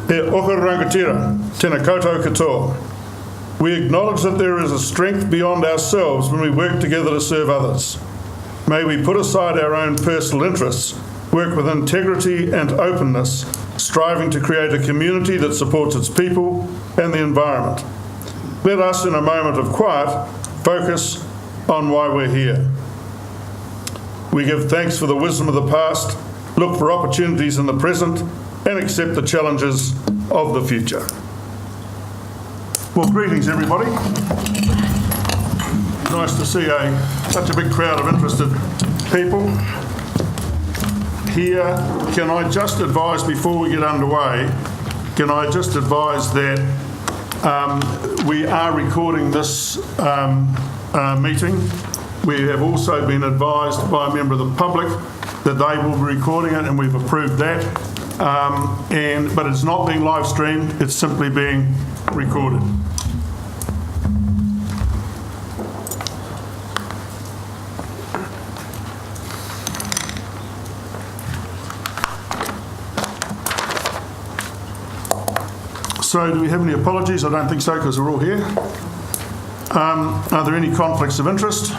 He oka rangatira, tēnā koutou katoa. We acknowledge that there is a strength beyond ourselves when we work together to serve others. May we put aside our own personal interests, work with integrity and openness, striving to create a community that supports its people and the environment. Let us, in a moment of quiet, focus on why we're here. We give thanks for the wisdom of the past, look for opportunities in the present, and accept the challenges of the future. Well, greetings everybody. Nice to see such a big crowd of interested people here. Can I just advise before we get underway, can I just advise that we are recording this meeting. We have also been advised by a member of the public that they will be recording it, and we've approved that. But it's not being live streamed, it's simply being recorded. So do we have any apologies? I don't think so, because we're all here. Are there any conflicts of interest?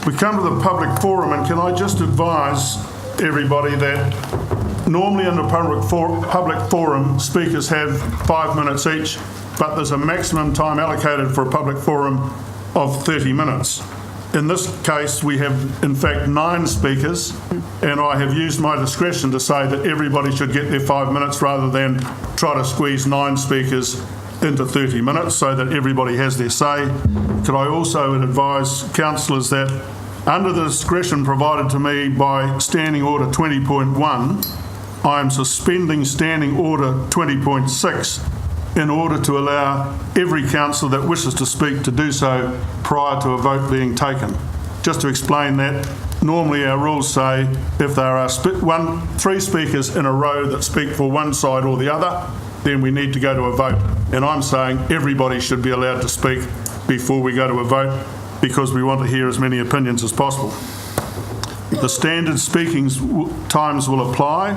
We come to the public forum, and can I just advise everybody that normally in a public forum, speakers have 5 minutes each, but there's a maximum time allocated for a public forum of 30 minutes. In this case, we have, in fact, 9 speakers, and I have used my discretion to say that everybody should get their 5 minutes rather than try to squeeze 9 speakers into 30 minutes so that everybody has their say. Could I also advise councillors that under the discretion provided to me by Standing Order 20.1, I am suspending Standing Order 20.6 in order to allow every councillor that wishes to speak to do so prior to a vote being taken. Just to explain that, normally our rules say if there are 3 speakers in a row that speak for one side or the other, then we need to go to a vote. And I'm saying everybody should be allowed to speak before we go to a vote, because we want to hear as many opinions as possible. The standard speaking times will apply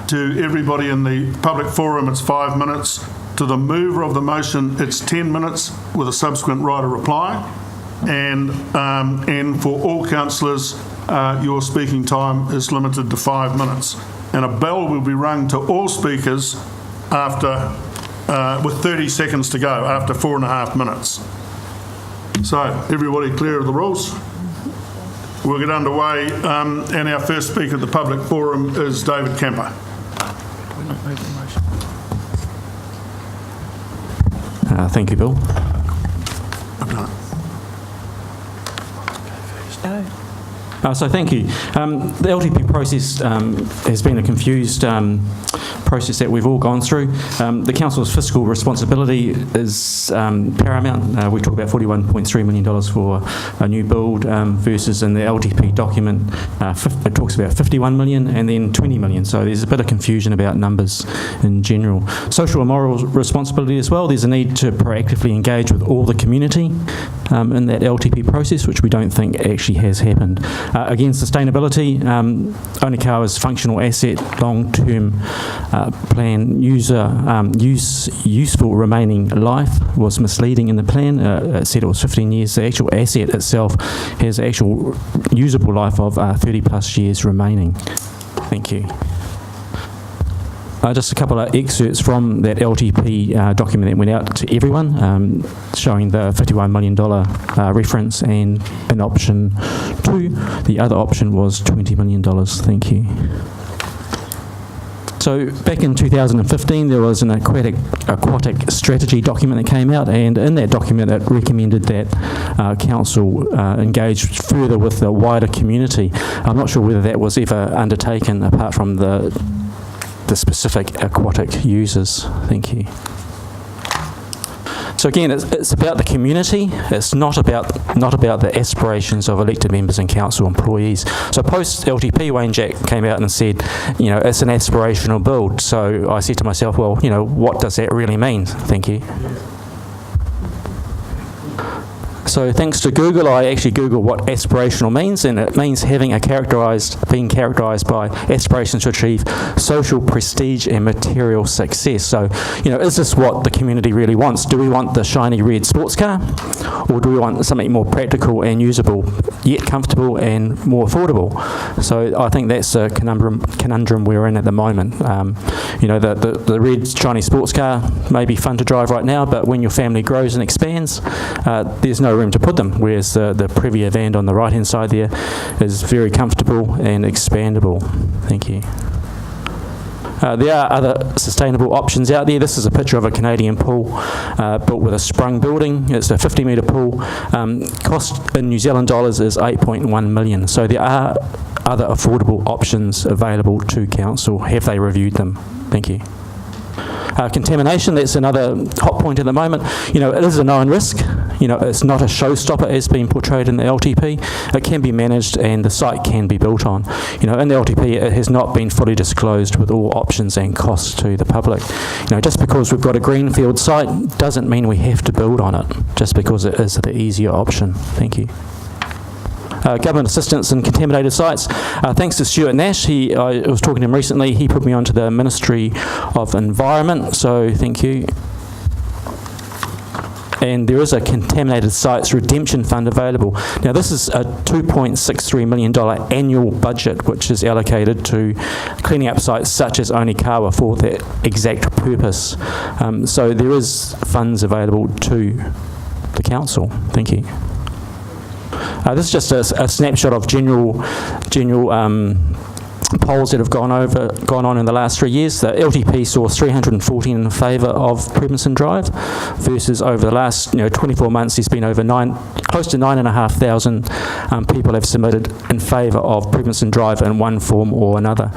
to everybody in the public forum. It's 5 minutes. To the mover of the motion, it's 10 minutes with a subsequent right of reply. And for all councillors, your speaking time is limited to 5 minutes. And a bell will be rung to all speakers after, with 30 seconds to go, after 4.5 minutes. So, everybody clear of the rules? We'll get underway, and our first speaker at the public forum is David Kamper. Thank you, Bill. So thank you. The LTP process has been a confused process that we've all gone through. The Council's fiscal responsibility is paramount. We talk about $41.3 million for a new build versus in the LTP document it talks about $51 million and then $20 million. So there's a bit of confusion about numbers in general. Social and moral responsibility as well. There's a need to proactively engage with all the community in that LTP process, which we don't think actually has happened. Again, sustainability, Onekawa's functional asset, long-term plan useful remaining life was misleading in the plan. It said it was 15 years. The actual asset itself has actual usable life of 30 plus years remaining. Thank you. Just a couple of excerpts from that LTP document that went out to everyone, showing the $51 million reference, and in option 2, the other option was $20 million. Thank you. So back in 2015, there was an aquatic strategy document that came out, and in that document it recommended that council engage further with the wider community. I'm not sure whether that was ever undertaken apart from the specific aquatic users. Thank you. So again, it's about the community. It's not about the aspirations of elected members and council employees. So post LTP, Wayne Jack came out and said, it's an aspirational build. So I said to myself, well, what does that really mean? Thank you. So thanks to Google, I actually Googled what aspirational means, and it means being characterised by aspirations to achieve social prestige and material success. So, is this what the community really wants? Do we want the shiny red sports car, or do we want something more practical and usable, yet comfortable and more affordable? So I think that's a conundrum we're in at the moment. The red shiny sports car may be fun to drive right now, but when your family grows and expands, there's no room to put them, whereas the Previa van on the right hand side there is very comfortable and expandable. Thank you. There are other sustainable options out there. This is a picture of a Canadian pool built with a sprung building. It's a 50 metre pool. Cost in New Zealand dollars is 8.1 million. So there are other affordable options available to council. Have they reviewed them? Thank you. Contamination, that's another hot point at the moment. It is a known risk. It's not a showstopper as being portrayed in the LTP. It can be managed and the site can be built on. In the LTP, it has not been fully disclosed with all options and costs to the public. Just because we've got a greenfield site doesn't mean we have to build on it, just because it is the easier option. Thank you. Government assistance in contaminated sites. Thanks to Stuart Nash, I was talking to him recently, he put me onto the Ministry of Environment, so thank you. And there is a Contaminated Sites Redemption Fund available. Now this is a $2.63 million annual budget which is allocated to cleaning up sites such as Onikawa for that exact purpose. So there is funds available to the council. Thank you. This is just a snapshot of general polls that have gone on in the last 3 years. The LTP saw 314 in favour of Prebinson Drive, versus over the last 24 months there's been over close to 9,500 people have submitted in favour of Prebinson Drive in one form or another.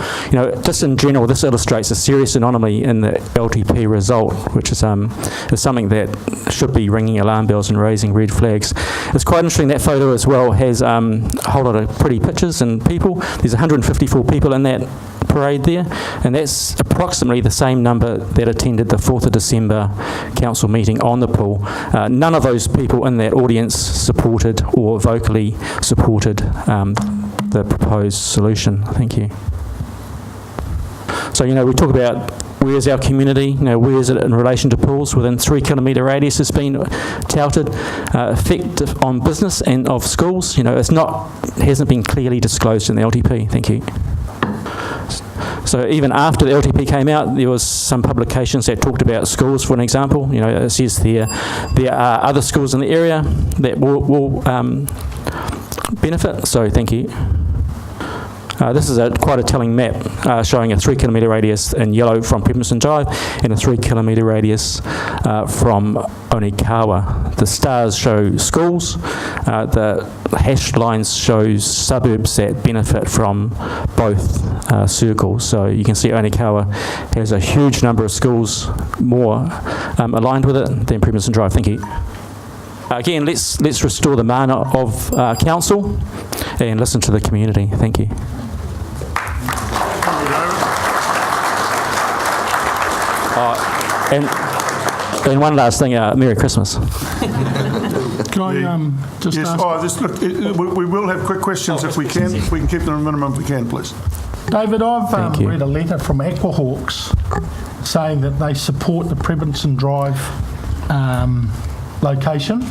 Just in general, this illustrates a serious anomaly in the LTP result, which is something that should be ringing alarm bells and raising red flags. It's quite interesting, that photo as well has a whole lot of pretty pictures and people. There's 154 people in that parade there, and that's approximately the same number that attended the 4th of December council meeting on the pool. None of those people in that audience supported or vocally supported the proposed solution. Thank you. So, we talk about where's our community, where is it in relation to pools within 3 kilometre radius has been touted. Effect on business and of schools, hasn't been clearly disclosed in the LTP. Thank you. So even after the LTP came out, there was some publications that talked about schools, for an example. It says there are other schools in the area that will benefit. So thank you. This is quite a telling map showing a 3 kilometre radius in yellow from Prebinson Drive and a 3 kilometre radius from Onikawa. The stars show schools, the hashed lines show suburbs that benefit from both circles. So you can see Onikawa has a huge number of schools more aligned with it than Prebinson Drive. Thank you. Again, let's restore the mana of council and listen to the community. Thank you. And one last thing, Merry Christmas. Can I just ask? We will have quick questions if we can. We can keep them a minimum if we can, please. David, I've read a letter from Aquahawks saying that they support the Prebinson Drive location,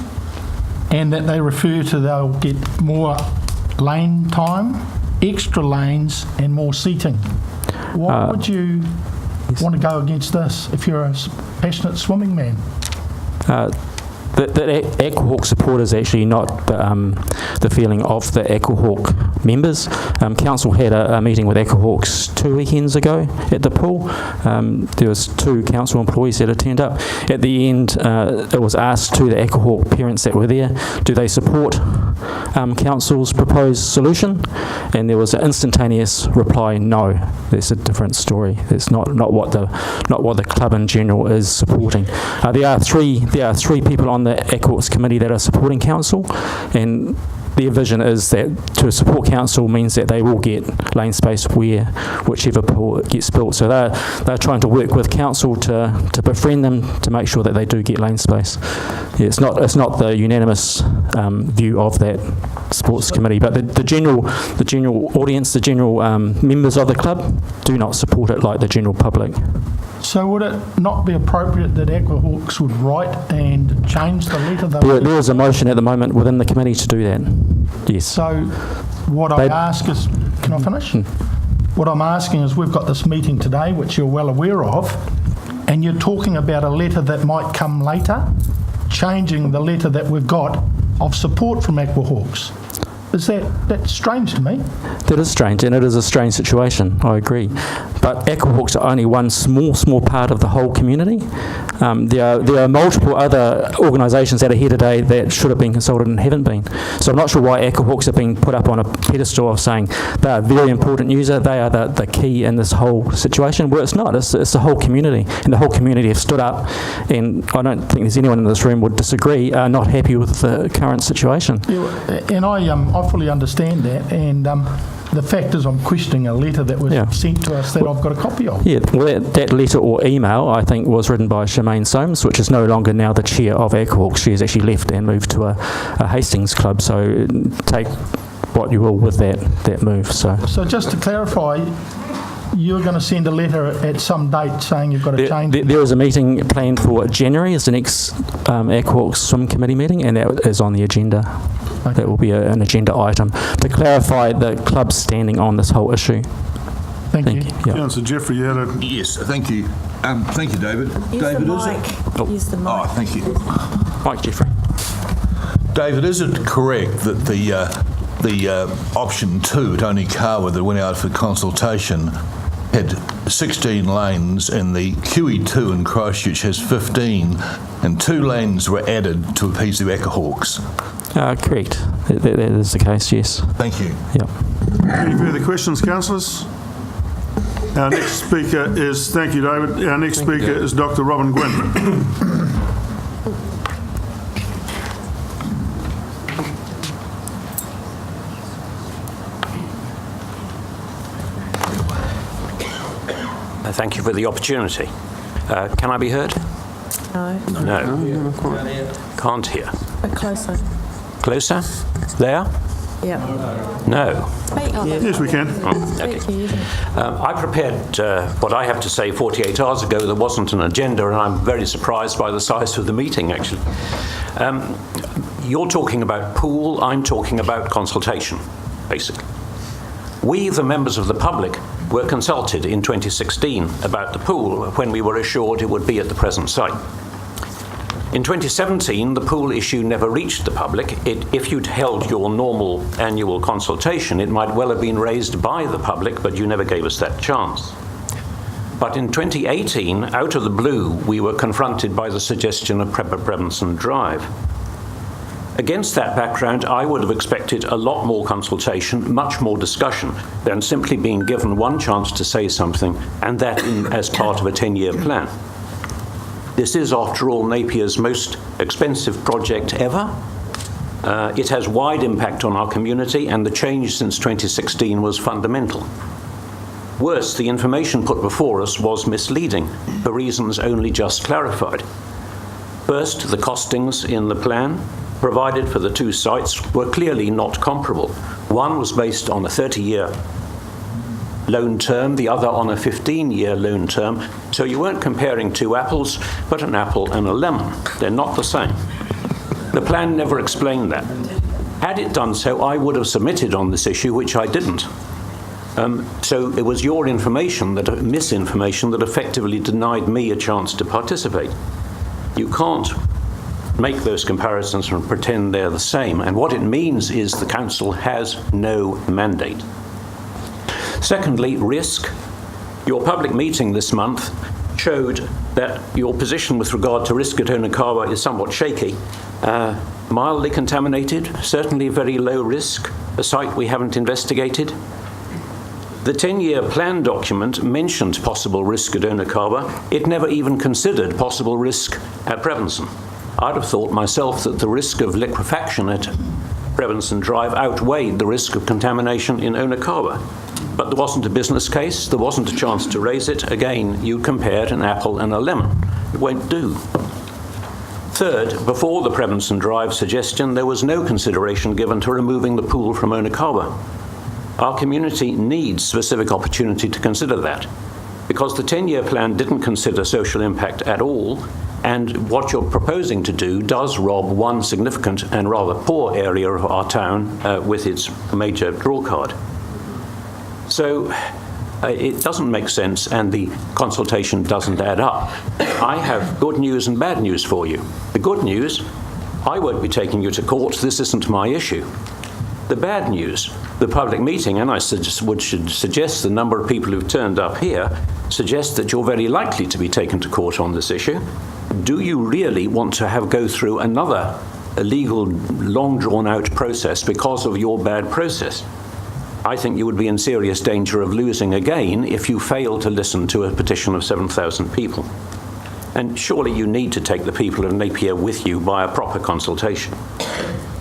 and that they refer to they'll get more lane time, extra lanes and more seating. Why would you want to go against this if you're a passionate swimming man? The Aquahawk support is actually not the feeling of the Aquahawk members. Council had a meeting with Aquahawks 2 weekends ago at the pool. There was 2 council employees that turned up. At the end, it was asked to the Aquahawk parents that were there, do they support council's proposed solution, and there was an instantaneous reply, no. That's a different story. It's not what the club in general is supporting. There are three people on the Aquatics committee that are supporting council, and their vision is that to support council means that they will get lane space whichever pool gets built. So they're trying to work with council to befriend them to make sure that they do get lane space. Yeah, it's not the unanimous view of that sports committee, but the general audience, the general members of the club do not support it like the general public. So would it not be appropriate that Aquahawks would write and change the letter? There is a motion at the moment within the committee to do that. Yes. So what I ask is, can I finish? What I'm asking is, we've got this meeting today, which you're well aware of, and you're talking about a letter that might come later, changing the letter that we've got of support from Aquahawks. Is that's strange to me? That is strange, and it is a strange situation, I agree. But Aquahawks are only one small part of the whole community. There are multiple other organisations that are here today that should have been consulted and haven't been. So I'm not sure why Aquahawks are being put up on a pedestal of saying they are a very important user, they are the key in this whole situation. Well, it's not. It's the whole community, and the whole community have stood up, and I don't think there's anyone in this room would disagree, are not happy with the current situation. Yeah, and I fully understand that, and the fact is I'm questioning a letter that was sent to us that I've got a copy of. Yeah, well, that letter or email, I think, was written by Shemaine Soames, which is no longer now the chair of Aquahawks. She has actually left and moved to a Hastings club, so take what you will with that move. So just to clarify, you're going to send a letter at some date saying you've got to change it? There is a meeting planned for January. It's the next Aquahawks Swim Committee meeting, and that is on the agenda. Okay. That will be an agenda item to clarify the club's standing on this whole issue. Thank you. Yeah. Councillor Jeffrey, you had a... Yes, thank you. Thank you, David. Use David, the is mic. it? Use the mic. Oh, thank you. Mike Jeffrey. David, is it correct that the option 2 at Only Kawa that went out for consultation had 16 lanes, and the QE2 in Christchurch has 15, and 2 lanes were added to appease the Aquahawks? Correct. That is the case, yes. Thank you. Yep. Any further questions, councillors? Our next speaker is... Thank you, David. Our next speaker is Dr. Robin Gwynn. Thank you for the opportunity. Can I be heard? No. No. Can't hear. But closer. Closer? There? Yeah. No. Speak on it. Yes, we can. Speak to you. I prepared what I have to say 48 hours ago. There wasn't an agenda, and I'm very surprised by the size of the meeting, actually. You're talking about pool, I'm talking about consultation, basically. We, the members of the public, were consulted in 2016 about the pool when we were assured it would be at the present site. In 2017, the pool issue never reached the public. If you'd held your normal annual consultation, it might well have been raised by the public, but you never gave us that chance. But in 2018, out of the blue, we were confronted by the suggestion of Brebenson Drive. Against that background, I would have expected a lot more consultation, much more discussion, than simply being given one chance to say something, and that as part of a 10-year plan. This is, after all, Napier's most expensive project ever. It has wide impact on our community, and the change since 2016 was fundamental. Worse, the information put before us was misleading, for reasons only just clarified. First, the costings in the plan provided for the 2 sites were clearly not comparable. One was based on a 30-year loan term, the other on a 15-year loan term, so you weren't comparing 2 apples, but an apple and a lemon. They're not the same. The plan never explained that. Had it done so, I would have submitted on this issue, which I didn't. So it was your misinformation that effectively denied me a chance to participate. You can't make those comparisons and pretend they're the same. And what it means is the council has no mandate. Secondly, risk. Your public meeting this month showed that your position with regard to risk at Onikawa is somewhat shaky. mildly contaminated, certainly very low risk, a site we haven't investigated. The 10-year plan document mentioned possible risk at Onakawa. It never even considered possible risk at Prevenson. I'd have thought myself that the risk of liquefaction at Prevenson Drive outweighed the risk of contamination in Onakawa. But there wasn't a business case, there wasn't a chance to raise it. Again, you compared an apple and a lemon. It won't do. Third, before the Prevenson Drive suggestion, there was no consideration given to removing the pool from Onakawa. Our community needs specific opportunity to consider that, because the 10-year plan didn't consider social impact at all, and what you're proposing to do does rob one significant and rather poor area of our town with its major draw card. So it doesn't make sense, and the consultation doesn't add up. I have good news and bad news for you. The good news, I won't be taking you to court. This isn't my issue. The bad news, the public meeting, and I should suggest the number of people who've turned up here, suggests that you're very likely to be taken to court on this issue. Do you really want to go through another illegal, long drawn-out process because of your bad process? I think you would be in serious danger of losing again if you fail to listen to a petition of 7,000 people. And surely you need to take the people of Napier with you by a proper consultation.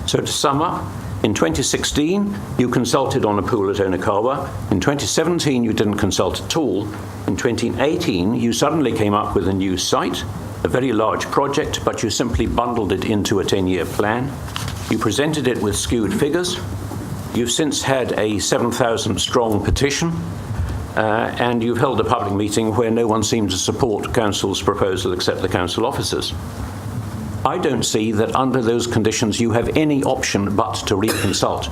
So to sum up, in 2016, you consulted on a pool at Onakawa. In 2017, you didn't consult at all. In 2018, you suddenly came up with a new site, a very large project, but you simply bundled it into a 10-year plan. You presented it with skewed figures. You've since had a 7,000-strong petition, and you've held a public meeting where no one seemed to support Council's proposal except the Council officers. I don't see that under those conditions you have any option but to reconsult.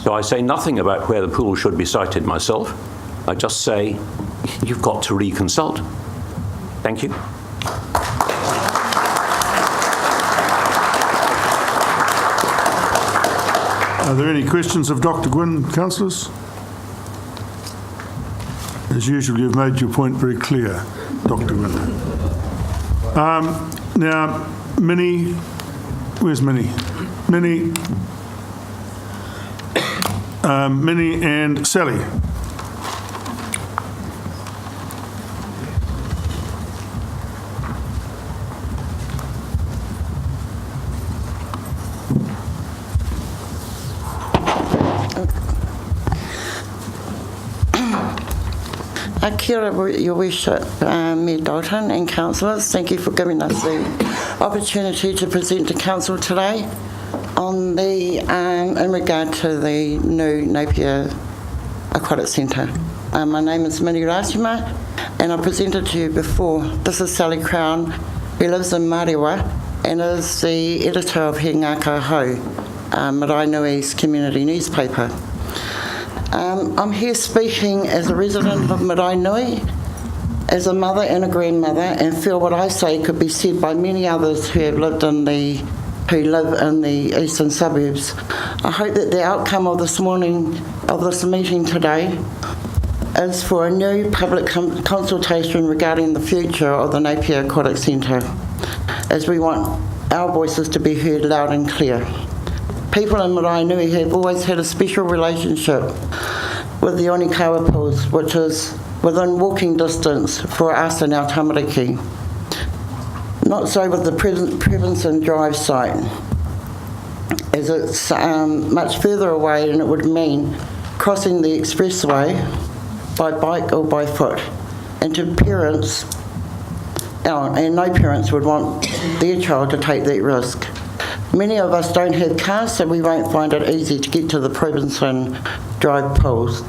So I say nothing about where the pool should be sited myself. I just say you've got to reconsult. Thank you. Are there any questions of Dr. Gwynn, councillors? As usual, you've made your point very clear, Dr. Gwynn. Now, Minnie, where's Minnie? Minnie and Sally. Kia ora, Your Worship, Mayor Dalton and councillors. Thank you for giving us the opportunity to present to council today on the in regard to the new Napier Aquatic Centre. My name is Minnie Ratima, and I presented to you before. This is Sally Crown, who lives in Mariwa and is the editor of He Ngāka Hau, Marae Nui's community newspaper. I'm here speaking as a resident of Marae Nui, as a mother and a grandmother, and feel what I say could be said by many others who live in the eastern suburbs. I hope that the outcome of this meeting today is for a new public consultation regarding the future of the Napier Aquatic Centre, as we want our voices to be heard loud and clear. People in Marae Nui have always had a special relationship with the Onakawa pools, which is within walking distance for us and our tamariki. Not so with the Prevenson Drive site, as it's much further away, and it would mean crossing the expressway by bike or by foot. And to parents, and no parents would want their child to take that risk. Many of us don't have cars, so we won't find it easy to get to the Prevenson Drive pools.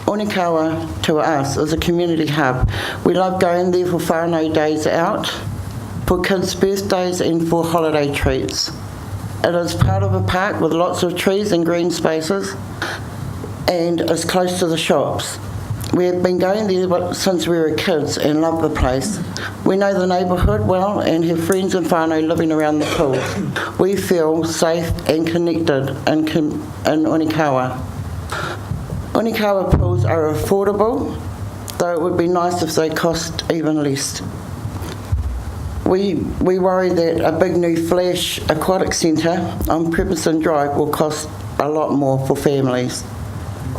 Onakawa, to us, is a community hub. We love going there for whānau days out, for kids' birthdays and for holiday treats. It is part of a park with lots of trees and green spaces, and is close to the shops. We have been going there since we were kids and love the place. We know the neighbourhood well and have friends and whānau living around the pool. We feel safe and connected in Onakawa. Onakawa pools are affordable, though it would be nice if they cost even less. We worry that a big new flash aquatic centre on Pepperson Drive will cost a lot more for families.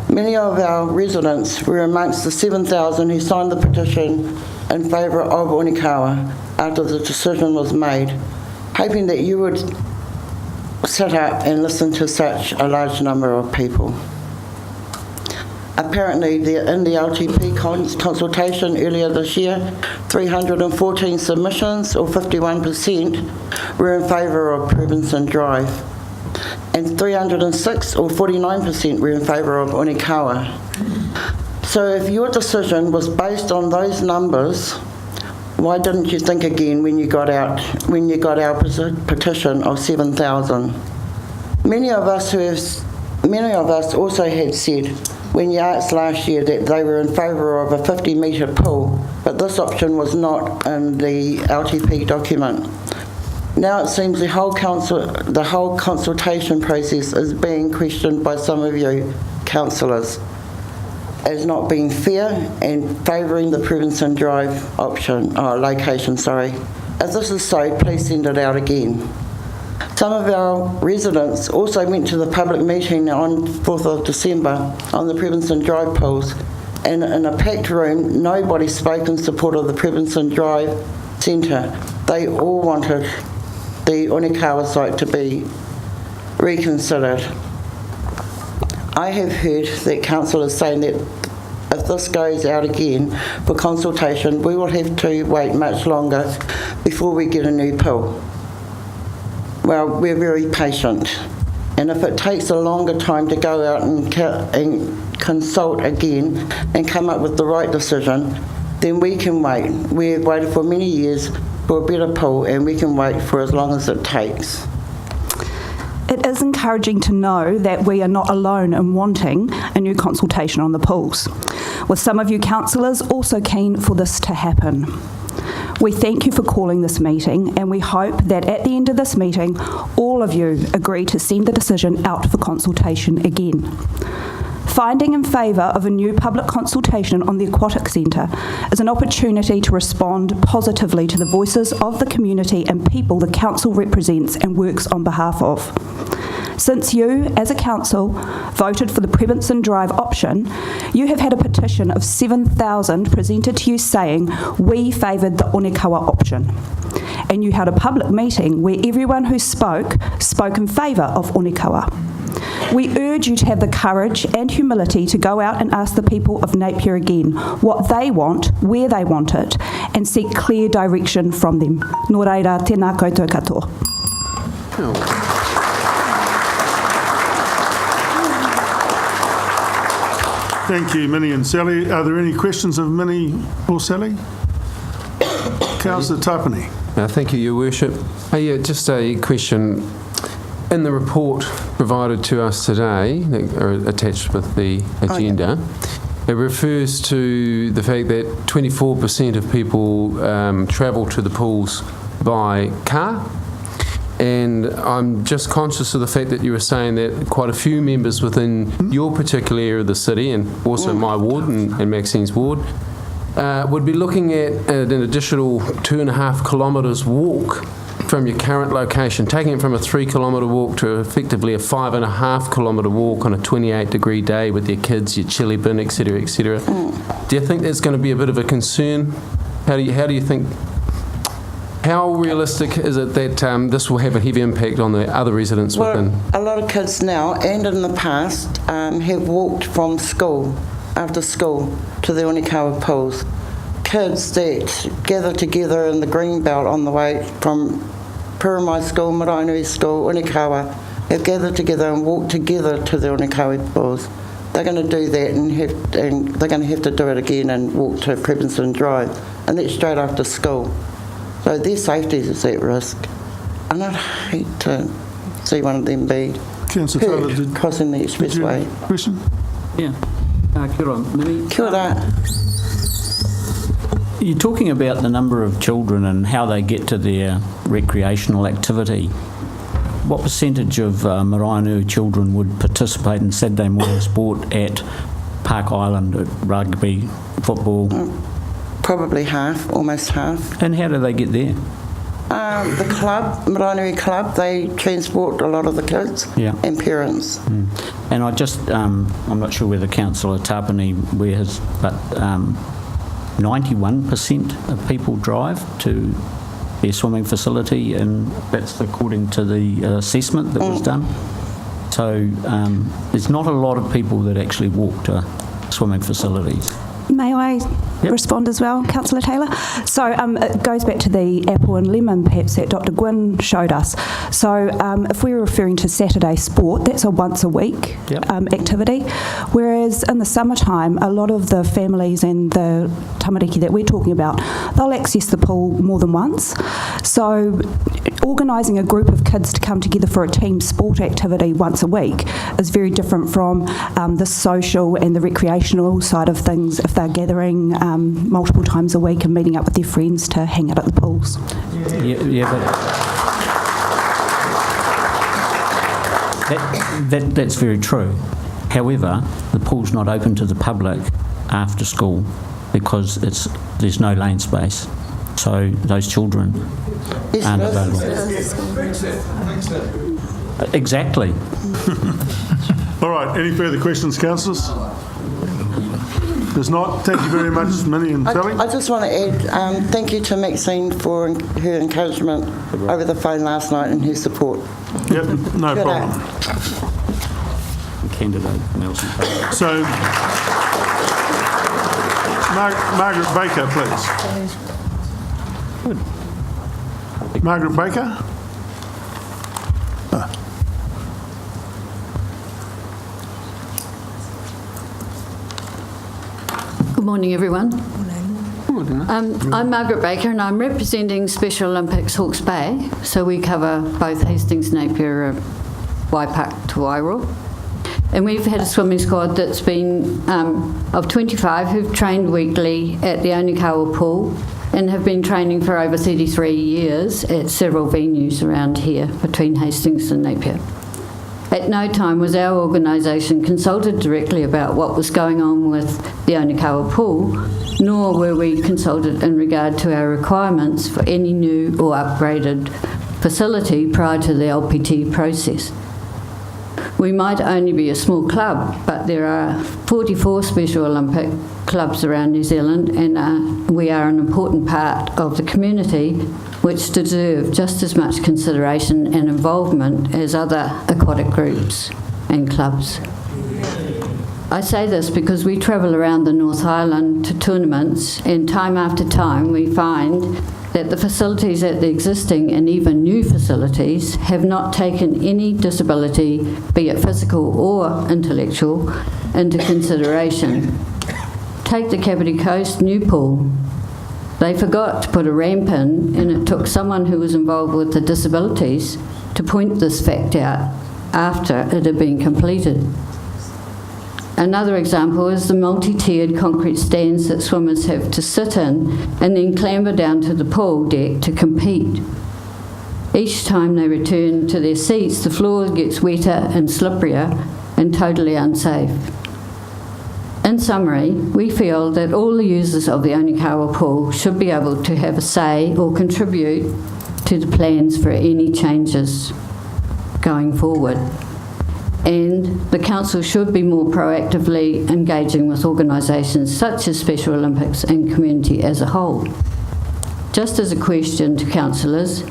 Many of our residents were amongst the 7,000 who signed the petition in favour of Onikawa after the decision was made, hoping that you would sit up and listen to such a large number of people. Apparently, in the LTP consultation earlier this year, 314 submissions, or 51%, were in favour of Pepperson Drive, and 306, or 49%, were in favour of Onikawa. So if your decision was based on those numbers, why didn't you think again when you got our petition of 7,000? Many of us also had said when you asked last year that they were in favour of a 50-metre pool, but this option was not in the LTP document. Now it seems the whole consultation process is being questioned by some of you councillors as not being fair and favouring the Pepperson Drive location. If this is so, please send it out again. Some of our residents also went to the public meeting on 4th of December on the Pepperson Drive pools, and in a packed room, nobody spoke in support of the Pepperson Drive centre. They all wanted the Onikawa site to be reconsidered. I have heard that councillors saying that if this goes out again for consultation, we will have to wait much longer before we get a new pool. Well, we're very patient, and if it takes a longer time to go out and consult again and come up with the right decision, then we can wait. We've waited for many years for a better pool, and we can wait for as long as it takes. It is encouraging to know that we are not alone in wanting a new consultation on the pools, with some of you councillors also keen for this to happen. We thank you for calling this meeting, and we hope that at the end of this meeting, all of you agree to send the decision out for consultation again. Finding in favour of a new public consultation on the Aquatic Centre is an opportunity to respond positively to the voices of the community and people the council represents and works on behalf of. Since you, as a council, voted for the Pepperson Drive option, you have had a petition of 7,000 presented to you saying we favoured the Onikawa option. And you held a public meeting where everyone who spoke in favour of Onikawa. We urge you to have the courage and humility to go out and ask the people of Napier again what they want, where they want it, and seek clear direction from them. Nō reira, tēnā koutou katoa. Thank you, Minnie and Sally. Are there any questions of Minnie or Sally? Councillor Tapani. Thank you, Your Worship. Just a question. In the report provided to us today, attached with the agenda, it refers to the fact that 24% of people travel to the pools by car. And I'm just conscious of the fact that you were saying that quite a few members within your particular area of the city, and also my ward and Maxine's ward, would be looking at an additional 2.5 kilometres walk from your current location, taking it from a 3-kilometre walk to effectively a 5.5 kilometre walk on a 28-degree day with your kids, your chili bin, etc., etc. Do you think that's going to be a bit of a concern? How do you think? How realistic is it that this will have a heavy impact on the other residents within? A lot of kids now, and in the past, have walked from school, after school, to the Onikawa pools. Kids that gather together in the Greenbelt on the way from Puramai School, Maraenui School, Onikawa, have gathered together and walked together to the Onikawa pools. They're going to do that, and they're going to have to do it again and walk to Pepperson Drive, and that's straight after school. So their safety is at risk. And I'd hate to see one of them be hurt crossing the expressway. Question? Yeah. Kia ora, Minnie. Kia ora. You're talking about the number of children and how they get to their recreational activity. What percentage of Maraenui children would participate in Saturday morning sport at Park Island, at rugby, football? Probably half, almost half. And how do they get there? the club, Maraenui Club, they transport a lot of the kids Yeah. and parents. And I just, I'm not sure whether Councillor Tapani wears, but 91% of people drive to their swimming facility, and that's according to the assessment that was done. So there's not a lot of people that actually walk to swimming facilities. May I respond as well, Councillor Taylor? So it goes back to the apple and lemon perhaps that Dr Gwynn showed us. So if we're referring to Saturday sport, that's a once a week activity, whereas in the summertime, a lot of the families and the tamariki that we're talking about, they'll access the pool more than once. So organising a group of kids to come together for a team sport activity once a week is very different from the social and the recreational side of things if they're gathering multiple times a week and meeting up with their friends to hang out at the pools. That's very true. However, the pool's not open to the public after school because there's no lane space. So those children aren't available. Exactly. All right, any further questions, councillors? There's not. Thank you very much, Minnie and Sally. I just want to add thank you to Maxine for her encouragement over the phone last night and her support. Yep, no problem. Candidate Nelson. So, Margaret Baker, please. Margaret Baker? Good morning, everyone. I'm Margaret Baker and I'm representing Special Olympics Hawke's Bay. So we cover both Hastings, Napier, Waipak to Wairau. And we've had a swimming squad that's been of 25 who've trained weekly at the Onikawa pool and have been training for over 33 years at several venues around here between Hastings and Napier. At no time was our organisation consulted directly about what was going on with the Onikawa pool, nor were we consulted in regard to our requirements for any new or upgraded facility prior to the LPT process. We might only be a small club, but there are 44 Special Olympic clubs around New Zealand, and we are an important part of the community which deserve just as much consideration and involvement as other aquatic groups and clubs. I say this because we travel around the North Island to tournaments, and time after time we find that the facilities at the existing and even new facilities have not taken any disability, be it physical or intellectual, into consideration. Take the Kapiti Coast new pool. They forgot to put a ramp in, and it took someone who was involved with the disabilities to point this fact out after it had been completed. Another example is the multi-tiered concrete stands that swimmers have to sit in and then clamber down to the pool deck to compete. Each time they return to their seats, the floor gets wetter and slipperier and totally unsafe. In summary, we feel that all the users of the Onikawa pool should be able to have a say or contribute to the plans for any changes going forward. And the council should be more proactively engaging with organisations such as Special Olympics and community as a whole. Just as a question to councillors,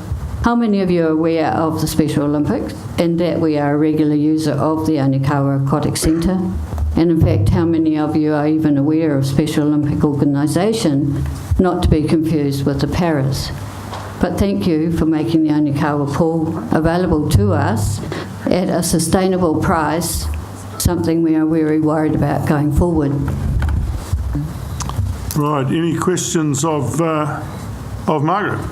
how many of you are aware of the Special Olympics and that we are a regular user of the Onikawa Aquatic Centre? And in fact, how many of you are even aware of Special Olympic organisation, not to be confused with the Paris? But thank you for making the Onikawa pool available to us at a sustainable price, something we are very worried about going forward. Right, any questions of Margaret?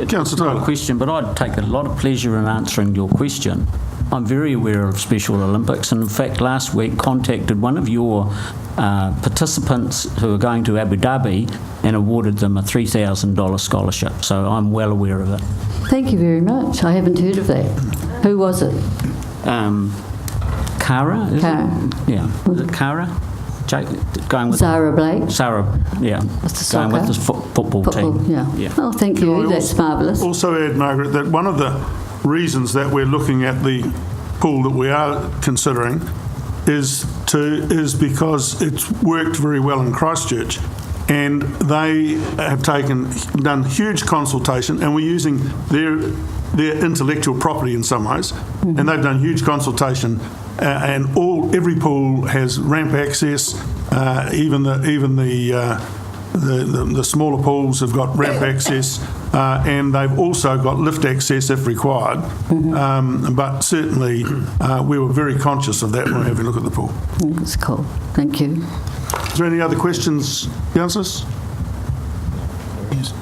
Councillor Not a Taylor. question, but I'd take a lot of pleasure in answering your question. I'm very aware of Special Olympics, and in fact last week contacted one of your participants who are going to Abu Dhabi and awarded them a $3,000 scholarship, so I'm well aware of it. Thank you very much. I haven't heard of that. Who was it? Cara, is Cara. it? Yeah. Was it Cara? Going with Zara Blake. Sarah, yeah. With the going with soccer. the football team. Yeah. Oh, thank you. That's marvellous. Also add, Margaret, that one of the reasons that we're looking at the pool that we are considering is because it's worked very well in Christchurch, and they have done huge consultation, and we're using their intellectual property in some ways, and they've done huge consultation, and every pool has ramp access, even the smaller pools have got ramp access, and they've also got lift access if required. But certainly, we were very conscious of that when we were having a look at the pool. That's cool. Thank you. Is there any other questions, councillors? Yes.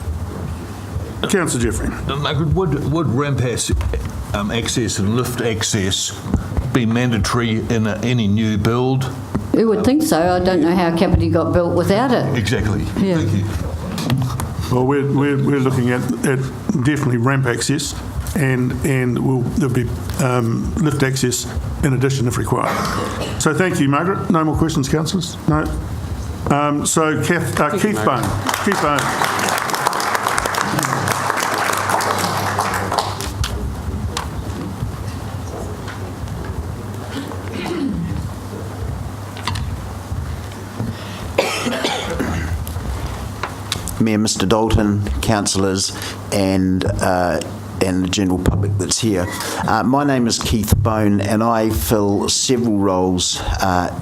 Councillor Jeffrey. Margaret, would ramp access and lift access be mandatory in any new build? You would think so. I don't know how Kapiti got built without it. Exactly. Yeah. Thank you. Well, we're looking at definitely ramp access, and there'll be lift access in addition if required. So thank you, Margaret. No more questions, councillors? No. So Keith Bone. Keith Bone. Mayor, Mr Dalton, councillors and the general public that's here. My name is Keith Bone and I fill several roles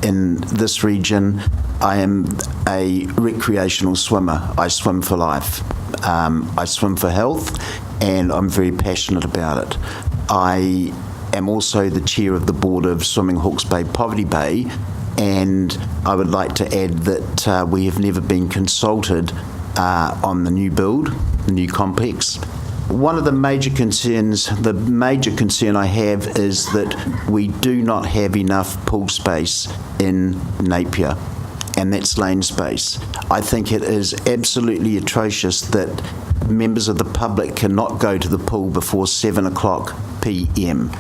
in this region. I am a recreational swimmer. I swim for life. I swim for health and I'm very passionate about it. I am also the chair of the board of Swimming Hawke's Bay Poverty Bay, and I would like to add that we have never been consulted on the new build, the new complex. One of the major concerns, the major concern I have is that we do not have enough pool space in Napier, and that's lane space. I think it is absolutely atrocious that members of the public cannot go to the pool before 7 o'clock p.m.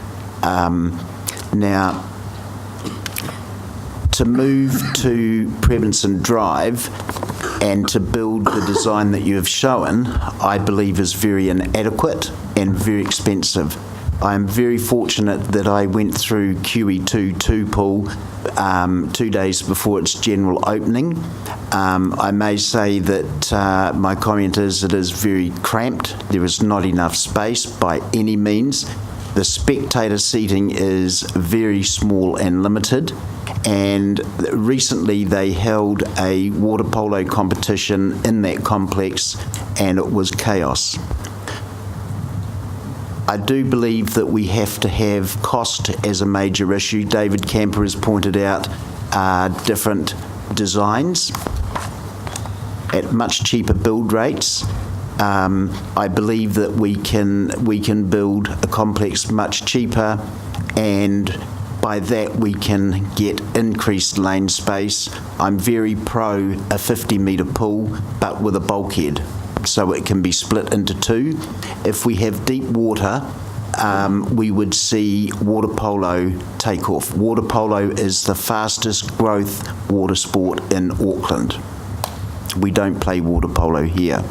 Now, to move to Prebenson Drive and to build the design that you have shown, I believe is very inadequate and very expensive. I am very fortunate that I went through QE2 pool 2 days before its general opening. I may say that my comment is it is very cramped. There is not enough space by any means. The spectator seating is very small and limited. And recently they held a water polo competition in that complex and it was chaos. I do believe that we have to have cost as a major issue. David Kamper has pointed out different designs at much cheaper build rates. I believe that we can build a complex much cheaper, and by that we can get increased lane space. I'm very pro a 50-metre pool, but with a bulkhead, so it can be split into two. If we have deep water, we would see water polo take off. Water polo is the fastest growth water sport in Auckland. We don't play water polo here.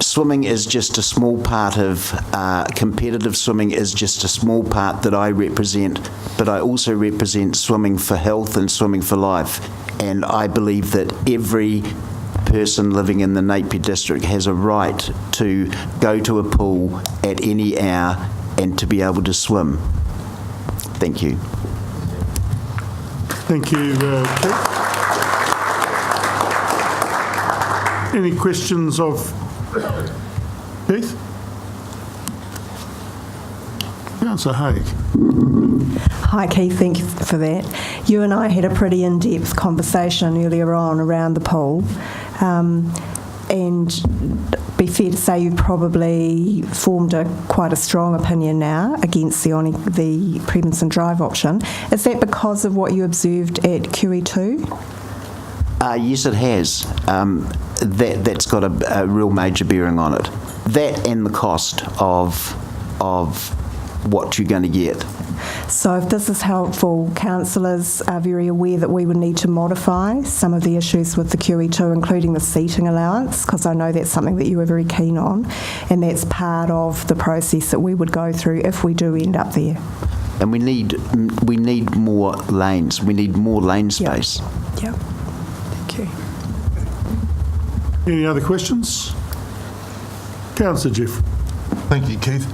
Swimming is just a small part of, competitive swimming is just a small part that I represent, but I also represent swimming for health and swimming for life. And I believe that every person living in the Napier district has a right to go to a pool at any hour and to be able to swim. Thank you. Thank you, Keith. Any questions of Keith? Councillor Hawke. Hi Keith, thank you for that. You and I had a pretty in-depth conversation earlier on around the pool, and be fair to say you've probably formed quite a strong opinion now against the Prebenson Drive option. Is that because of what you observed at QE2? Yes, it has. That's got a real major bearing on it. That and the cost of what you're going to get. So if this is helpful, councillors are very aware that we would need to modify some of the issues with the QE2, including the seating allowance, because I know that's something that you are very keen on, and that's part of the process that we would go through if we do end up there. And we need more lanes. We need more lane space. Yeah. Thank you. Any other questions? Councillor Jeff. Thank you, Keith.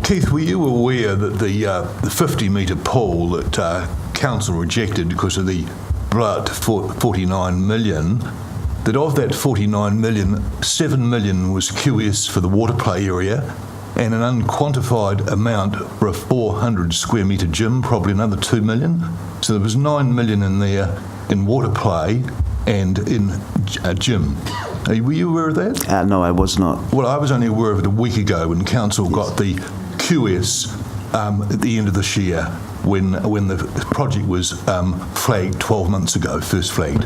Keith, were you aware that the 50-metre pool that council rejected because of the blow-up to 49 million, that of that 49 million, 7 million was QS for the water play area and an unquantified amount for a 400 square metre gym, probably another 2 million. So there was 9 million in there in water play and in a gym. Were you aware of that? No, I was not. Well, I was only aware of it a week ago when council got the QS at the end of this year when the project was flagged 12 months ago, first flagged.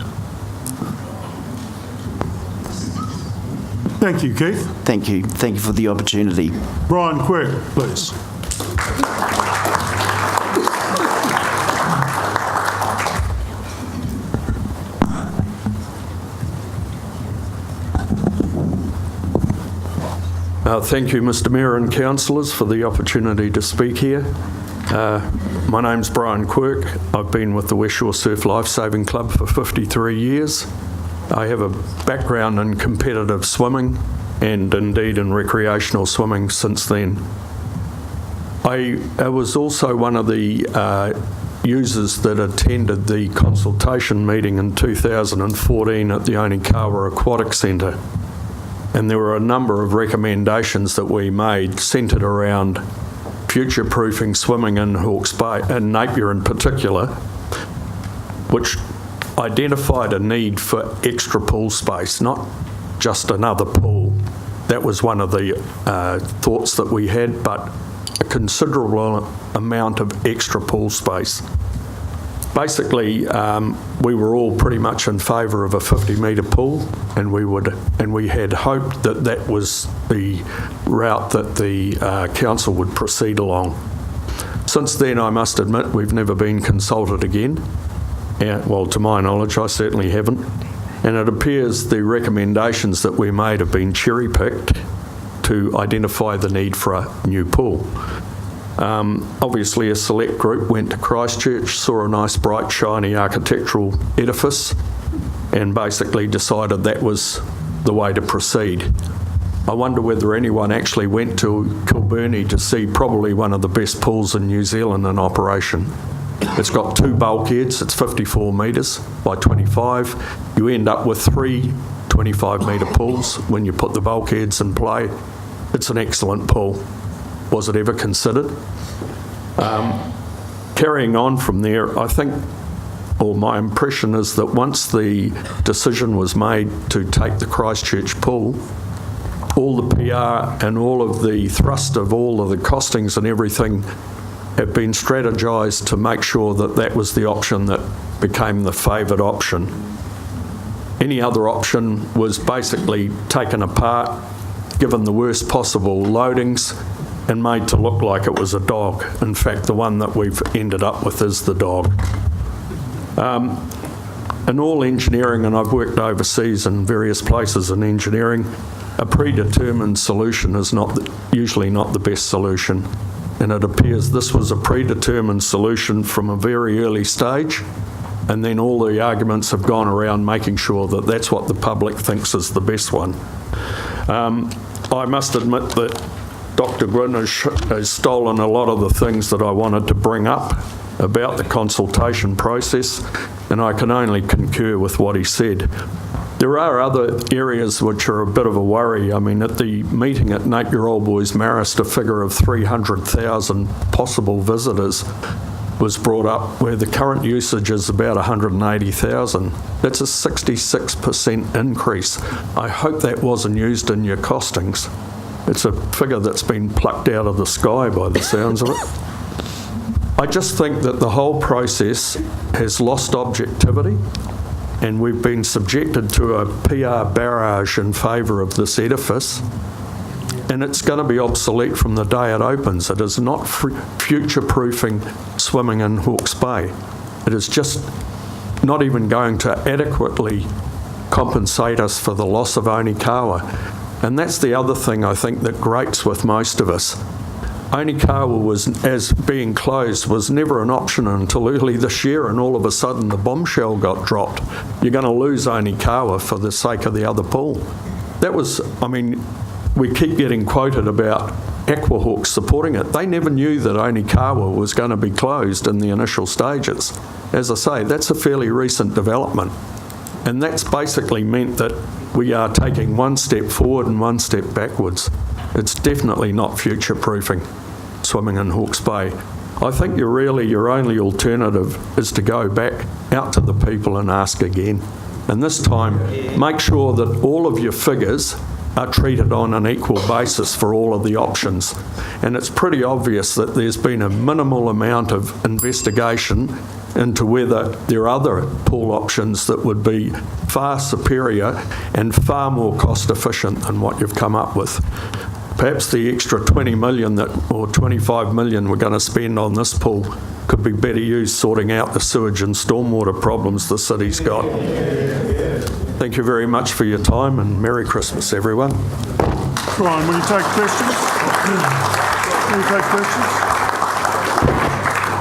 Thank you, Keith. Thank you. Thank you for the opportunity. Brian Quirk, please. Thank you, Mr Mayor and councillors, for the opportunity to speak here. My name's Brian Quirk. I've been with the West Shore Surf Lifesaving Club for 53 years. I have a background in competitive swimming and indeed in recreational swimming since then. I was also one of the users that attended the consultation meeting in 2014 at the Onikawa Aquatic Centre. And there were a number of recommendations that we made centred around future-proofing swimming in Hawke's Bay, and Napier in particular, which identified a need for extra pool space, not just another pool. That was one of the thoughts that we had, but a considerable amount of extra pool space. Basically, we were all pretty much in favour of a 50-metre pool, and we had hoped that that was the route that the council would proceed along. Since then, I must admit, we've never been consulted again. Well, to my knowledge, I certainly haven't. And it appears the recommendations that we made have been cherry-picked to identify the need for a new pool. Obviously, a select group went to Christchurch, saw a nice, bright, shiny architectural edifice, and basically decided that was the way to proceed. I wonder whether anyone actually went to Kilburnie to see probably one of the best pools in New Zealand in operation. It's got 2 bulkheads, it's 54 metres by 25. You end up with 3 25-metre pools when you put the bulkheads in play. It's an excellent pool. Was it ever considered? Carrying on from there, I think, or my impression is that once the decision was made to take the Christchurch pool, all the PR and all of the thrust of all of the costings and everything have been strategised to make sure that that was the option that became the favoured option. Any other option was basically taken apart, given the worst possible loadings, and made to look like it was a dog. In fact, the one that we've ended up with is the dog. In all engineering, and I've worked overseas in various places in engineering, a predetermined solution is usually not the best solution. And it appears this was a predetermined solution from a very early stage, and then all the arguments have gone around making sure that that's what the public thinks is the best one. I must admit that Dr. Gwynn has stolen a lot of the things that I wanted to bring up about the consultation process, and I can only concur with what he said. There are other areas which are a bit of a worry. I mean, at the meeting at Napier Old Boys Marist, a figure of 300,000 possible visitors was brought up, where the current usage is about 180,000. That's a 66% increase. I hope that wasn't used in your costings. It's a figure that's been plucked out of the sky by the sounds of it. I just think that the whole process has lost objectivity, and we've been subjected to a PR barrage in favour of this edifice. and it's going to be obsolete from the day it opens. It is not future-proofing swimming in Hawke's Bay. It is just not even going to adequately compensate us for the loss of Onikawa. And that's the other thing I think that grates with most of us. Onikawa as being closed was never an option until early this year, and all of a sudden the bombshell got dropped. You're going to lose Onikawa for the sake of the other pool. That was, we keep getting quoted about Aquahawk supporting it. They never knew that Onikawa was going to be closed in the initial stages. As I say, that's a fairly recent development. And that's basically meant that we are taking one step forward and one step backwards. It's definitely not future-proofing swimming in Hawke's Bay. I think your only alternative is to go back out to the people and ask again. And this time, make sure that all of your figures are treated on an equal basis for all of the options. And it's pretty obvious that there's been a minimal amount of investigation into whether there are other pool options that would be far superior and far more cost efficient than what you've come up with. Perhaps the extra 20 million or 25 million we're going to spend on this pool could be better used sorting out the sewage and stormwater problems the city's got. Thank you very much for your time, and Merry Christmas, everyone. Brian, will you take questions?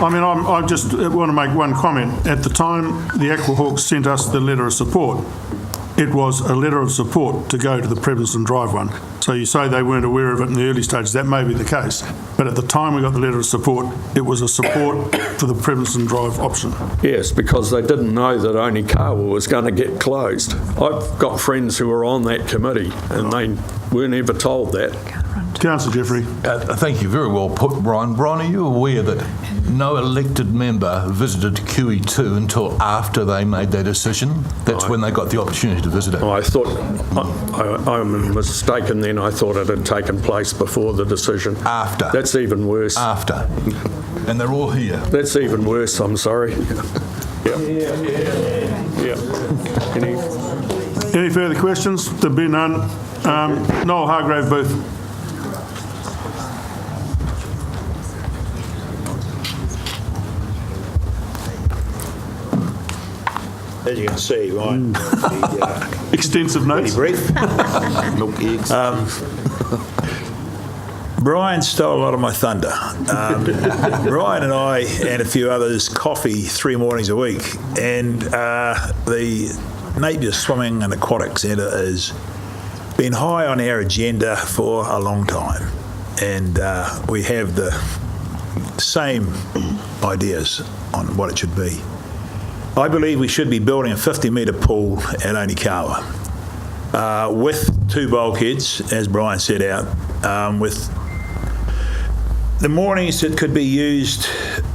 I just want to make one comment. At the time the Aquahawks sent us the letter of support, it was a letter of support to go to the Prevenson Drive one. So you say they weren't aware of it in the early stages. That may be the case. But at the time we got the letter of support, it was a support for the Prevenson Drive option. Yes, because they didn't know that Onikawa was going to get closed. I've got friends who were on that committee and they weren't ever told that. Councillor Jeffrey. Thank you. Very well put, Brian. Brian, are you aware that no elected member visited QE2 until after they made their decision? That's when they got the opportunity to visit it. I thought, I'm mistaken then. I thought it had taken place before the decision. After. That's even worse. After. And they're all here. That's even worse, I'm sorry. Yeah. Any further questions? There be none. Noel Hargrave Booth. As you can see, right, extensive notes. Pretty brief. Milk eggs. Brian stole a lot of my thunder. Brian and I and a few others coffee 3 mornings a week, and the Napier Swimming and Aquatic Centre has been high on our agenda for a long time, and we have the same ideas on what it should be. I believe we should be building a 50-metre pool at Onikawa with 2 bulkheads, as Brian set out, with the mornings it could be used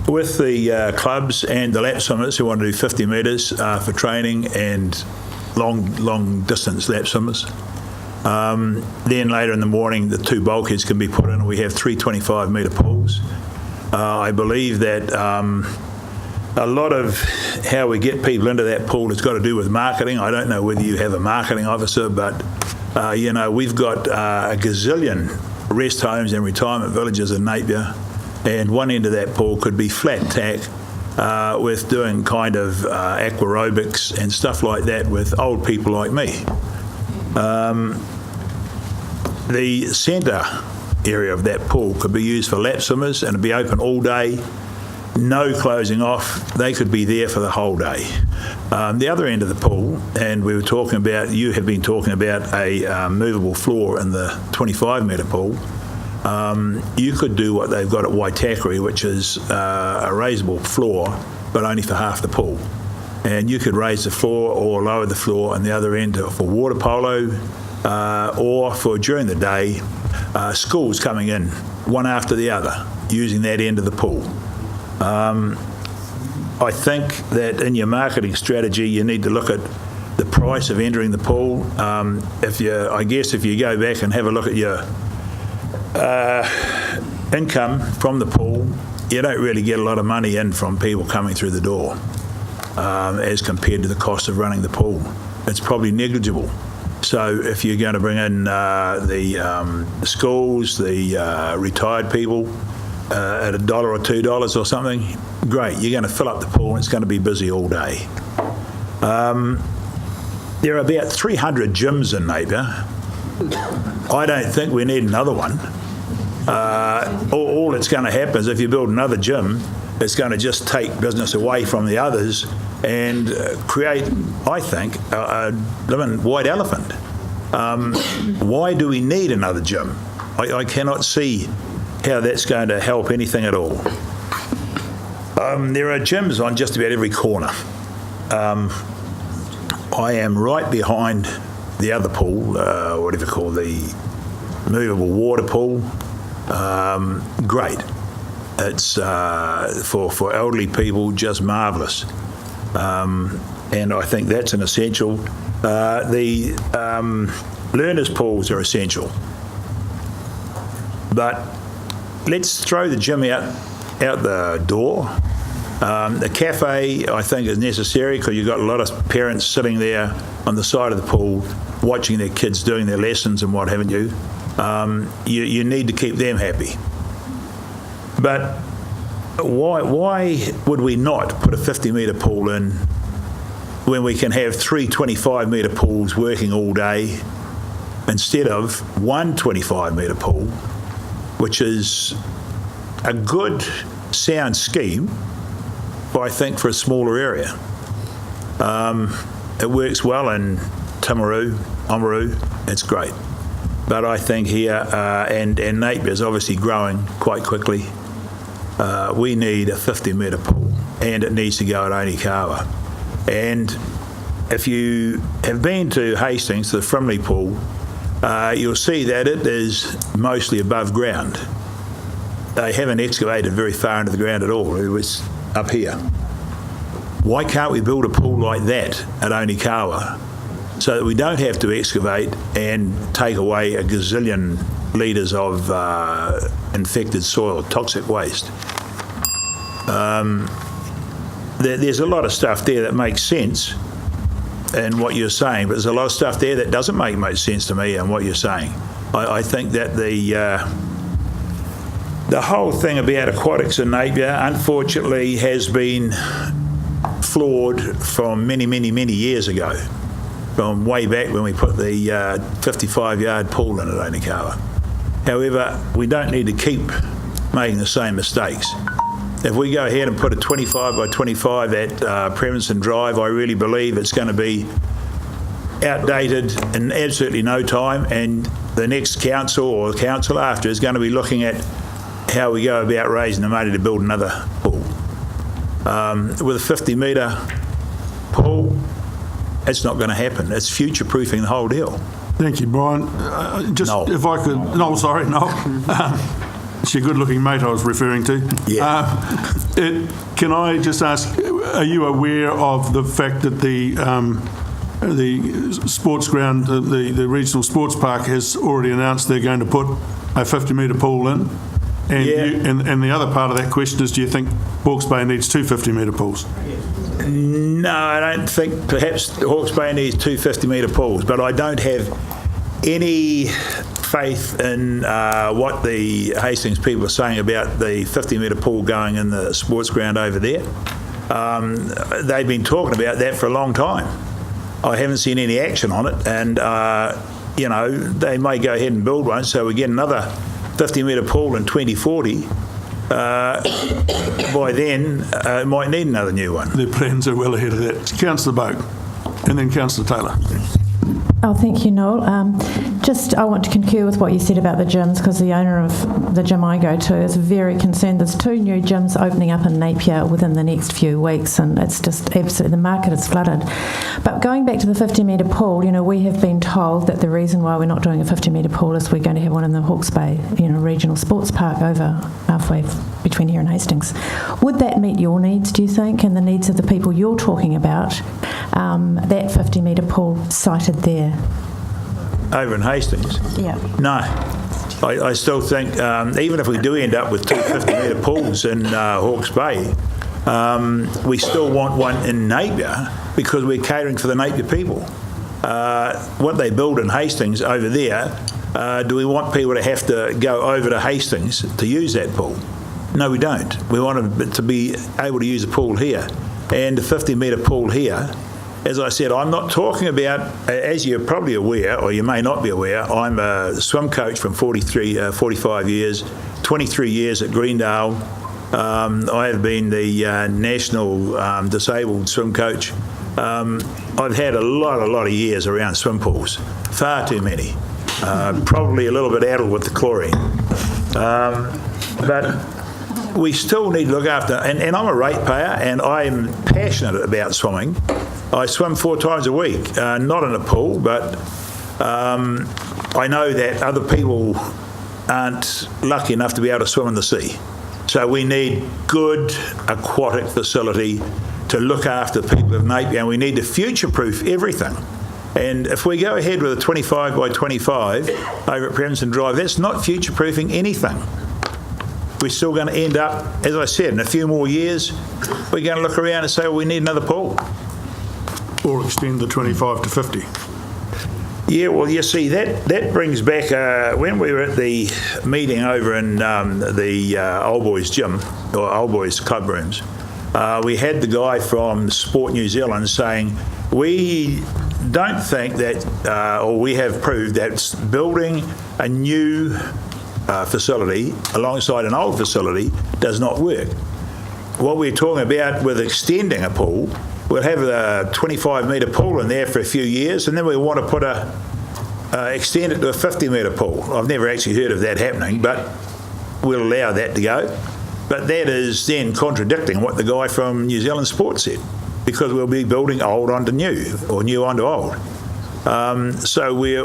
with the clubs and the lap swimmers who want to do 50 metres for training and long distance lap swimmers. Then later in the morning the 2 bulkheads can be put in and we have 3 25-metre pools. I believe that a lot of how we get people into that pool has got to do with marketing. I don't know whether you have a marketing officer, but we've got a gazillion rest homes and retirement villages in Napier, and one end of that pool could be flat tack with doing kind of aquarobics and stuff like that with old people like me. The centre area of that pool could be used for lap swimmers and it'd be open all day. No closing off, they could be there for the whole day. The other end of the pool, and you have been talking about a movable floor in the 25-metre pool. You could do what they've got at Waitakere, which is a raisable floor, but only for half the pool. And you could raise the floor or lower the floor on the other end for water polo or for during the day, schools coming in one after the other using that end of the pool. I think that in your marketing strategy, you need to look at the price of entering the pool. If you go back and have a look at your income from the pool, you don't really get a lot of money in from people coming through the door as compared to the cost of running the pool. It's probably negligible. So if you're going to bring in the schools, the retired people at $1 or $2 or something, great. You're going to fill up the pool and it's going to be busy all day. There are about 300 gyms in Napier. I don't think we need another one. All that's going to happen is if you build another gym, it's going to just take business away from the others and create, I think, a living white elephant. Why do we need another gym? I cannot see how that's going to help anything at all. There are gyms on just about every corner. I am right behind the other pool, whatever you call the movable water pool. Great. It's for elderly people, just marvellous. And I think that's an essential. The learners' pools are essential. But let's throw the gym out the door. The cafe, I think, is necessary because you've got a lot of parents sitting there on the side of the pool watching their kids doing their lessons and what haven't you. You need to keep them happy. But why would we not put a 50-metre pool in when we can have 3 25-metre pools working all day instead of one 25-metre pool, which is a good, sound scheme, I think, for a smaller area. It works well in Timaru, Oamaru, it's great. But I think here, and Napier is obviously growing quite quickly, we need a 50-metre pool, and it needs to go at Onikawa. And if you have been to Hastings, the Frimley pool, you'll see that it is mostly above ground. They haven't excavated very far into the ground at all. It was up here. Why can't we build a pool like that at Onikawa so that we don't have to excavate and take away a gazillion litres of infected soil, toxic waste? There's a lot of stuff there that makes sense in what you're saying, but there's a lot of stuff there that doesn't make much sense to me in what you're saying. I think that the whole thing about aquatics in Napier, unfortunately, has been flawed from many, many, many years ago, from way back when we put the 55-yard pool in at Onikawa. However, we don't need to keep making the same mistakes. If we go ahead and put a 25 by 25 at Premonson Drive, I really believe it's going to be outdated in absolutely no time, and the next council or the council after is going to be looking at how we go about raising the money to build another pool. With a 50-metre pool, it's not going to happen. It's future-proofing the whole deal. Thank you, Brian. If I could... No, sorry, no. It's your good-looking mate I was referring to. Yeah. Can I just ask, are you aware of the fact that the sports ground, the regional sports park, has already announced they're going to put a 50-metre pool in? And the other part of that question is, do you think Hawke's Bay needs 2 50-metre pools? No, I don't think perhaps Hawke's Bay needs 2 50-metre pools, but I don't have any faith in what the Hastings people are saying about the 50-metre pool going in the sports ground over there. They've been talking about that for a long time. I haven't seen any action on it, and they may go ahead and build one so we get another 50-metre pool in 2040. By then, it might need another new one. Their plans are well ahead of that. Councillor Bogue, and then Councillor Taylor. Oh, thank you, Noel. I want to concur with what you said about the gyms, because the owner of the gym I go to is very concerned. There's 2 new gyms opening up in Napier within the next few weeks, and it's just absolutely, the market is flooded. But going back to the 50-metre pool, we have been told that the reason why we're not doing a 50-metre pool is we're going to have one in the Hawke's Bay, regional sports park over halfway between here and Hastings. Would that meet your needs, do you think, and the needs of the people you're talking about, that 50-metre pool sited there? Over in Hastings? Yeah. No. I still think, even if we do end up with 2 50-metre pools in Hawke's Bay, we still want one in Napier because we're catering for the Napier people. what they build in Hastings over there, do we want people to have to go over to Hastings to use that pool? No, we don't. We want them to be able to use a pool here. And the 50-metre pool here, as I said, I'm not talking about, as you're probably aware, or you may not be aware, I'm a swim coach from 45 years, 23 years at Greendale. I have been the national disabled swim coach. I've had a lot of years around swim pools, far too many. Probably a little bit addled with the chlorine. But we still need to look after, and I'm a ratepayer and I'm passionate about swimming. I swim 4 times a week, not in a pool, but I know that other people aren't lucky enough to be able to swim in the sea. So we need good aquatic facility to look after people of Napier, and we need to future-proof everything. And if we go ahead with a 25 by 25 over at Preston Drive, that's not future-proofing anything. We're still going to end up, as I said, in a few more years, we're going to look around and say, well, we need another pool. Or extend the 25 to 50. Yeah, well, you see, that brings back, when we were at the meeting over in the Old Boys Gym, or Old Boys Club rooms, we had the guy from Sport New Zealand saying, we don't think that, or we have proved that building a new facility alongside an old facility does not work. What we're talking about with extending a pool, we'll have a 25-metre pool in there for a few years, and then we want to put extend it to a 50-metre pool. I've never actually heard of that happening, but we'll allow that to go. But that is then contradicting what the guy from New Zealand Sport said, because we'll be building old onto new, or new onto old. So we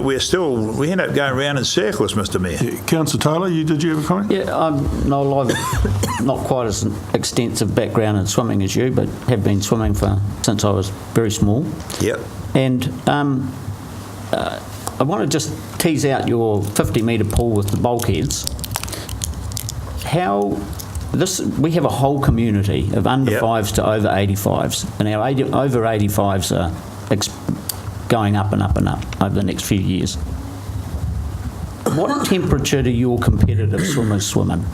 end up going around in circles, Mr. Mayor. Yeah. Councillor Taylor, did you have a comment? Yeah, I've not quite as an extensive background in swimming as you, but have been swimming since I was very small. Yep. And I want to just tease out your 50-metre pool with the bulkheads. We have a whole community of under 5s to over 85s, and our over 85s are going up and up and up over the next few years. What temperature do your competitive swimmers swim in?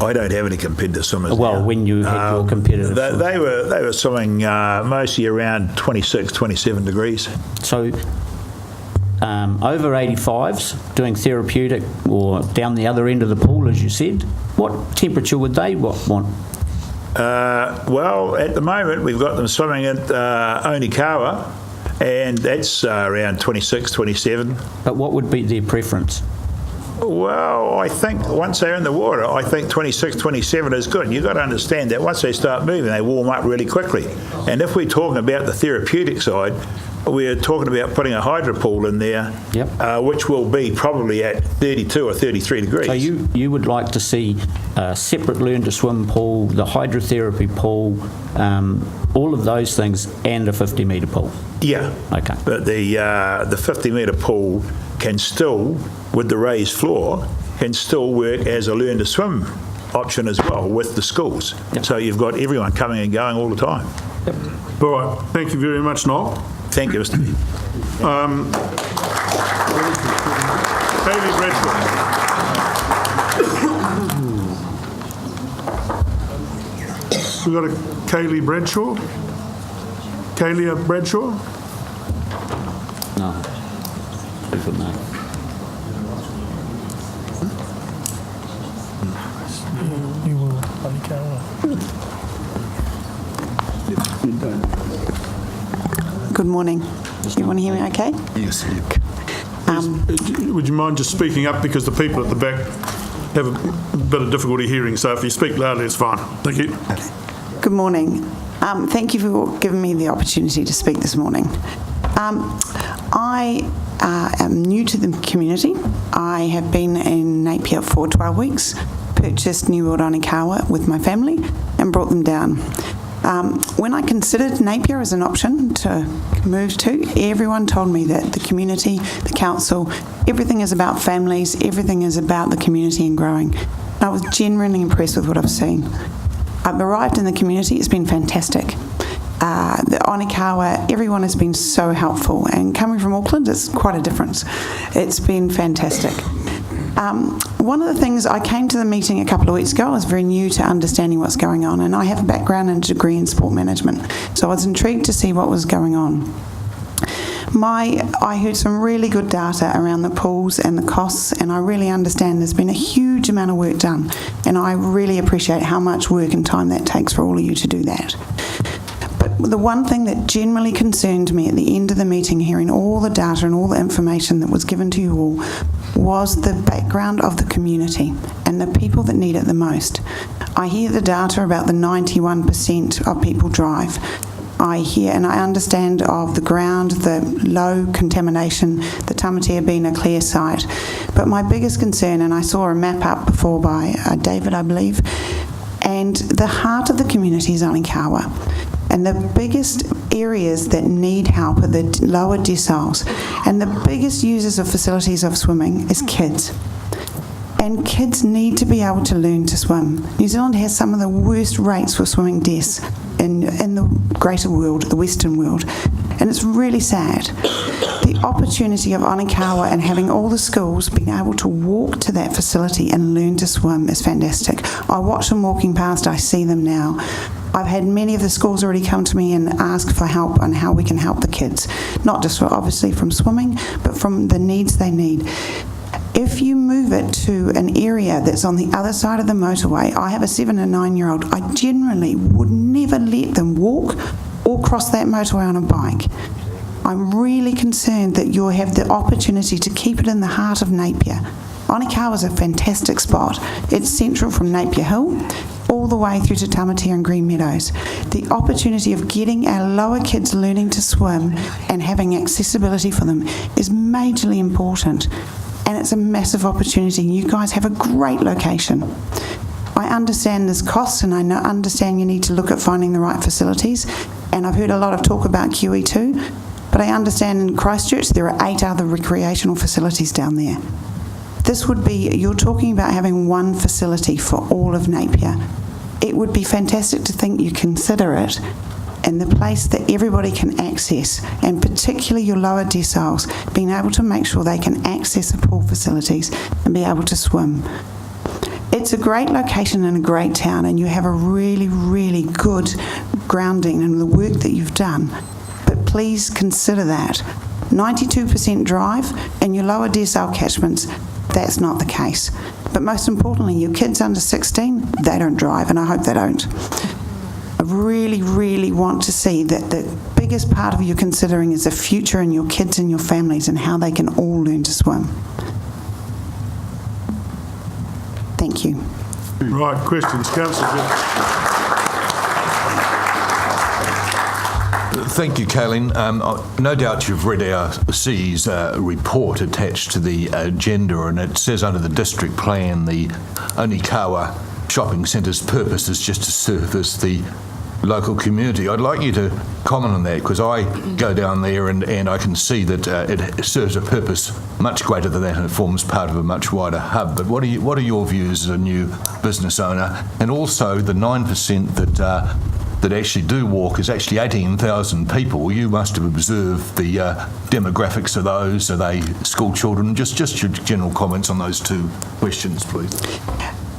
I don't have any competitive swimmers. Well, now. when you had your competitive they were swimming mostly around 26, 27 degrees. So over 85s doing therapeutic or down the other end of the pool, as you said, what temperature would they want? Well, at the moment we've got them swimming at Onikawa, and that's around 26, 27. But what would be their preference? Well, I think once they're in the water, I think 26, 27 is good. And you've got to understand that once they start moving, they warm up really quickly. And if we're talking about the therapeutic side, we're talking about putting a hydro pool in there, which will be probably at 32 or 33 degrees. So you would like to see a separate learn-to-swim pool, the hydrotherapy pool, all of those things, and a 50-metre pool? Yeah. Okay. But the 50-metre pool can still, with the raised floor, can still work as a learn-to-swim option as well with the schools. Yep. So you've got everyone coming and going all the time. Yep. All right. Thank you very much, Noel. Thank you, Mr. Mayor. Kaylee Bradshaw. We've got a Kaylee Bradshaw. Kaylee Bradshaw? No. Good name. Good morning. You want to hear me okay? Yes. Would you mind just speaking up, because the people at the back have a bit of difficulty hearing, so if you speak loudly it's fine. Thank you. Good morning. Thank you for giving me the opportunity to speak this morning. I am new to the community. I have been in Napier for 12 weeks, purchased New World Onikawa with my family and brought them down. When I considered Napier as an option to move to, everyone told me that the community, the council, everything is about families, everything is about the community and growing. I was genuinely impressed with what I've seen. I've arrived in the community, it's been fantastic. the Onikawa, everyone has been so helpful, and coming from Auckland, it's quite a difference. It's been fantastic. One of the things, I came to the meeting a couple of weeks ago. I was very new to understanding what's going on, and I have a background and a degree in sport management, so I was intrigued to see what was going on. I heard some really good data around the pools and the costs, and I really understand there's been a huge amount of work done, and I really appreciate how much work and time that takes for all of you to do that. But the one thing that generally concerned me at the end of the meeting, hearing all the data and all the information that was given to you all, was the background of the community and the people that need it the most. I hear the data about the 91% of people drive. I hear and I understand of the ground, the low contamination, the tamatea being a clear site. But my biggest concern, and I saw a map up before by David, I believe, and the heart of the community is Onikawa. And the biggest areas that need help are the lower deciles. And the biggest users of facilities of swimming is kids. And kids need to be able to learn to swim. New Zealand has some of the worst rates for swimming deaths in the greater world, the Western world. And it's really sad. The opportunity of Onikawa and having all the schools being able to walk to that facility and learn to swim is fantastic. I watch them walking past, I see them now. I've had many of the schools already come to me and ask for help on how we can help the kids. Not just obviously from swimming, but from the needs they need. If you move it to an area that's on the other side of the motorway, I have a 7 and 9-year-old, I generally would never let them walk or cross that motorway on a bike. I'm really concerned that you'll have the opportunity to keep it in the heart of Napier. Onikawa is a fantastic spot. It's central from Napier Hill all the way through to Tamatea and Green Meadows. The opportunity of getting our lower kids learning to swim and having accessibility for them is majorly important. And it's a massive opportunity. You guys have a great location. I understand there's costs, and I understand you need to look at finding the right facilities. And I've heard a lot of talk about QE2, but I understand in Christchurch there are 8 other recreational facilities down there. This would be, you're talking about having one facility for all of Napier. It would be fantastic to think you consider it in the place that everybody can access, and particularly your lower deciles, being able to make sure they can access the pool facilities and be able to swim. It's a great location and a great town, and you have a really, really good grounding in the work that you've done. But please consider that. 92% drive, and your lower decile catchments, that's not the case. But most importantly, your kids under 16, they don't drive, and I hope they don't. I really, really want to see that the biggest part of you considering is the future and your kids and your families and how they can all learn to swim. Thank you. Right, questions, Councillor. Thank you, Kaylin. No doubt you've read our CE's report attached to the agenda, and it says under the district plan the Onikawa shopping centre's purpose is just to service the local community. I'd like you to comment on that, because I go down there and I can see that it serves a purpose much greater than that, and it forms part of a much wider hub. But what are your views as a new business owner? And also the 9% that actually do walk is actually 18,000 people. You must have observed the demographics of those. Are they school children? Just your general comments on those two questions, please.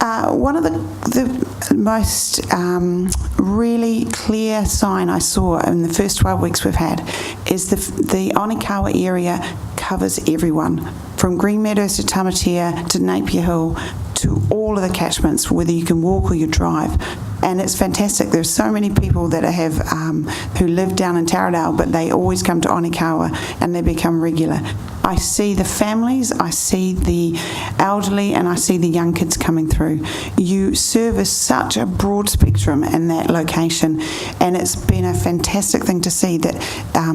One of the most really clear sign I saw in the first 12 weeks we've had is the Onikawa area covers everyone, from Green Meadows to Tamatea to Napier Hill to all of the catchments, whether you can walk or you drive. And it's fantastic. There's so many people that have who live down in Taradale, but they always come to Onikawa and they become regular. I see the families, I see the elderly, and I see the young kids coming through. You service such a broad spectrum in that location, and it's been a fantastic thing to see that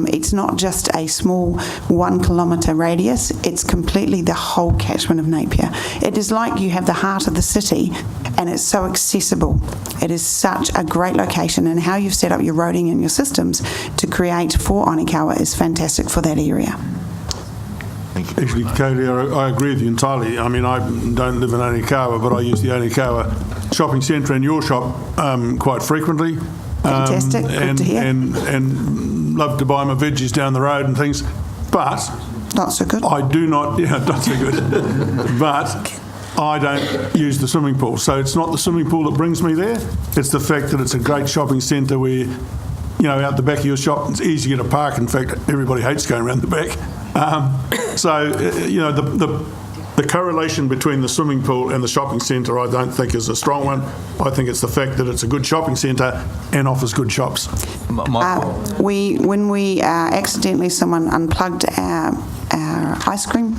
it's not just a small 1 kilometre radius, it's completely the whole catchment of Napier. It is like you have the heart of the city, and it's so accessible. It is such a great location, and how you've set up your roading and your systems to create for Onikawa is fantastic for that area. Actually, Kaylee, I agree with you entirely. I mean, I don't live in Onikawa, but I use the Onikawa shopping centre and your shop quite frequently. Fantastic, good to hear. And love to buy my veggies down the road and things, but not so good. I do not. Yeah, not so good. But I don't use the swimming pool, so it's not the swimming pool that brings me there. It's the fact that it's a great shopping centre where, you know, out the back of your shop, it's easy to park. In fact, everybody hates going around the back. You know, the correlation between the swimming pool and the shopping centre, I don't think is a strong one. I think it's the fact that it's a good shopping centre and offers good shops. When we accidentally, someone unplugged our ice cream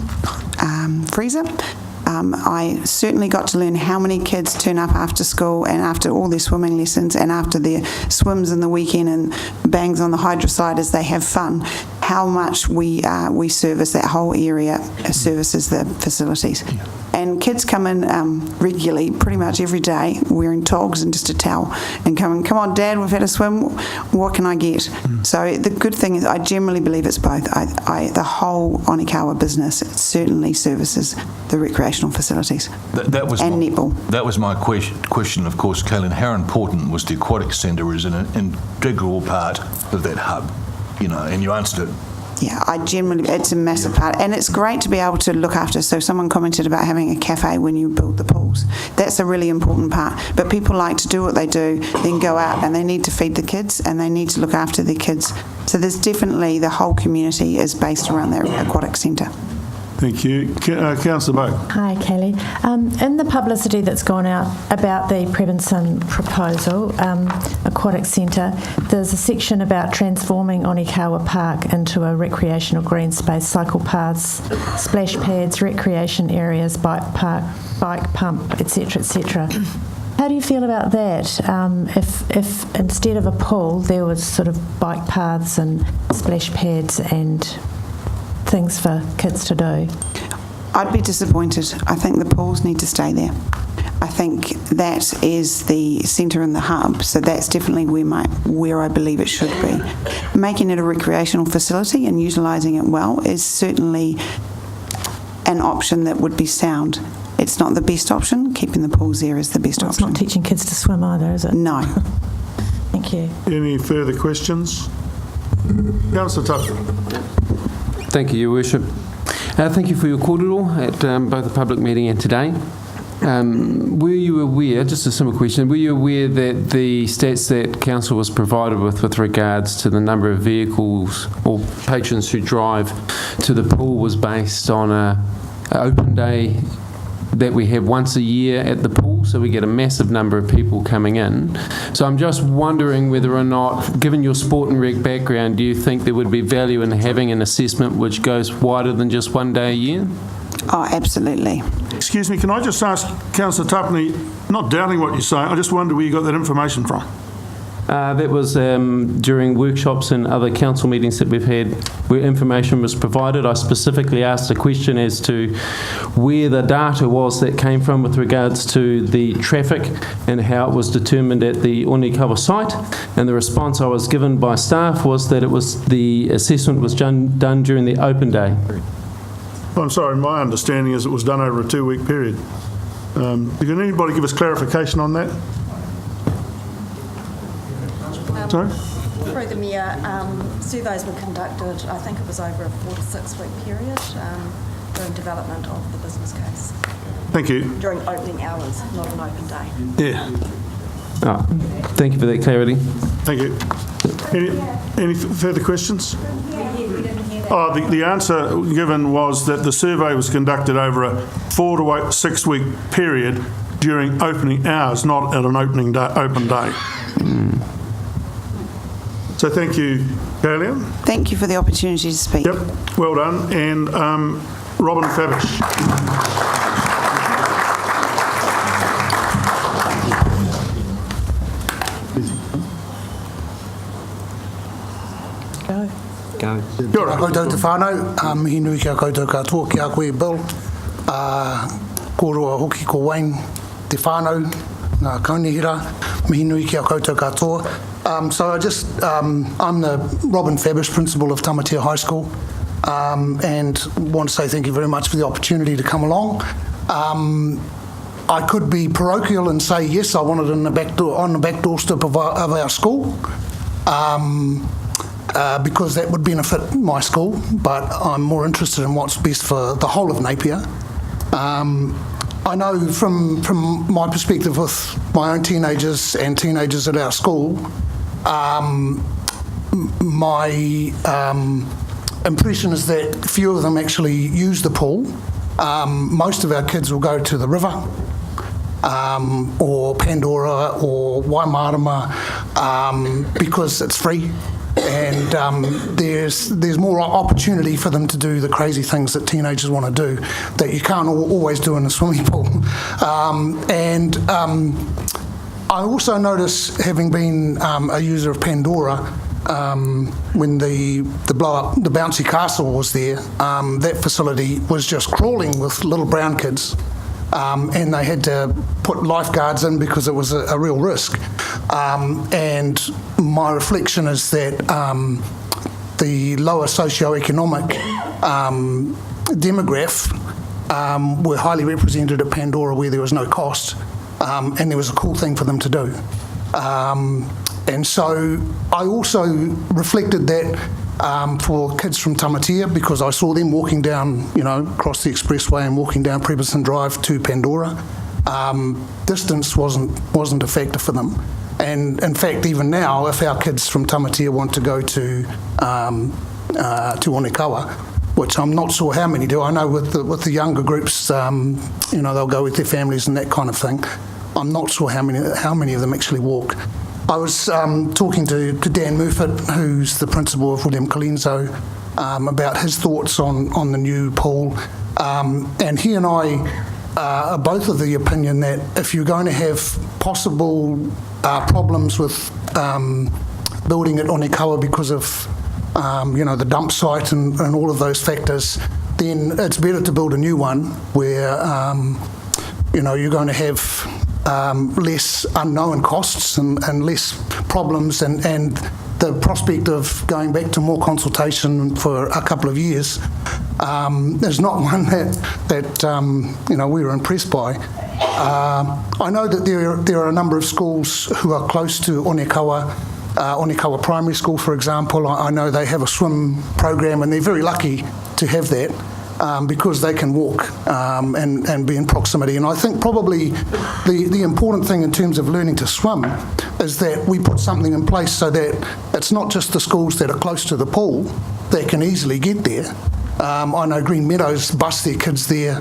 freezer, I certainly got to learn how many kids turn up after school and after all their swimming lessons and after their swims in the weekend and bangs on the hydroside as they have fun, how much we service that whole area, services the facilities. And kids come in regularly, pretty much every day, wearing togs and just a towel, and come on, Dad, we've had a swim, what can I get? So the good thing is I generally believe it's both. The whole Onikawa business certainly services the recreational facilities and netball. That was my question, of course, Kaylin. How important was the aquatic centre as an integral part of that hub? You know, and you answered it. Yeah, it's a massive part, and it's great to be able to look after. So someone commented about having a cafe when you build the pools. That's a really important part. But people like to do what they do, then go out and they need to feed the kids and they need to look after their kids. So there's definitely, the whole community is based around that aquatic centre. Thank you. Councillor Bowe. Hi, Kelly. In the publicity that's gone out about the Prebenson proposal, Aquatic Centre, there's a section about transforming Onikawa Park into a recreational green space, cycle paths, splash pads, recreation areas, bike park, bike pump, etc., etc. How do you feel about that? If instead of a pool, there was sort of bike paths and splash pads and things for kids to do? I'd be disappointed. I think the pools need to stay there. I think that is the centre and the hub, so that's definitely where I believe it should be. Making it a recreational facility and utilising it well is certainly an option that would be sound. It's not the best option. Keeping the pools there is the best option. It's not teaching kids to swim either, is it? No. Thank you. Any further questions? Councillor Tuffy. Thank you, Your Worship. Thank you for your kōrero at both the public meeting and today. Were you aware, just a simple question, were you aware that the stats that Council was provided with regards to the number of vehicles or patrons who drive to the pool was based on an open day that we have once a year at the pool, so we get a massive number of people coming in. So I'm just wondering whether or not, given your sport and rec background, do you think there would be value in having an assessment which goes wider than just one day a year? Oh, absolutely. Excuse me, can I just ask Councillor Tupney, not doubting what you say, I just wonder where you got that information from? That was during workshops and other council meetings that we've had where information was provided. I specifically asked a question as to where the data was that came from with regards to the traffic and how it was determined at the Onikawa site. And the response I was given by staff was that it was the assessment was done during the open day. I'm sorry, my understanding is it was done over a 2-week period. Can anybody give us clarification on that? Sorry? Through the Mayor, surveys were conducted, I think it was over a 4 to 6 week period during development of the business case. Thank you. During opening hours, not an open day. Yeah. Thank you for that clarity. Thank you. Any further questions? The answer given was that the survey was conducted over a 4 to 6 week period during opening hours, not at an open day. So thank you, Kalia. Thank you for the opportunity to speak. Yep, well done. And Robin Fabish. Go. Kia ora koutou te whānau, mihi nui kia koutou katoa, kia koe Bill, ko roa hoki ko Wayne, te whānau, ngā kaunihira, mihi nui kia koutou katoa. So I'm the Robin Fabish, Principal of Tamatea High School, and want to say thank you very much for the opportunity to come along. I could be parochial and say, yes, I want it on the back doorstep of our school, because that would benefit my school, but I'm more interested in what's best for the whole of Napier. I know from my perspective with my own teenagers and teenagers at our school, my impression is that few of them actually use the pool. Most of our kids will go to the river, or Pandora or Waimarama, because it's free. And there's more opportunity for them to do the crazy things that teenagers want to do that you can't always do in a swimming pool. I also notice, having been a user of Pandora, when the blow-up, the bouncy castle was there, that facility was just crawling with little brown kids. And they had to put lifeguards in because it was a real risk. And my reflection is that the lower socioeconomic demograph were highly represented at Pandora, where there was no cost, and there was a cool thing for them to do. And so I also reflected that for kids from Tamatea, because I saw them walking down, across the expressway and walking down Preberson Drive to Pandora. Distance wasn't a factor for them. And in fact, even now, if our kids from Tamatea want to go to Onekawa, which I'm not sure how many do. I know with the younger groups, they'll go with their families and that kind of thing. I'm not sure how many of them actually walk. I was talking to Dan Murfitt, who's the principal of William Colenso, about his thoughts on the new pool. And he and I are both of the opinion that if you're going to have possible problems with building at Onekawa because of the dump site and all of those factors, then it's better to build a new one where you're going to have less unknown costs and less problems, and the prospect of going back to more consultation for a couple of years is not one that we were impressed by. I know that there are a number of schools who are close to Onekawa. Onekawa Primary School, for example, I know they have a swim program, and they're very lucky to have that. Because they can walk and be in proximity. And I think probably the important thing in terms of learning to swim is that we put something in place so that it's not just the schools that are close to the pool that can easily get there. I know Green Meadows bus their kids there,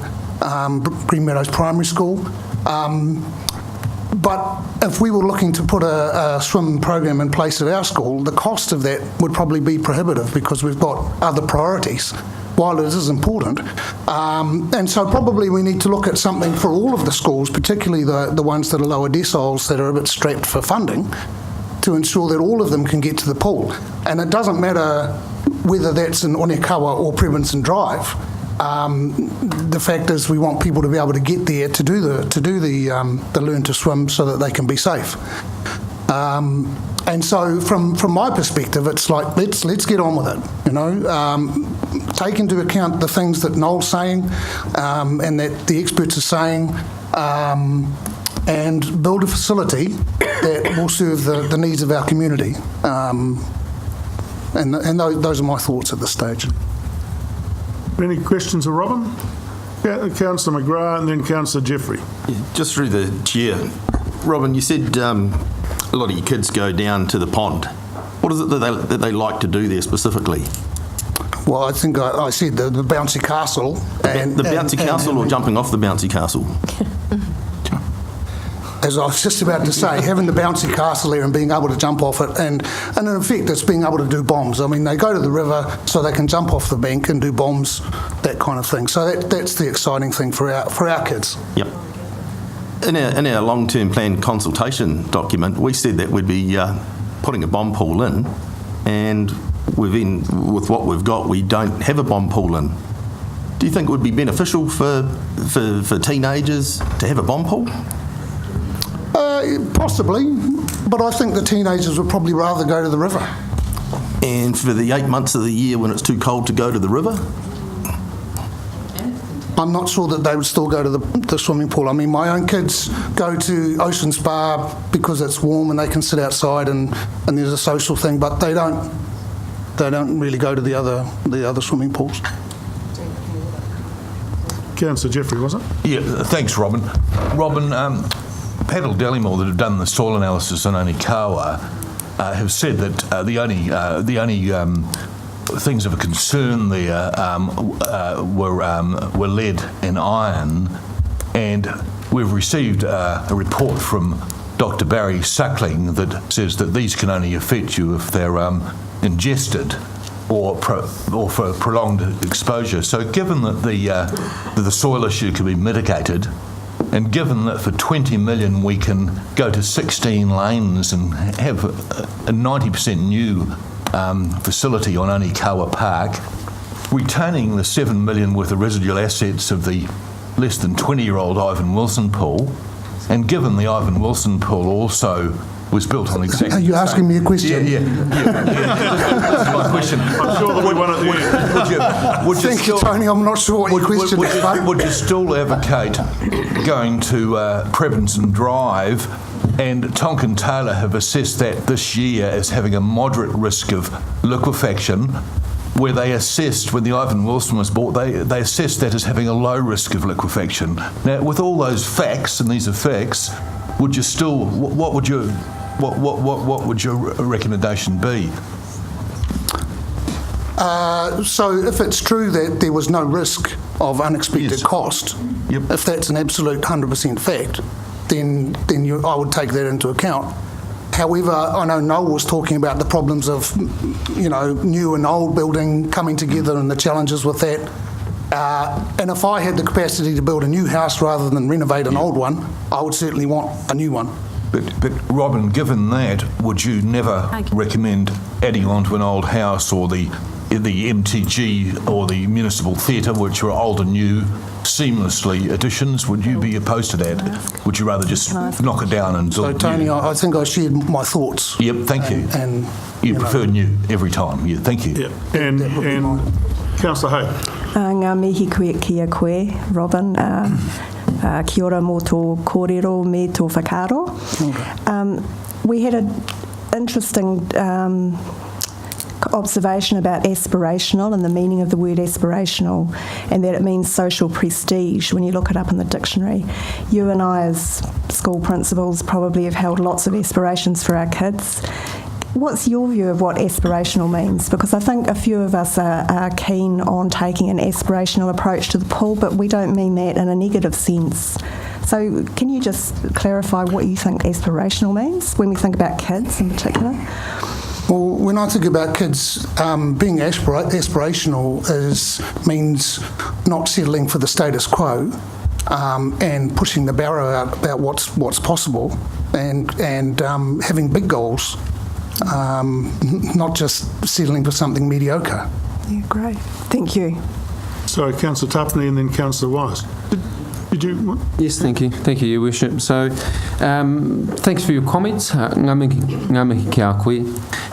Green Meadows Primary School. But if we were looking to put a swim program in place at our school, the cost of that would probably be prohibitive because we've got other priorities, while it is important. And so probably we need to look at something for all of the schools, particularly the ones that are lower deciles that are a bit strapped for funding, to ensure that all of them can get to the pool. And it doesn't matter whether that's in Onekawa or Prebenson Drive. The fact is we want people to be able to get there to do the learn to swim so that they can be safe. And so from my perspective, it's like, let's get on with it, take into account the things that Noel's saying and that the experts are saying, and build a facility that will serve the needs of our community. And those are my thoughts at this stage. Any questions of Robin? Councillor McGrath and then Councillor Jeffrey. Just through the chair. Robin, you said a lot of your kids go down to the pond. What is it that they like to do there specifically? Well, I think I said the bouncy castle. The bouncy castle or jumping off the bouncy castle? As I was just about to say, having the bouncy castle there and being able to jump off it, and in effect it's being able to do bombs. I mean, they go to the river so they can jump off the bank and do bombs, that kind of thing. So that's the exciting thing for our kids. Yep. In our long-term plan consultation document, we said that we'd be putting a bomb pool in, and with what we've got, we don't have a bomb pool in. Do you think it would be beneficial for teenagers to have a bomb pool? Possibly, but I think the teenagers would probably rather go to the river. And for the 8 months of the year when it's too cold to go to the river? I'm not sure that they would still go to the swimming pool. I mean, my own kids go to Ocean Spa because it's warm and they can sit outside and there's a social thing, but they don't really go to the other swimming pools. Councillor Jeffrey, was it? Yeah, thanks, Robin. Robin, Paddle Dallymore that have done the soil analysis in Onikawa have said that the only things of a concern there were lead and iron, and we've received a report from Dr. Barry Suckling that says that these can only affect you if they're ingested or for prolonged exposure. So given that the soil issue can be mitigated, and given that for 20 million we can go to 16 lanes and have a 90% new facility on Onikawa Park, retaining the 7 million worth of residual assets of the less than 20-year-old Ivan Wilson pool, and given the Ivan Wilson pool also was built on exactly. Are you asking me a question? Yeah. That's my question. I'm sure there'll be one at the end. Thank you, Tony. I'm not sure what your question is. Would you still advocate going to Prebenson Drive? And Tonkin Taylor have assessed that this year as having a moderate risk of liquefaction, where they assessed, when the Ivan Wilson was bought, they assessed that as having a low risk of liquefaction. Now, with all those facts, and these are facts, would you still, what would your recommendation be? So if it's true that there was no risk of unexpected cost, if that's an absolute 100% fact, then I would take that into account. However, I know Noel was talking about the problems of, new and old building coming together and the challenges with that. And if I had the capacity to build a new house rather than renovate an old one, I would certainly want a new one. But Robin, given that, would you never recommend adding on to an old house or the MTG or the Municipal Theatre, which are old and new, seamlessly additions? Would you be opposed to that? Would you rather just knock it down and build? So, Tony, I think I shared my thoughts. Yep, thank you. And you prefer new every time. Yeah, thank you. Yep. And Councillor Hawke. Ngā mihi kia koe, Robin. Kia ora mō tō kōrero me tō whakaaro. We had an interesting observation about aspirational and the meaning of the word aspirational, and that it means social prestige when you look it up in the dictionary. You and I as school principals probably have held lots of aspirations for our kids. What's your view of what aspirational means? Because I think a few of us are keen on taking an aspirational approach to the pool, but we don't mean that in a negative sense. So can you just clarify what you think aspirational means when we think about kids in particular? Well, when I think about kids, being aspirational means not settling for the status quo and pushing the barrow out about what's possible and having big goals, not just settling for something mediocre. Yeah, great. Thank you. So, Councillor Tupney and then Councillor Wise. Did you? What? Yes, thank you. Thank you, Your Worship. So, thanks for your comments. Ngā mihi kia koe.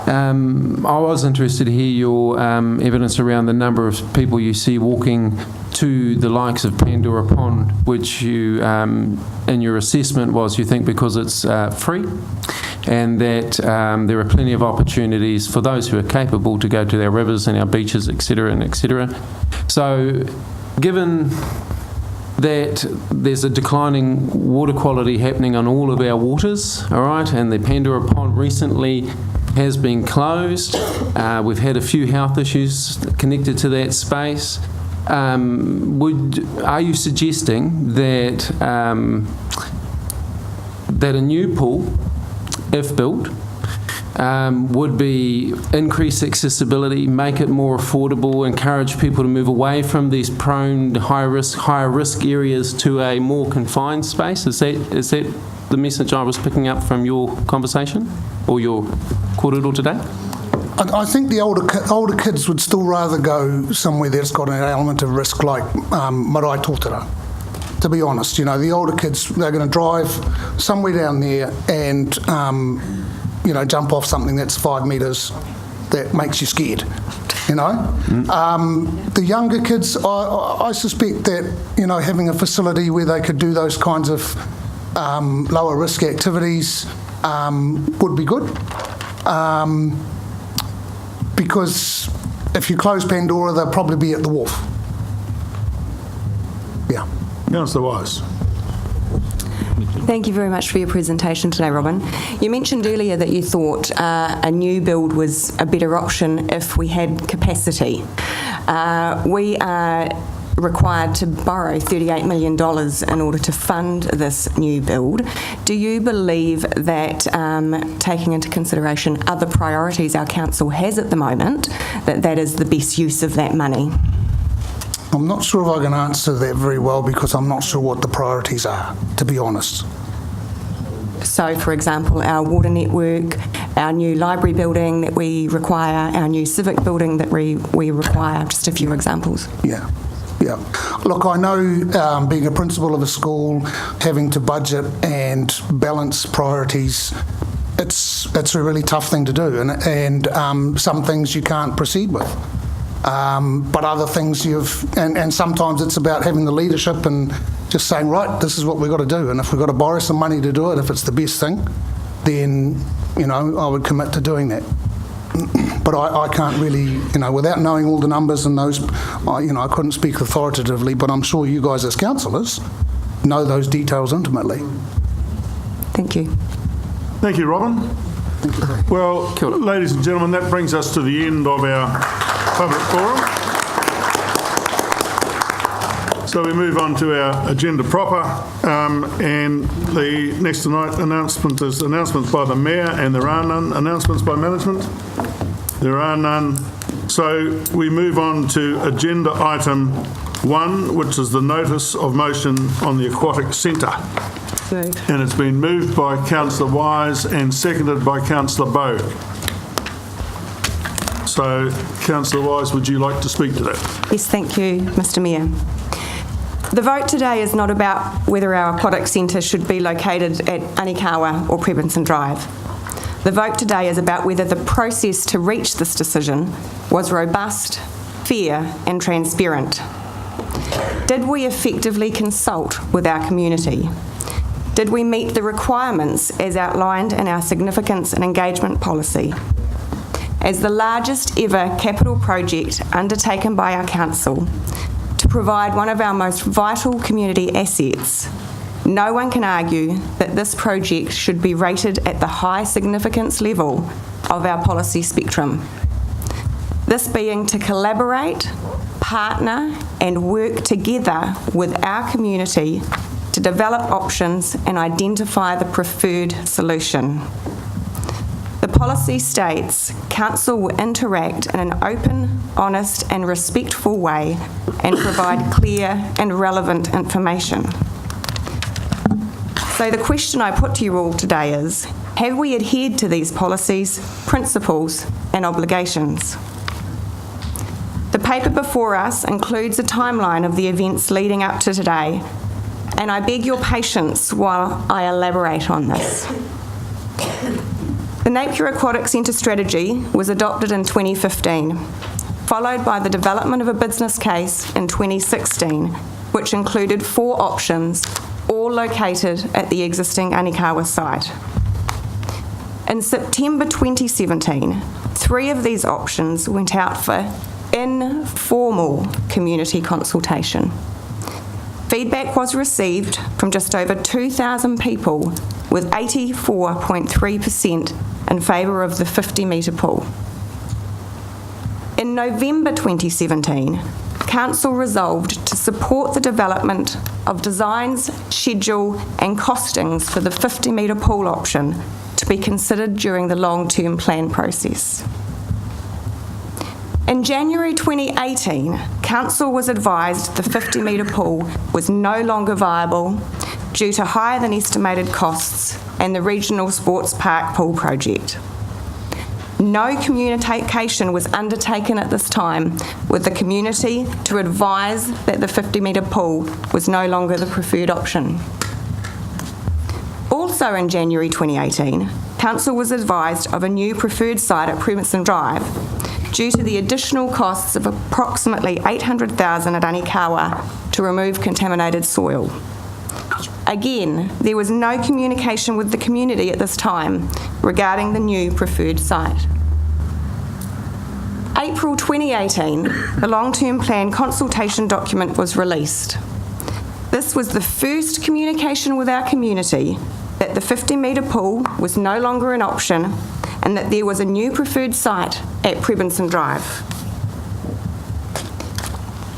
I was interested to hear your evidence around the number of people you see walking to the likes of Pandora Pond, which you, in your assessment, was you think because it's free, and that there are plenty of opportunities for those who are capable to go to our rivers and our beaches, etc., and etc. So, given that there's a declining water quality happening on all of our waters, all right, and the Pandora Pond recently has been closed. We've had a few health issues connected to that space. Are you suggesting that that a new pool, if built, would be increase accessibility, make it more affordable, encourage people to move away from these prone higher risk areas to a more confined space? Is that the message I was picking up from your conversation or your kōrero today? I think the older kids would still rather go somewhere that's got an element of risk, like Marae Tōtara. To be honest, the older kids, they're going to drive somewhere down there and jump off something that's 5 metres that makes you scared. you know. The younger kids, I suspect that, you know, having a facility where they could do those kinds of lower risk activities would be good. Because if you close Pandora, they'll probably be at the wharf. Yeah. Councillor Wise. Thank you very much for your presentation today, Robin. You mentioned earlier that you thought a new build was a better option if we had capacity. We are required to borrow $38 million in order to fund this new build. Do you believe that, taking into consideration other priorities our council has at the moment, that is the best use of that money? I'm not sure if I can answer that very well because I'm not sure what the priorities are, to be honest. So, for example, our water network, our new library building that we require, our new civic building that we require, just a few examples. Yeah. Yeah. Look, I know being a principal of a school, having to budget and balance priorities, it's a really tough thing to do, and some things you can't proceed with. But other things and sometimes it's about having the leadership and just saying, right, this is what we've got to do. And if we've got to borrow some money to do it, if it's the best thing, then, you know, I would commit to doing that. But I can't really, you know, without knowing all the numbers and those, you know, I couldn't speak authoritatively, but I'm sure you guys as councillors know those details intimately. Thank you. Thank you, Robin. Well, ladies and gentlemen, that brings us to the end of our public forum. So we move on to our agenda proper, and the next tonight announcement is announcements by the Mayor, and there are none. Announcements by management? There are none. So we move on to agenda item 1, which is the notice of motion on the Aquatic Centre. And it's been moved by Councillor Wise and seconded by Councillor Bowe. So, Councillor Wise, would you like to speak to that? Yes, thank you, Mr Mayor. The vote today is not about whether our Aquatic Centre should be located at Anikawa or Prebinson Drive. The vote today is about whether the process to reach this decision was robust, fair and transparent. Did we effectively consult with our community? Did we meet the requirements as outlined in our significance and engagement policy? As the largest ever capital project undertaken by our council to provide one of our most vital community assets, no one can argue that this project should be rated at the high significance level of our policy spectrum. This being to collaborate, partner and work together with our community to develop options and identify the preferred solution. The policy states Council will interact in an open, honest and respectful way and provide clear and relevant information. So the question I put to you all today is, have we adhered to these policies, principles and obligations? The paper before us includes a timeline of the events leading up to today, and I beg your patience while I elaborate on this. The Napier Aquatic Centre strategy was adopted in 2015, followed by the development of a business case in 2016, which included 4 options, all located at the existing Anikawa site. In September 2017, 3 of these options went out for informal community consultation. Feedback was received from just over 2,000 people, with 84.3% in favour of the 50-metre pool. In November 2017, Council resolved to support the development of designs, schedule and costings for the 50-metre pool option to be considered during the long-term plan process. In January 2018, Council was advised the 50-metre pool was no longer viable due to higher than estimated costs and the regional sports park pool project. No communication was undertaken at this time with the community to advise that the 50-metre pool was no longer the preferred option. Also in January 2018, Council was advised of a new preferred site at Prebinson Drive due to the additional costs of approximately $800,000 at Anikawa to remove contaminated soil. Again, there was no communication with the community at this time regarding the new preferred site. April 2018, the long-term plan consultation document was released. This was the first communication with our community that the 50-metre pool was no longer an option and that there was a new preferred site at Prebinson Drive.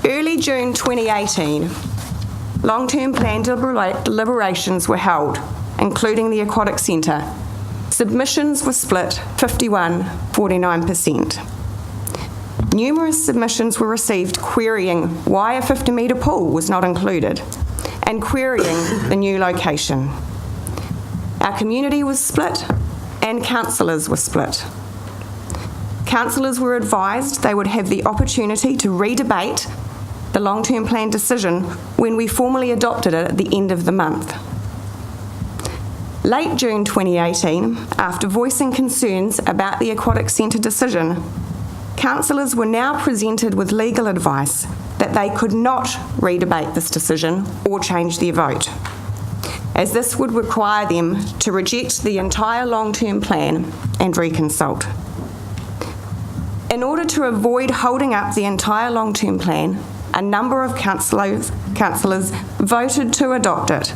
Early June 2018, long-term plan deliberations were held, including the Aquatic Centre. Submissions were split 51-49%. Numerous submissions were received querying why a 50-metre pool was not included and querying the new location. Our community was split and councillors were split. Councillors were advised they would have the opportunity to re-debate the long-term plan decision when we formally adopted it at the end of the month. Late June 2018, after voicing concerns about the Aquatic Centre decision, councillors were now presented with legal advice that they could not re-debate this decision or change their vote, as this would require them to reject the entire long-term plan and reconsult. In order to avoid holding up the entire long-term plan, a number of councillors voted to adopt it,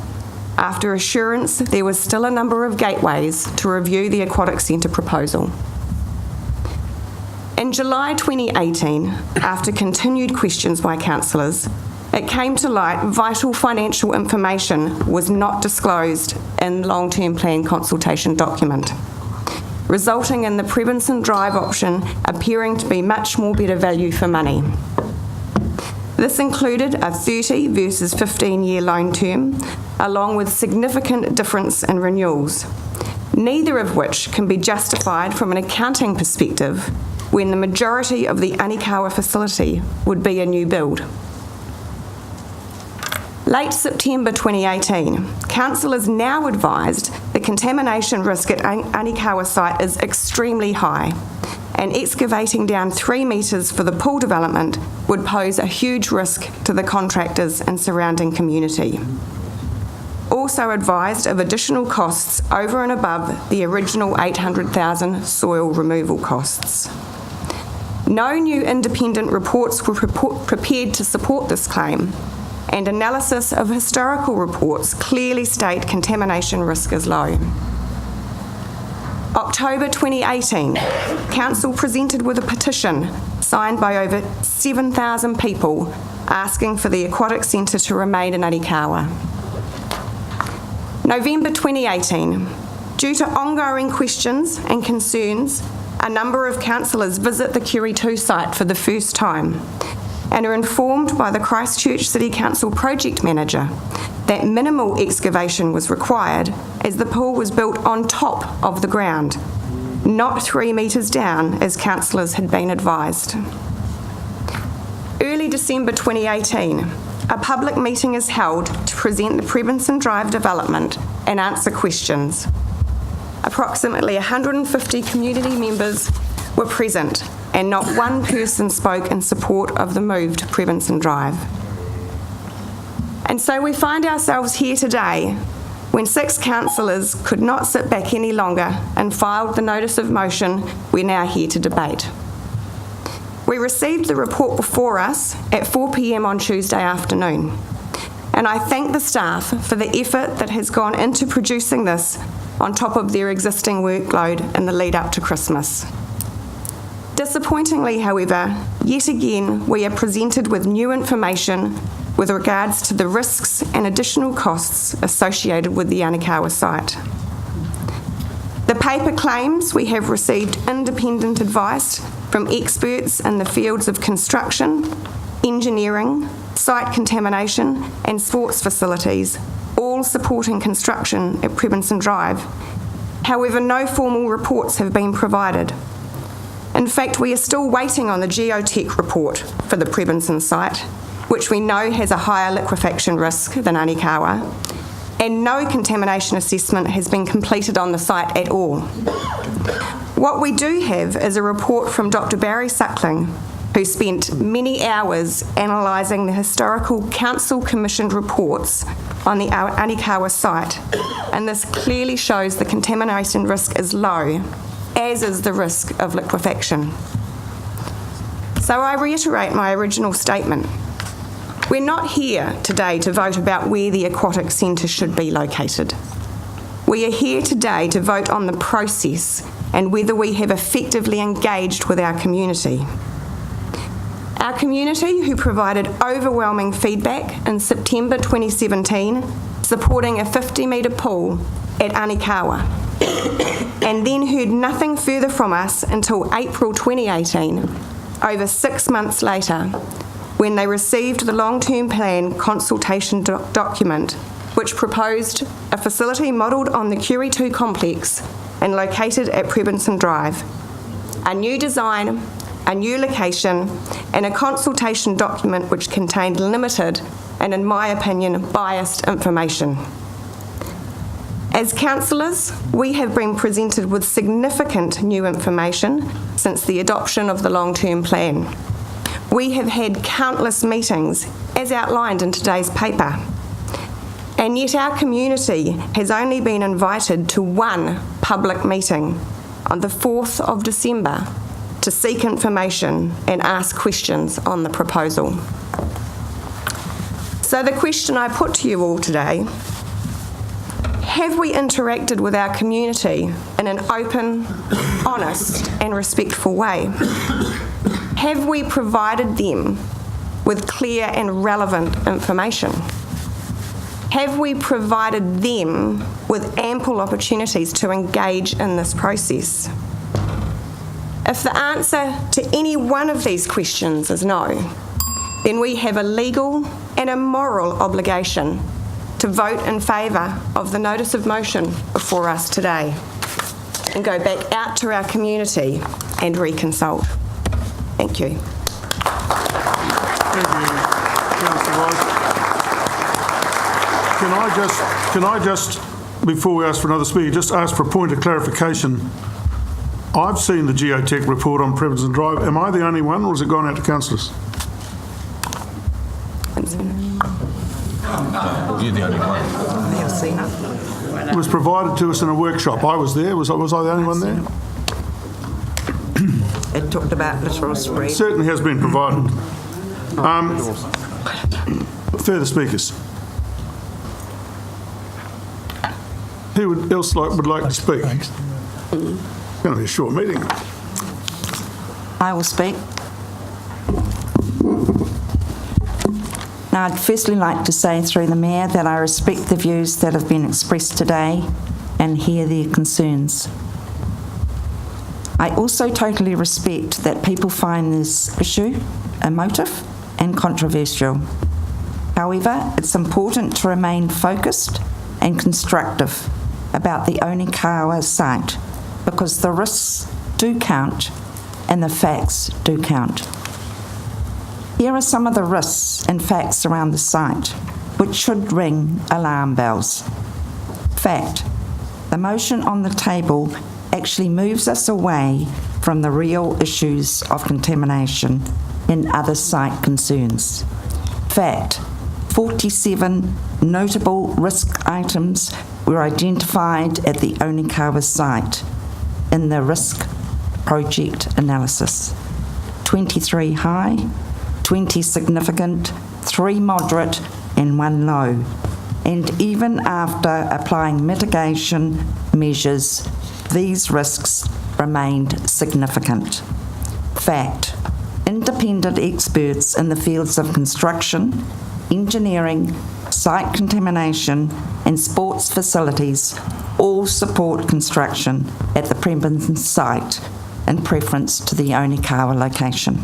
after assurance there was still a number of gateways to review the Aquatic Centre proposal. In July 2018, after continued questions by councillors, it came to light vital financial information was not disclosed in the long-term plan consultation document, resulting in the Prebinson Drive option appearing to be much more better value for money. This included a 30 versus 15-year loan term, along with significant difference in renewals, neither of which can be justified from an accounting perspective when the majority of the Anikawa facility would be a new build. Late September 2018, councillors now advised the contamination risk at Anikawa site is extremely high, and excavating down 3 metres for the pool development would pose a huge risk to the contractors and surrounding community. Also advised of additional costs over and above the original $800,000 soil removal costs. No new independent reports were prepared to support this claim, and analysis of historical reports clearly state contamination risk is low. October 2018, Council presented with a petition signed by over 7,000 people asking for the Aquatic Centre to remain in Anikawa. November 2018, due to ongoing questions and concerns, a number of councillors visit the Curie 2 site for the first time and are informed by the Christchurch City Council project manager that minimal excavation was required as the pool was built on top of the ground, not 3 metres down as councillors had been advised. Early December 2018, a public meeting is held to present the Prebinson Drive development and answer questions. Approximately 150 community members were present, and not one person spoke in support of the move to Prebinson Drive. And so we find ourselves here today when 6 councillors could not sit back any longer and filed the notice of motion we're now here to debate. We received the report before us at 4 p.m. on Tuesday afternoon, and I thank the staff for the effort that has gone into producing this on top of their existing workload in the lead up to Christmas. Disappointingly, however, yet again we are presented with new information with regards to the risks and additional costs associated with the Anikawa site. The paper claims we have received independent advice from experts in the fields of construction, engineering, site contamination and sports facilities, all supporting construction at Prebinson Drive. However, no formal reports have been provided. In fact, we are still waiting on the geotech report for the Prebinson site, which we know has a higher liquefaction risk than Anikawa, and no contamination assessment has been completed on the site at all. What we do have is a report from Dr. Barry Suckling, who spent many hours analysing the historical council-commissioned reports on the Anikawa site, and this clearly shows the contamination risk is low, as is the risk of liquefaction. So I reiterate my original statement. We're not here today to vote about where the aquatic centre should be located. We are here today to vote on the process and whether we have effectively engaged with our community. Our community, who provided overwhelming feedback in September 2017, supporting a 50-metre pool at Anikawa, and then heard nothing further from us until April 2018, over 6 months later, when they received the long-term plan consultation document, which proposed a facility modelled on the QE2 complex and located at Prebinson Drive, a new design, a new location, and a consultation document which contained limited and, in my opinion, biased information. As councillors, we have been presented with significant new information since the adoption of the long-term plan. We have had countless meetings, as outlined in today's paper, and yet our community has only been invited to one public meeting on the 4th of December to seek information and ask questions on the proposal. So the question I put to you all today: have we interacted with our community in an open, honest and respectful way? Have we provided them with clear and relevant information? Have we provided them with ample opportunities to engage in this process? If the answer to any one of these questions is no, then we have a legal and a moral obligation to vote in favour of the notice of motion before us today and go back out to our community and reconsult. Thank you. Thank you, Councillor Rice. Can I just, before we ask for another speaker, just ask for a point of clarification? I've seen the Geotech report on Prebinson Drive. Am I the only one, or has it gone out to councillors? You're the only one. It was provided to us in a workshop. I was there. Was I the only one there? It talked about littoral spread. It certainly has been provided. Further speakers? Who else would like to speak? It's going to be a short meeting. I will speak. Now, I'd firstly like to say through the Mayor that I respect the views that have been expressed today and hear their concerns. I also totally respect that people find this issue emotive and controversial. However, it's important to remain focused and constructive about the Onikawa site because the risks do count and the facts do count. Here are some of the risks and facts around the site, which should ring alarm bells. Fact: the motion on the table actually moves us away from the real issues of contamination and other site concerns. Fact: 47 notable risk items were identified at the Onikawa site in the risk project analysis. 23 high, 20 significant, 3 moderate and 1 low. And even after applying mitigation measures, these risks remained significant. Fact: independent experts in the fields of construction, engineering, site contamination and sports facilities all support construction at the Prebinson site in preference to the Onikawa location.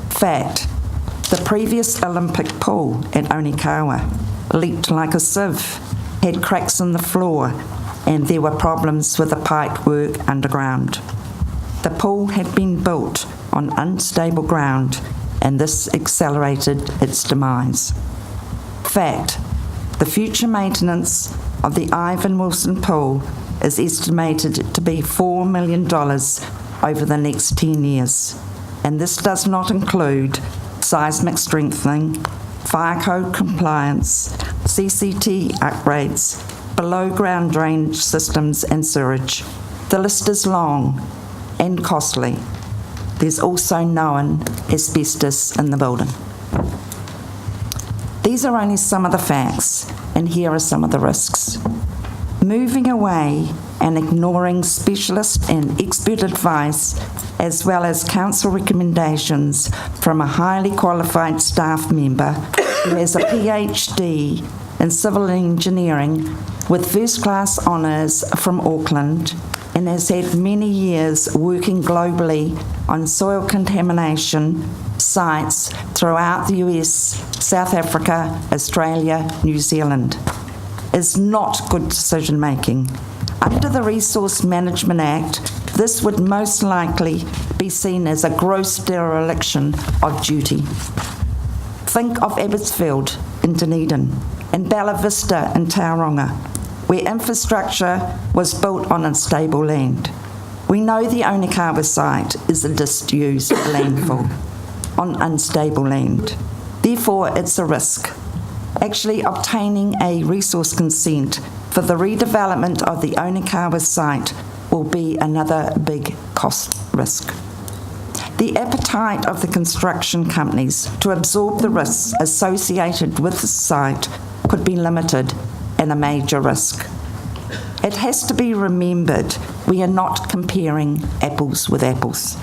Fact: the previous Olympic pool at Onikawa leaked like a sieve, had cracks in the floor, and there were problems with the pipe work underground. The pool had been built on unstable ground, and this accelerated its demise. Fact: the future maintenance of the Ivan Wilson pool is estimated to be $4 million over the next 10 years. And this does not include seismic strengthening, fire code compliance, CCT upgrades, below-ground drainage systems and sewage. The list is long and costly. There's also known asbestos in the building. These are only some of the facts, and here are some of the risks. Moving away and ignoring specialist and expert advice, as well as council recommendations from a highly qualified staff member who has a PhD in civil engineering with first-class honours from Auckland and has had many years working globally on soil contamination sites throughout the US, South Africa, Australia, New Zealand, is not good decision making. Under the Resource Management Act, this would most likely be seen as a gross dereliction of duty. Think of Abbotsfield in Dunedin and Bella Vista in Tauranga, where infrastructure was built on unstable land. We know the Onekawa site is a disused landfill on unstable land. Therefore, it's a risk. Actually obtaining a resource consent for the redevelopment of the Onekawa site will be another big cost risk. The appetite of the construction companies to absorb the risks associated with the site could be limited and a major risk. It has to be remembered we are not comparing apples with apples.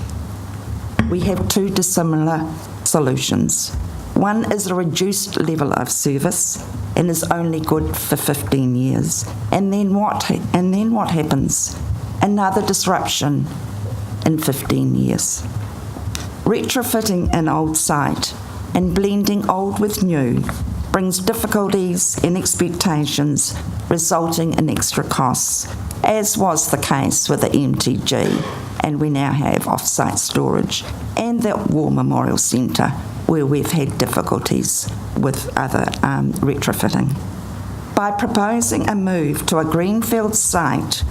We have two dissimilar solutions. One is a reduced level of service and is only good for 15 years. And then what happens? Another disruption in 15 years. Retrofitting an old site and blending old with new brings difficulties and expectations, resulting in extra costs, as was the case with the MTG, and we now have off-site storage, and the War Memorial Centre, where we've had difficulties with other retrofitting. By proposing a move to a greenfield site,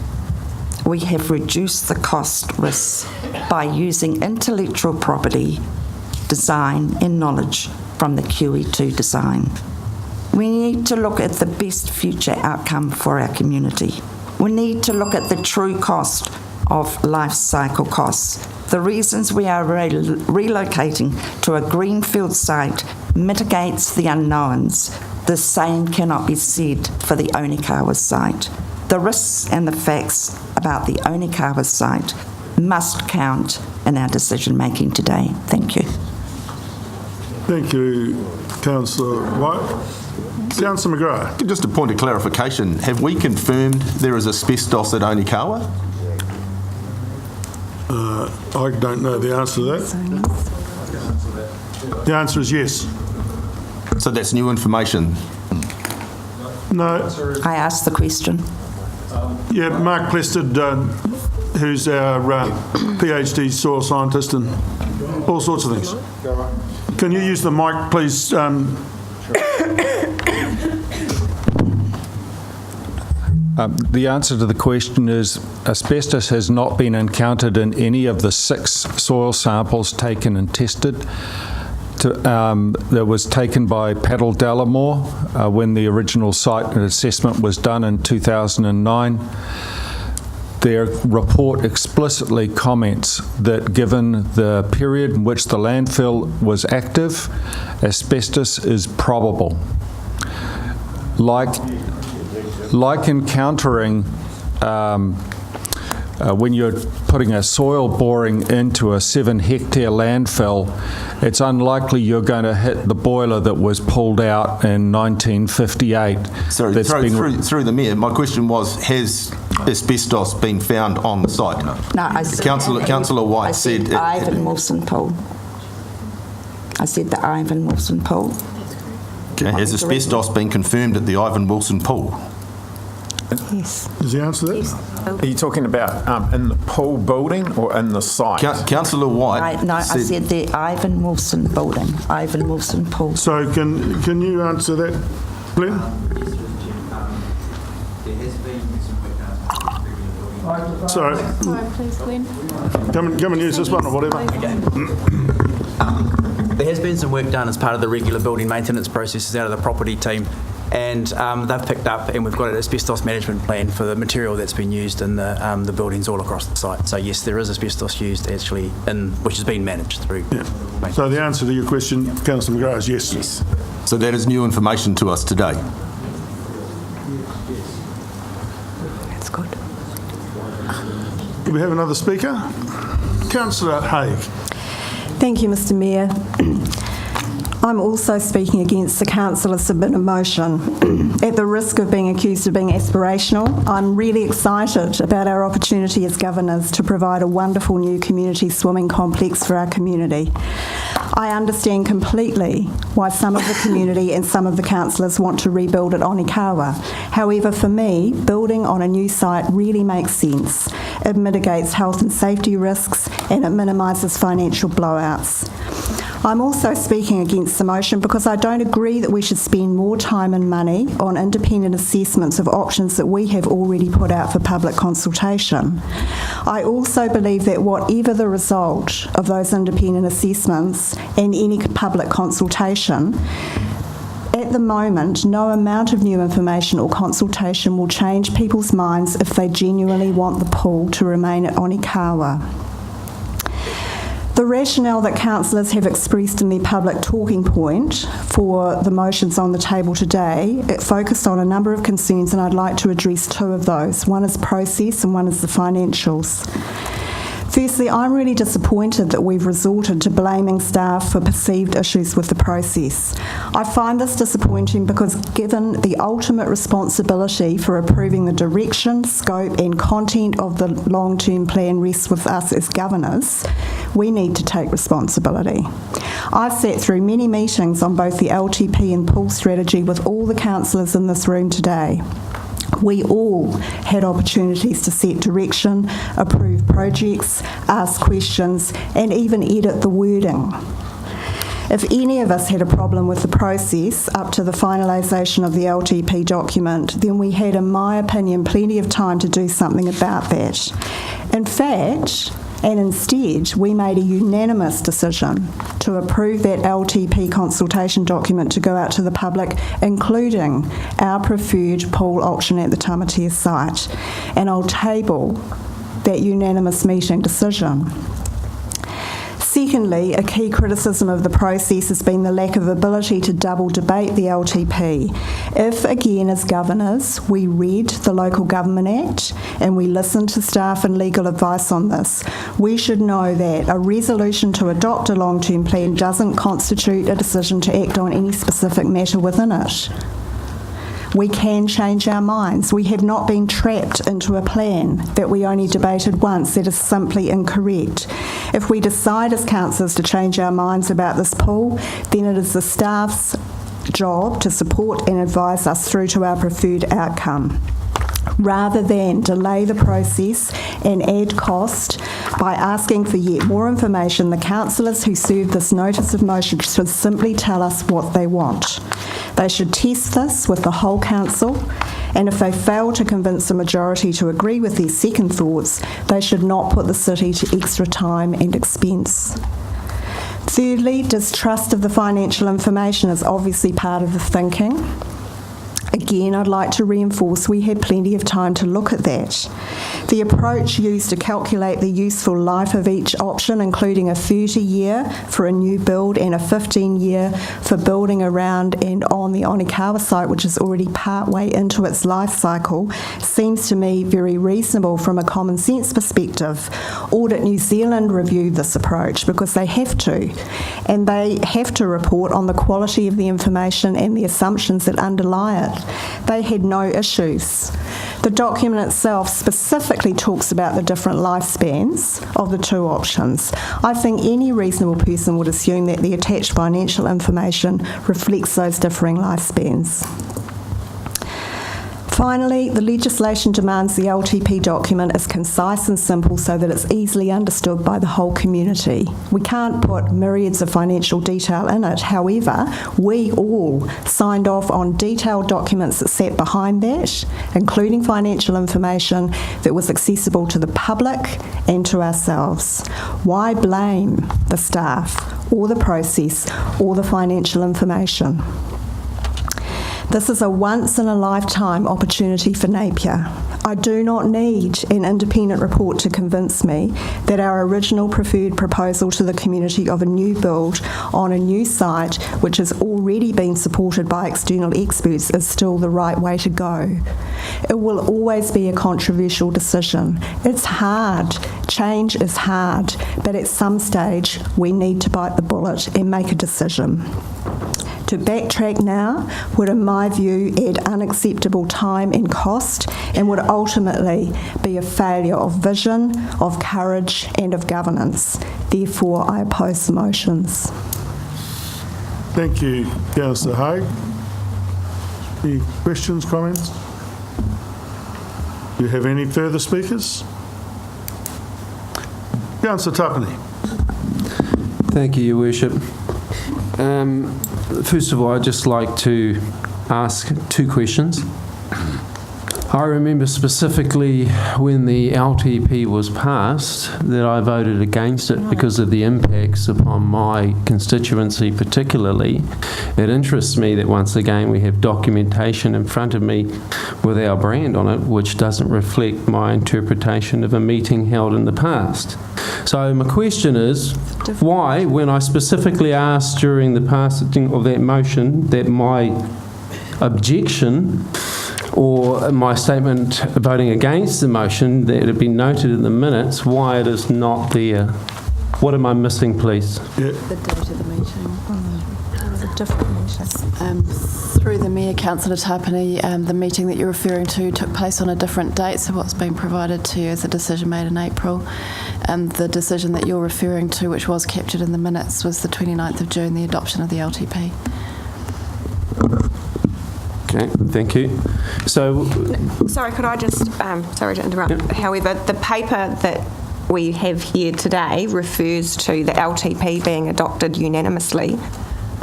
we have reduced the cost risks by using intellectual property, design and knowledge from the QE2 design. We need to look at the best future outcome for our community. We need to look at the true cost of life cycle costs. The reasons we are relocating to a greenfield site mitigates the unknowns. The same cannot be said for the Onekawa site. The risks and the facts about the Onekawa site must count in our decision making today. Thank you. Thank you, Councillor White. Councillor McGrath. Just a point of clarification. Have we confirmed there is asbestos at Onekawa? I don't know the answer to that. The answer is yes. So that's new information? No. I asked the question. Yeah, Mark Plested, who's our PhD soil scientist and all sorts of things. Can you use the mic, please? The answer to the question is asbestos has not been encountered in any of the 6 soil samples taken and tested. That was taken by Paddle Dallimore when the original site assessment was done in 2009. Their report explicitly comments that given the period in which the landfill was active, asbestos is probable. Like encountering when you're putting a soil boring into a 7-hectare landfill, it's unlikely you're going to hit the boiler that was pulled out in 1958. Sorry, through the Mayor, my question was, has asbestos been found on the site? No, I said... Councillor White said... the Ivan Wilson pool. I said the Ivan Wilson pool. Okay. Has asbestos been confirmed at the Ivan Wilson pool? Yes. Is the answer that? Yes. Are you talking about in the pool building or in the site? Councillor White I said the Ivan Wilson building, Ivan Wilson pool. So can you answer that, Glenn? Sorry. Sorry, please, Gwynn. Come and use this one or whatever. There has been some work done as part of the regular building maintenance processes out of the property team, and they've picked up, and we've got an asbestos management plan for the material that's been used in the buildings all across the site. So yes, there is asbestos used actually, which has been managed through. Yeah. So the answer to your question, Councillor McGrath, is yes. Yes. So that is new information to us today. That's good. Do we have another speaker? Councillor Hawke. Thank you, Mr Mayor. I'm also speaking against the councillor's submitted motion. At the risk of being accused of being aspirational, I'm really excited about our opportunity as governors to provide a wonderful new community swimming complex for our community. I understand completely why some of the community and some of the councillors want to rebuild at Onikawa. However, for me, building on a new site really makes sense. It mitigates health and safety risks and it minimises financial blowouts. I'm also speaking against the motion because I don't agree that we should spend more time and money on independent assessments of options that we have already put out for public consultation. I also believe that whatever the result of those independent assessments and any public consultation, at the moment, no amount of new information or consultation will change people's minds if they genuinely want the pool to remain at Onikawa. The rationale that councillors have expressed in their public talking point for the motions on the table today, it focused on a number of concerns, and I'd like to address two of those. One is process and one is the financials. Firstly, I'm really disappointed that we've resorted to blaming staff for perceived issues with the process. I find this disappointing because given the ultimate responsibility for approving the direction, scope and content of the long-term plan rests with us as governors, we need to take responsibility. I've sat through many meetings on both the LTP and pool strategy with all the councillors in this room today. We all had opportunities to set direction, approve projects, ask questions, and even edit the wording. If any of us had a problem with the process up to the finalisation of the LTP document, then we had, in my opinion, plenty of time to do something about that. In fact, and instead, we made a unanimous decision to approve that LTP consultation document to go out to the public, including our preferred pool option at the Tamatea site. And I'll table that unanimous meeting decision. Secondly, a key criticism of the process has been the lack of ability to double debate the LTP. If, again, as governors, we read the Local Government Act and we listened to staff and legal advice on this, we should know that a resolution to adopt a long-term plan doesn't constitute a decision to act on any specific matter within it. We can change our minds. We have not been trapped into a plan that we only debated once. That is simply incorrect. If we decide as councillors to change our minds about this pool, then it is the staff's job to support and advise us through to our preferred outcome, rather than delay the process and add cost by asking for yet more information. The councillors who serve this notice of motion should simply tell us what they want. They should test this with the whole council, and if they fail to convince a majority to agree with their second thoughts, they should not put the city to extra time and expense. Thirdly, distrust of the financial information is obviously part of the thinking. Again, I'd like to reinforce we had plenty of time to look at that. The approach used to calculate the useful life of each option, including a 30-year for a new build and a 15-year for building around and on the Onikawa site, which is already partway into its life cycle, seems to me very reasonable from a common sense perspective. Audit New Zealand reviewed this approach because they have to, and they have to report on the quality of the information and the assumptions that underlie it. They had no issues. The document itself specifically talks about the different lifespans of the two options. I think any reasonable person would assume that the attached financial information reflects those differing lifespans. Finally, the legislation demands the LTP document is concise and simple so that it's easily understood by the whole community. We can't put myriads of financial detail in it. However, we all signed off on detailed documents that sat behind that, including financial information that was accessible to the public and to ourselves. Why blame the staff or the process or the financial information? This is a once-in-a-lifetime opportunity for Napier. I do not need an independent report to convince me that our original preferred proposal to the community of a new build on a new site, which has already been supported by external experts, is still the right way to go. It will always be a controversial decision. It's hard. Change is hard. But at some stage, we need to bite the bullet and make a decision. To backtrack now would, in my view, add unacceptable time and cost and would ultimately be a failure of vision, of courage and of governance. Therefore, I oppose the motions. Thank you, Councillor Hawke. Any questions, comments? Do you have any further speakers? Councillor Tapani. Thank you, Your Worship. First of all, I'd just like to ask two questions. I remember specifically when the LTP was passed that I voted against it because of the impacts upon my constituency particularly. It interests me that once again we have documentation in front of me with our brand on it which doesn't reflect my interpretation of a meeting held in the past. So my question is, why, when I specifically asked during the passing of that motion that my objection or my statement voting against the motion that it be noted in the minutes, why it is not there? What am I missing, please? The date of the meeting. It was a different meeting. Through the Mayor, Councillor Tapani, the meeting that you're referring to took place on a different date, so what's been provided to you is a decision made in April. And the decision that you're referring to, which was captured in the minutes, was the 29th of June, the adoption of the LTP. Okay, thank you. So, sorry, could I just, sorry to interrupt. However, the paper that we have here today refers to the LTP being adopted unanimously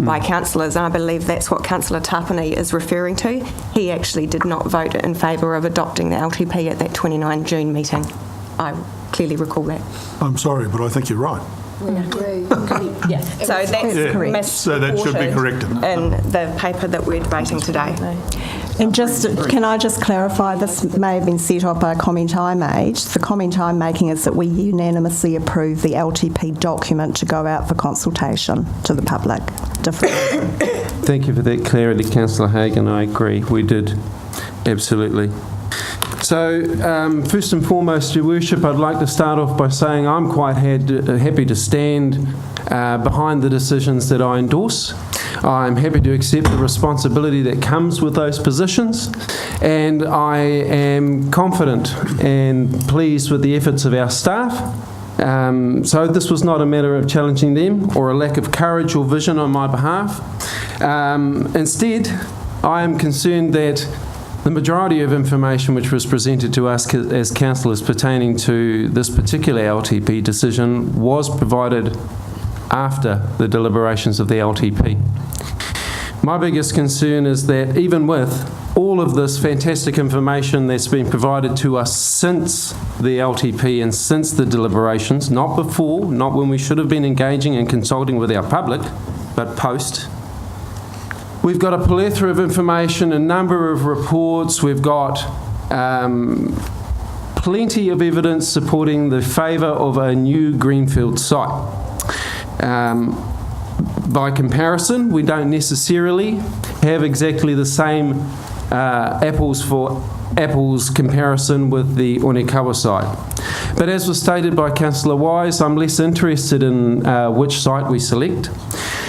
by councillors, and I believe that's what Councillor Tapani is referring to. He actually did not vote in favour of adopting the LTP at that 29 June meeting. I clearly recall that. I'm sorry, but I think you're right. We agree. Yes. So that's correct. So that should be corrected in the paper that we're debating today. And just, can I just clarify, this may have been set off by a comment I made. The comment I'm making is that we unanimously approve the LTP document to go out for consultation to the public. Thank you for that clarity, Councillor Hagan. I agree, we did, absolutely. So, first and foremost, Your Worship, I'd like to start off by saying I'm quite happy to stand behind the decisions that I endorse. I'm happy to accept the responsibility that comes with those positions, and I am confident and pleased with the efforts of our staff. So this was not a matter of challenging them or a lack of courage or vision on my behalf. Instead, I am concerned that the majority of information which was presented to us as councillors pertaining to this particular LTP decision was provided after the deliberations of the LTP. My biggest concern is that even with all of this fantastic information that's been provided to us since the LTP and since the deliberations, not before, not when we should have been engaging and consulting with our public, but post, we've got a plethora of information, a number of reports. We've got plenty of evidence supporting the favour of a new greenfield site. By comparison, we don't necessarily have exactly the same apples for apples comparison with the Onekawa site. But as was stated by Councillor Wise, I'm less interested in which site we select.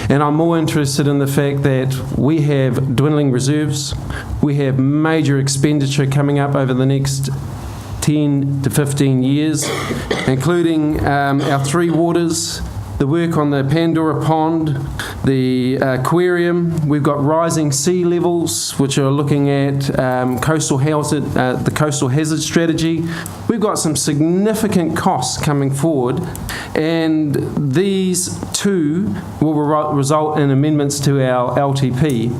And I'm more interested in the fact that we have dwindling reserves, we have major expenditure coming up over the next 10 to 15 years, including our three waters, the work on the Pandora Pond, the aquarium. We've got rising sea levels, which are looking at the coastal hazard strategy. We've got some significant costs coming forward, and these too will result in amendments to our LTP.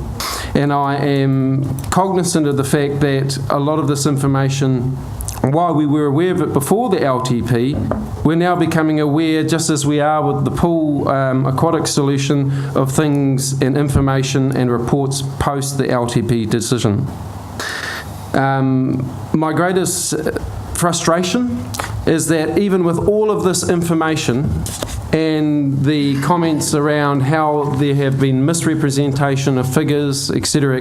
And I am cognizant of the fact that a lot of this information, while we were aware of it before the LTP, we're now becoming aware, just as we are with the pool aquatic solution, of things and information and reports post the LTP decision. My greatest frustration is that even with all of this information and the comments around how there have been misrepresentation of figures, etc.,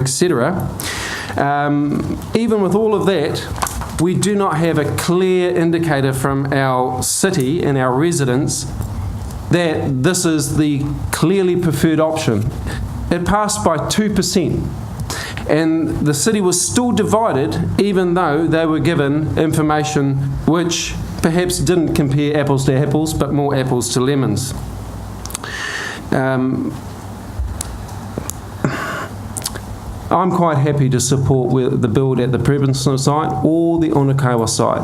even with all of that, we do not have a clear indicator from our city and our residents that this is the clearly preferred option. It passed by 2%, and the city was still divided even though they were given information which perhaps didn't compare apples to apples, but more apples to lemons. I'm quite happy to support the build at the Prebenston site or the Onikawa site.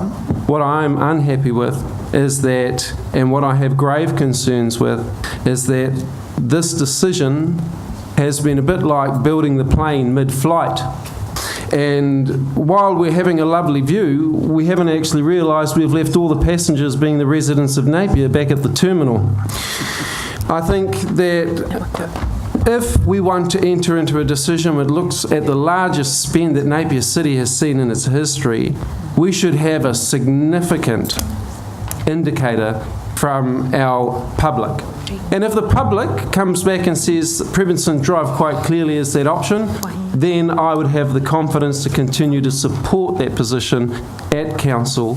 What I'm unhappy with is that, and what I have grave concerns with, is that this decision has been a bit like building the plane mid-flight. And while we're having a lovely view, we haven't actually realised we've left all the passengers, being the residents of Napier, back at the terminal. I think that if we want to enter into a decision that looks at the largest spend that Napier City has seen in its history, we should have a significant indicator from our public. And if the public comes back and says Prebenston Drive quite clearly is that option, then I would have the confidence to continue to support that position at council,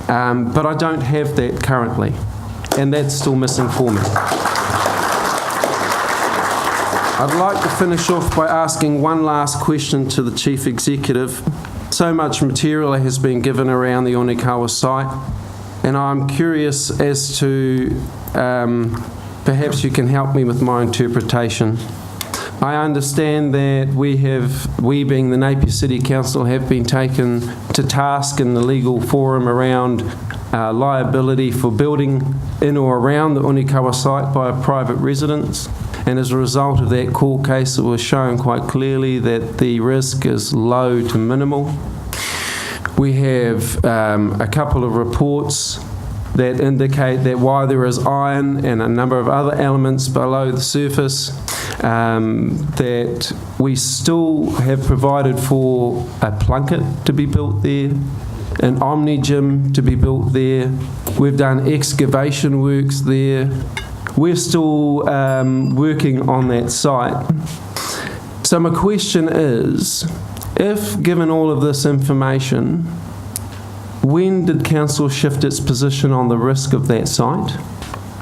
but I don't have that currently, and that's still missing for me. I'd like to finish off by asking one last question to the Chief Executive. So much material has been given around the Onikawa site, and I'm curious as to perhaps you can help me with my interpretation. I understand that we being the Napier City Council, have been taken to task in the legal forum around liability for building in or around the Onikawa site by a private residence. And as a result of that court case, it was shown quite clearly that the risk is low to minimal. We have a couple of reports that indicate that while there is iron and a number of other elements below the surface, that we still have provided for a plunket to be built there, an omni gym to be built there. We've done excavation works there. We're still working on that site. So my question is, if given all of this information, when did council shift its position on the risk of that site?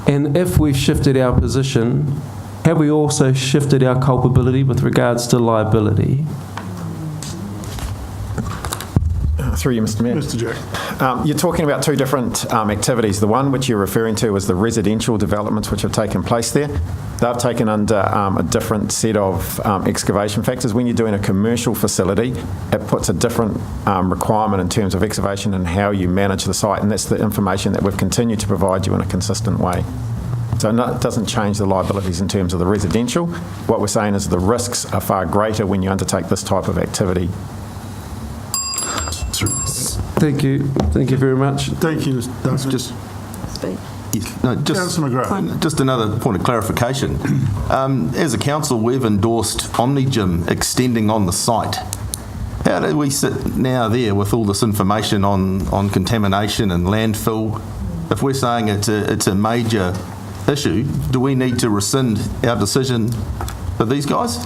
And if we've shifted our position, have we also shifted our culpability with regards to liability? Through you, Mr. Mayor. Mr. Jack. You're talking about two different activities. The one which you're referring to is the residential developments which have taken place there. They've taken under a different set of excavation factors. When you're doing a commercial facility, it puts a different requirement in terms of excavation and how you manage the site, and that's the information that we've continued to provide you in a consistent way. So no, it doesn't change the liabilities in terms of the residential. What we're saying is the risks are far greater when you undertake this type of activity. Thank you. Thank you very much. Thank you, Douglas. Councillor McGrath. Just another point of clarification. As a council, we've endorsed Omni-Gym extending on the site. How do we sit now there with all this information on contamination and landfill? If we're saying it's a major issue, do we need to rescind our decision for these guys?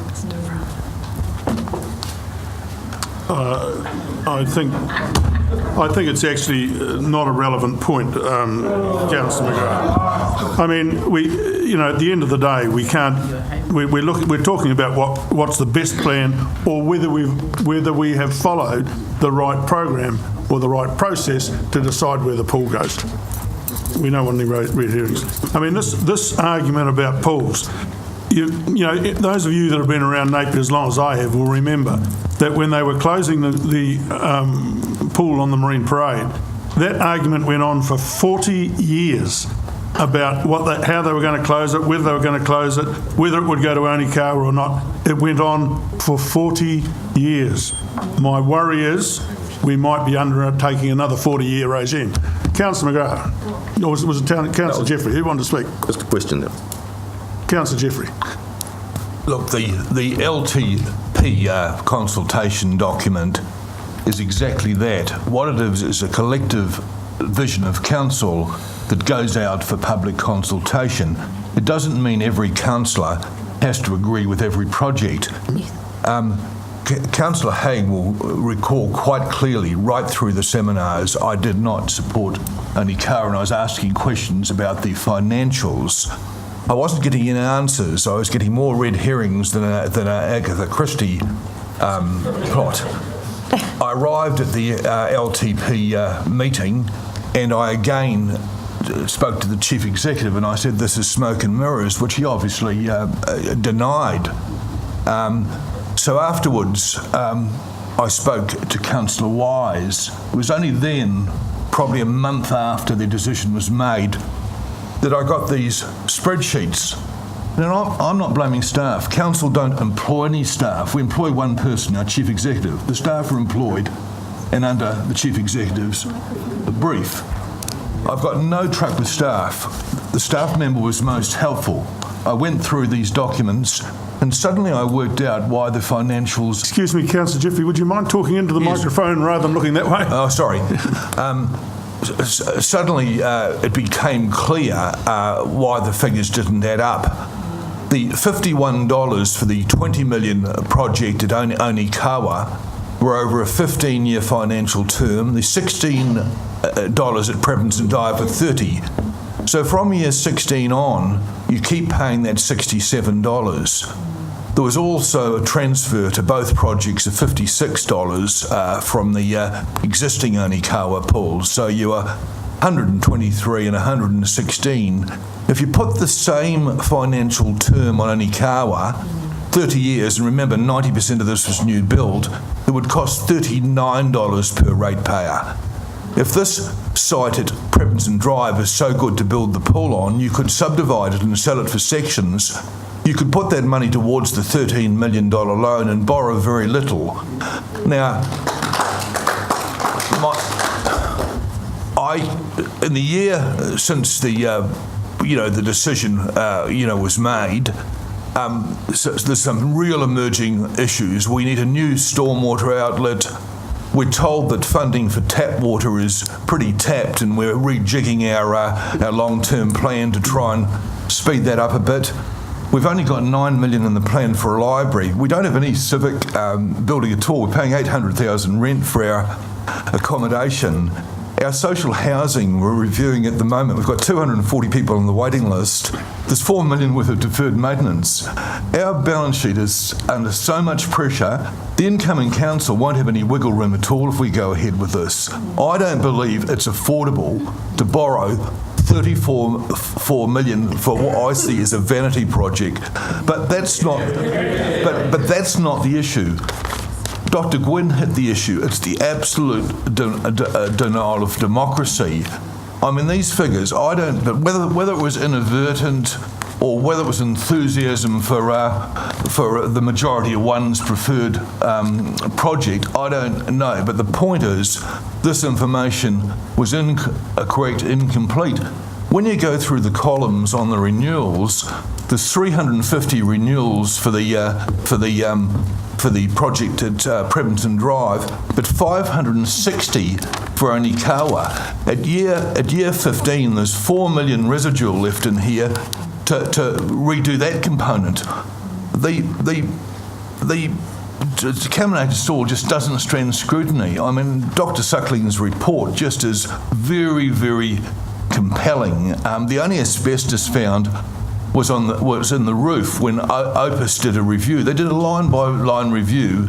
I think it's actually not a relevant point, Councillor McGrath. I mean, at the end of the day, we can't. We're talking about what's the best plan, or whether we have followed the right program or the right process to decide where the pool goes. we don't want any red herrings. I mean, this argument about pools, you know, those of you that have been around Napier as long as I have will remember that when they were closing the pool on the Marine Parade, that argument went on for 40 years about how they were going to close it, whether they were going to close it, whether it would go to Onikawa or not. It went on for 40 years. My worry is we might be undertaking another 40-year regime. Councillor McGrath, or was it Councillor Jeffrey? Who wanted to speak? Just a question there. Councillor Jeffrey. Look, the LTP consultation document is exactly that. What it is a collective vision of council that goes out for public consultation. It doesn't mean every councillor has to agree with every project. Councillor Haig will recall quite clearly right through the seminars I did not support Onikawa, and I was asking questions about the financials. I wasn't getting any answers. I was getting more red herrings than a Agatha Christie plot. I arrived at the LTP meeting, and I again spoke to the chief executive, and I said, this is smoke and mirrors, which he obviously denied. So afterwards, I spoke to Councillor Wise. It was only then, probably a month after the decision was made, that I got these spreadsheets. Now, I'm not blaming staff. Council don't employ any staff. We employ one person, our chief executive. The staff are employed and under the chief executive's brief. I've got no truck with staff. The staff member was most helpful. I went through these documents and suddenly I worked out why the financials... Excuse me, Councillor Jeffrey, would you mind talking into the microphone rather than looking that way? Oh, sorry. Suddenly it became clear why the figures didn't add up. The $51 for the $20 million project at Onikawa were over a 15-year financial term. The $16 at Prebends and Dyer for 30. So from year 16 on, you keep paying that $67. There was also a transfer to both projects of $56 from the existing Onikawa pools. So you are 123 and 116. If you put the same financial term on Onikawa, 30 years, and remember 90% of this was new build, it would cost $39 per ratepayer. If this site at Prebends Drive is so good to build the pool on, you could subdivide it and sell it for sections. You could put that money towards the $13 million loan and borrow very little. Now, in the year since the decision was made, so there's some real emerging issues. We need a new stormwater outlet. We're told that funding for tap water is pretty tapped, and we're rejigging our long-term plan to try and speed that up a bit. We've only got $9 million in the plan for a library. We don't have any civic building at all. We're paying $800,000 rent for our accommodation. Our social housing, we're reviewing at the moment. We've got 240 people on the waiting list. There's $4 million worth of deferred maintenance. Our balance sheet is under so much pressure, the incoming council won't have any wiggle room at all if we go ahead with this. I don't believe it's affordable to borrow $34 million for what I see as a vanity project. But that's not the issue. Dr. Gwynn hit the issue. It's the absolute denial of democracy. I mean, these figures, but whether it was inadvertent or whether it was enthusiasm for the majority of one's preferred project, I don't know. But the point is, this information was incorrect, incomplete. When you go through the columns on the renewals, there's 350 renewals for the project at Prebends Drive, but 560 for Onikawa. At year 15, there's 4 million residual left in here to redo that component. The contaminated soil just doesn't stand scrutiny. I mean, Dr. Suckling's report just is very, very compelling. The only asbestos found was in the roof when Opus did a review. They did a line-by-line review.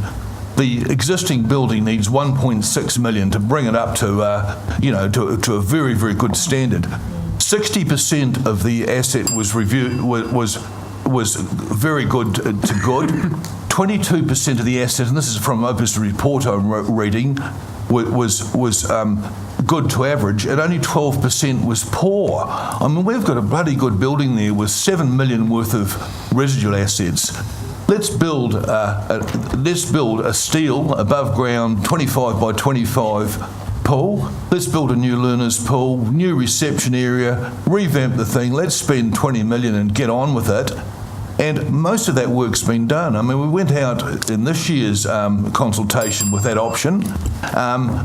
The existing building needs $1.6 million to bring it up to a very, very good standard. 60% of the asset was reviewed was very good to good. 22% of the asset, and this is from Opus report I'm reading, was good to average, and only 12% was poor. I mean, we've got a bloody good building there with $7 million worth of residual assets. Let's build a steel above ground 25 by 25 pool. Let's build a new learners pool, new reception area, revamp the thing. Let's spend 20 million and get on with it. And most of that work's been done. I mean, we went out in this year's consultation with that option.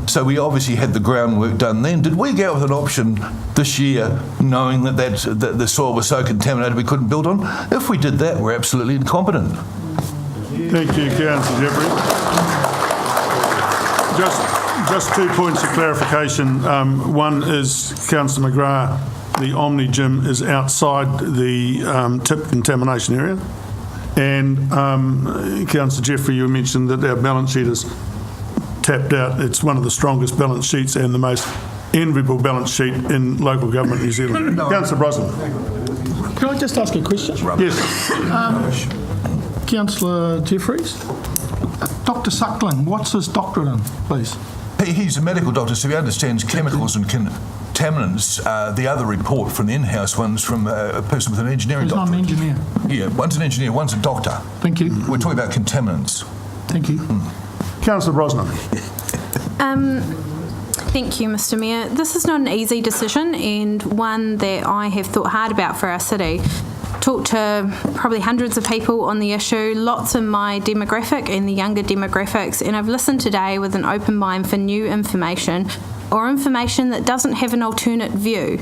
So we obviously had the groundwork done then. Did we go with an option this year knowing that the soil was so contaminated we couldn't build on? If we did that, we're absolutely incompetent. Thank you, Councillor Jeffrey. Just 2 points of clarification. One is, Councillor McGrath, the Omni Gym is outside the tip contamination area. And Councillor Jeffrey, you mentioned that our balance sheet is tapped out. It's one of the strongest balance sheets and the most enviable balance sheet in local government New Zealand. Councillor Brosnan. Can I just ask a question? Yes. Councillor Jeffries. Dr. Suckling, what's his doctorate in, please? He's a medical doctor, so he understands chemicals and contaminants. The other report from the in-house one's from a person with an engineering doctorate. He's not an engineer. Yeah, one's an engineer, one's a doctor. Thank you. We're talking about contaminants. Thank you. Councillor Brosnan. Thank you, Mr. Mayor. This is not an easy decision and one that I have thought hard about for our city. Talked to probably hundreds of people on the issue, lots in my demographic and the younger demographics, and I've listened today with an open mind for new information or information that doesn't have an alternate view.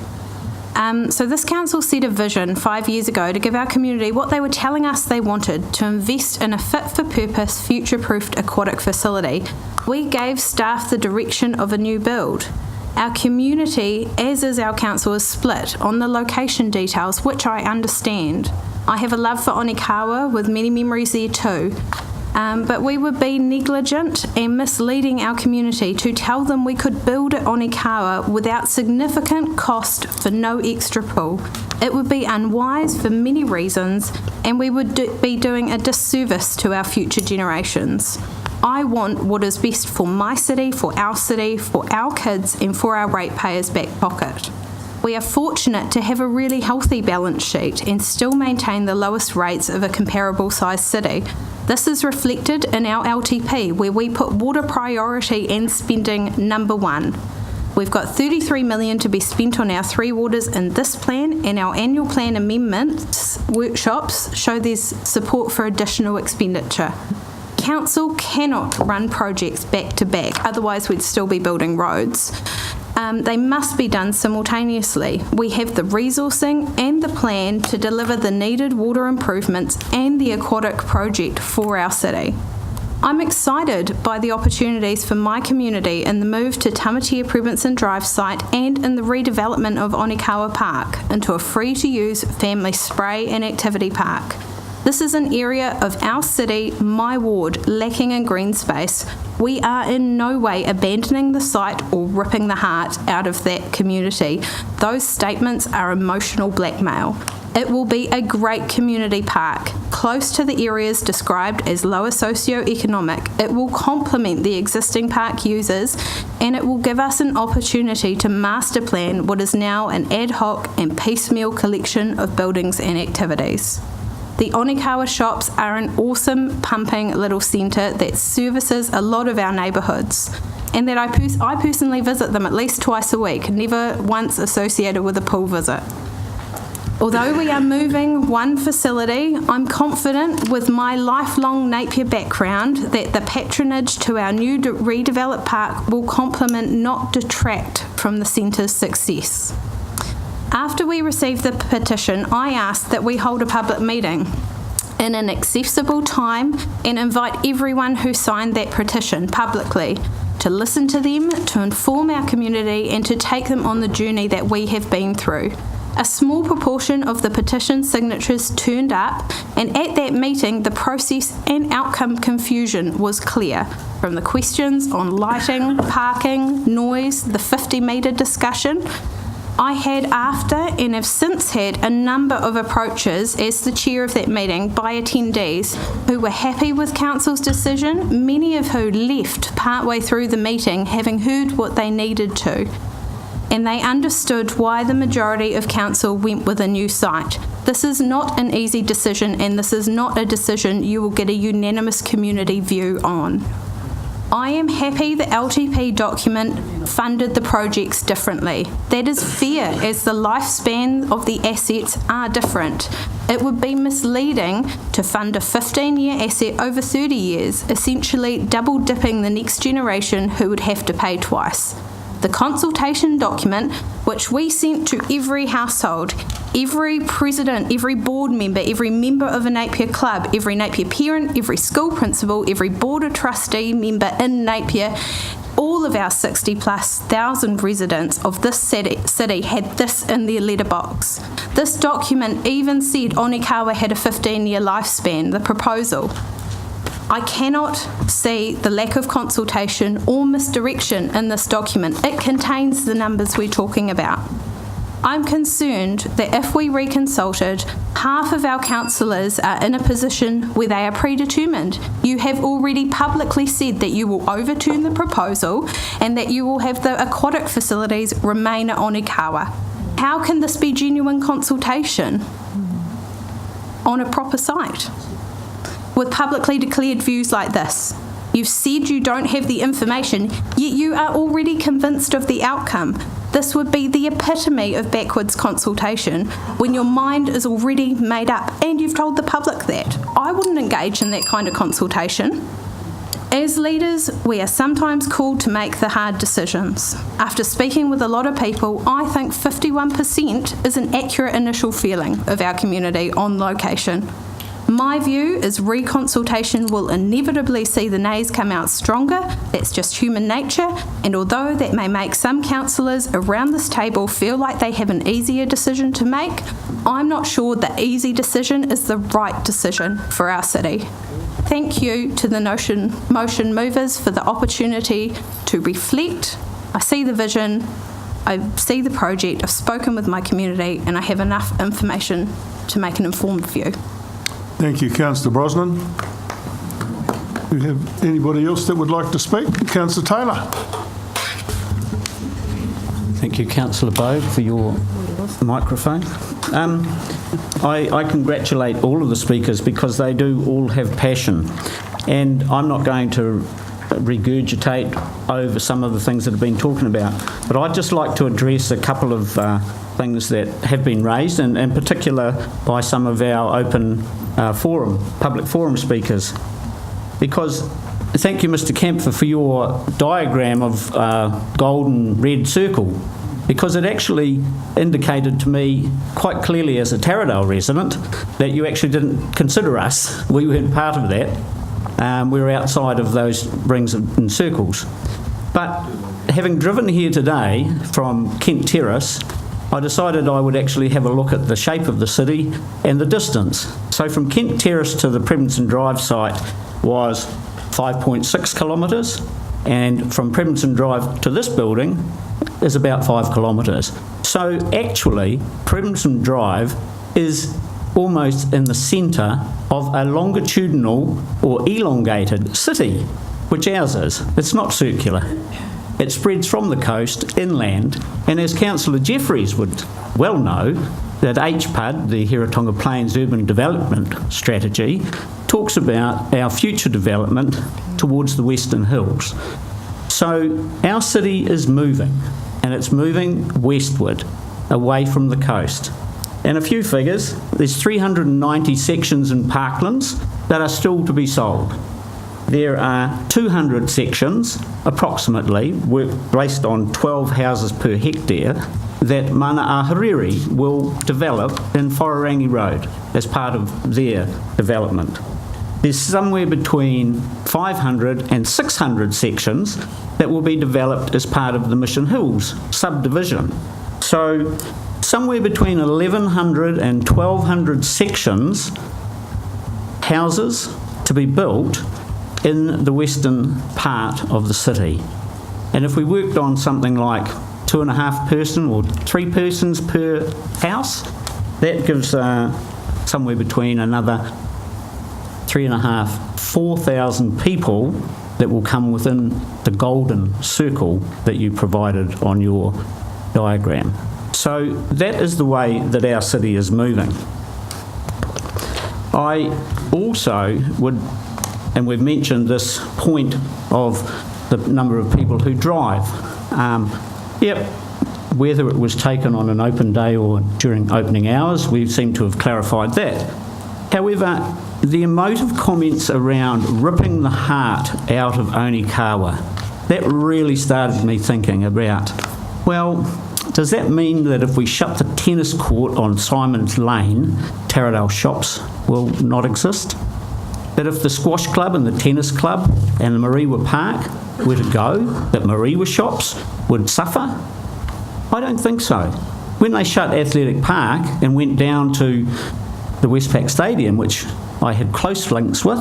So this council set a vision 5 years ago to give our community what they were telling us they wanted, to invest in a fit-for-purpose, future-proofed aquatic facility. We gave staff the direction of a new build. Our community, as is our council, is split on the location details, which I understand. I have a love for Onikawa with many memories there too. But we would be negligent and misleading our community to tell them we could build at Onikawa without significant cost for no extra pool. It would be unwise for many reasons, and we would be doing a disservice to our future generations. I want what is best for my city, for our kids, and for our ratepayers' back pocket. We are fortunate to have a really healthy balance sheet and still maintain the lowest rates of a comparable sized city. This is reflected in our LTP, where we put water priority and spending number one. We've got $33 million to be spent on our three waters in this plan, and our annual plan amendments workshops show there's support for additional expenditure. Council cannot run projects back to back, otherwise we'd still be building roads. They must be done simultaneously. We have the resourcing and the plan to deliver the needed water improvements and the aquatic project for our city. I'm excited by the opportunities for my community in the move to Tamatea Prebenson Drive site and in the redevelopment of Onikawa Park into a free-to-use family spray and activity park. This is an area of our city, my ward, lacking in green space. We are in no way abandoning the site or ripping the heart out of that community. Those statements are emotional blackmail. It will be a great community park, close to the areas described as lower socioeconomic. It will complement the existing park users, and it will give us an opportunity to master plan what is now an ad hoc and piecemeal collection of buildings and activities. The Onikawa shops are an awesome, pumping little centre that services a lot of our neighbourhoods, and that I personally visit them at least twice a week, never once associated with a pool visit. Although we are moving one facility, I'm confident with my lifelong Napier background that the patronage to our new redeveloped park will complement, not detract from the centre's success. After we received the petition, I asked that we hold a public meeting in an accessible time and invite everyone who signed that petition publicly to listen to them, to inform our community, and to take them on the journey that we have been through. A small proportion of the petition signatures turned up, and at that meeting, the process and outcome confusion was clear. From the questions on lighting, parking, noise, the 50-metre discussion, I had after and have since had a number of approaches as the chair of that meeting by attendees who were happy with council's decision, many of who left partway through the meeting having heard what they needed to, and they understood why the majority of council went with a new site. This is not an easy decision, and this is not a decision you will get a unanimous community view on. I am happy the LTP document funded the projects differently. That is fair, as the lifespan of the assets are different. It would be misleading to fund a 15-year asset over 30 years, essentially double dipping the next generation who would have to pay twice. The consultation document, which we sent to every household, every president, every board member, every member of a Napier club, every Napier parent, every school principal, every board of trustee member in Napier, all of our 60,000+ residents of this city had this in their letterbox. This document even said Onikawa had a 15-year lifespan, the proposal. I cannot see the lack of consultation or misdirection in this document. It contains the numbers we're talking about. I'm concerned that if we reconsulted, half of our councillors are in a position where they are predetermined. You have already publicly said that you will overturn the proposal and that you will have the aquatic facilities remain at Onikawa. How can this be genuine consultation on a proper site? With publicly declared views like this. You've said you don't have the information, yet you are already convinced of the outcome. This would be the epitome of backwards consultation when your mind is already made up and you've told the public that. I wouldn't engage in that kind of consultation. As leaders, we are sometimes called to make the hard decisions. After speaking with a lot of people, I think 51% is an accurate initial feeling of our community on location. My view is reconsultation will inevitably see the nays come out stronger. That's just human nature, and although that may make some councillors around this table feel like they have an easier decision to make, I'm not sure the easy decision is the right decision for our city. Thank you to the motion movers for the opportunity to reflect. I see the vision, I see the project, I've spoken with my community, and I have enough information to make an informed view. Thank you, Councillor Brosnan. Do we have anybody else that would like to speak? Councillor Taylor. Thank you, Councillor Bowe, for your microphone. I congratulate all of the speakers because they do all have passion, and I'm not going to regurgitate over some of the things that have been talking about, but I'd just like to address a couple of things that have been raised, and in particular by some of our open public forum speakers. Because, thank you, Mr. Kamper, for your diagram of golden red circle, because it actually indicated to me quite clearly as a Taradale resident that you actually didn't consider us. We weren't part of that. We were outside of those rings and circles. But having driven here today from Kent Terrace, I decided I would actually have a look at the shape of the city and the distance. So from Kent Terrace to the Prebendson Drive site was 5.6 kilometres, and from Prebendson Drive to this building is about 5 kilometres. So actually, Prebendson Drive is almost in the centre of a longitudinal or elongated city, which ours is. It's not circular. It spreads from the coast inland, and as Councillor Jeffries would well know, that HPUD, the Hiratonga Plains Urban Development Strategy, talks about our future development towards the Western Hills. So our city is moving, and it's moving westward, away from the coast. And a few figures, there's 390 sections in parklands that are still to be sold. There are 200 sections, approximately, based on 12 houses per hectare, that Mana Ahuriri will develop in Wharerangi Road as part of their development. There's somewhere between 500 and 600 sections that will be developed as part of the Mission Hills subdivision. So somewhere between 1,100 and 1,200 sections, houses to be built in the western part of the city. And if we worked on something like 2.5 person or 3 persons per house. That gives somewhere between another 3,500, 4,000 people that will come within the golden circle that you provided on your diagram. So that is the way that our city is moving. I also would, and we've mentioned this point of the number of people who drive. Whether it was taken on an open day or during opening hours, we seem to have clarified that. However, the emotive comments around ripping the heart out of Onikawa, that really started me thinking about, well, does that mean that if we shut the tennis court on Simon's Lane, Taradale shops will not exist? That if the squash club and the tennis club and the Mariwa Park were to go, that Mariwa shops would suffer? I don't think so. When they shut Athletic Park and went down to the Westpac Stadium, which I had close links with,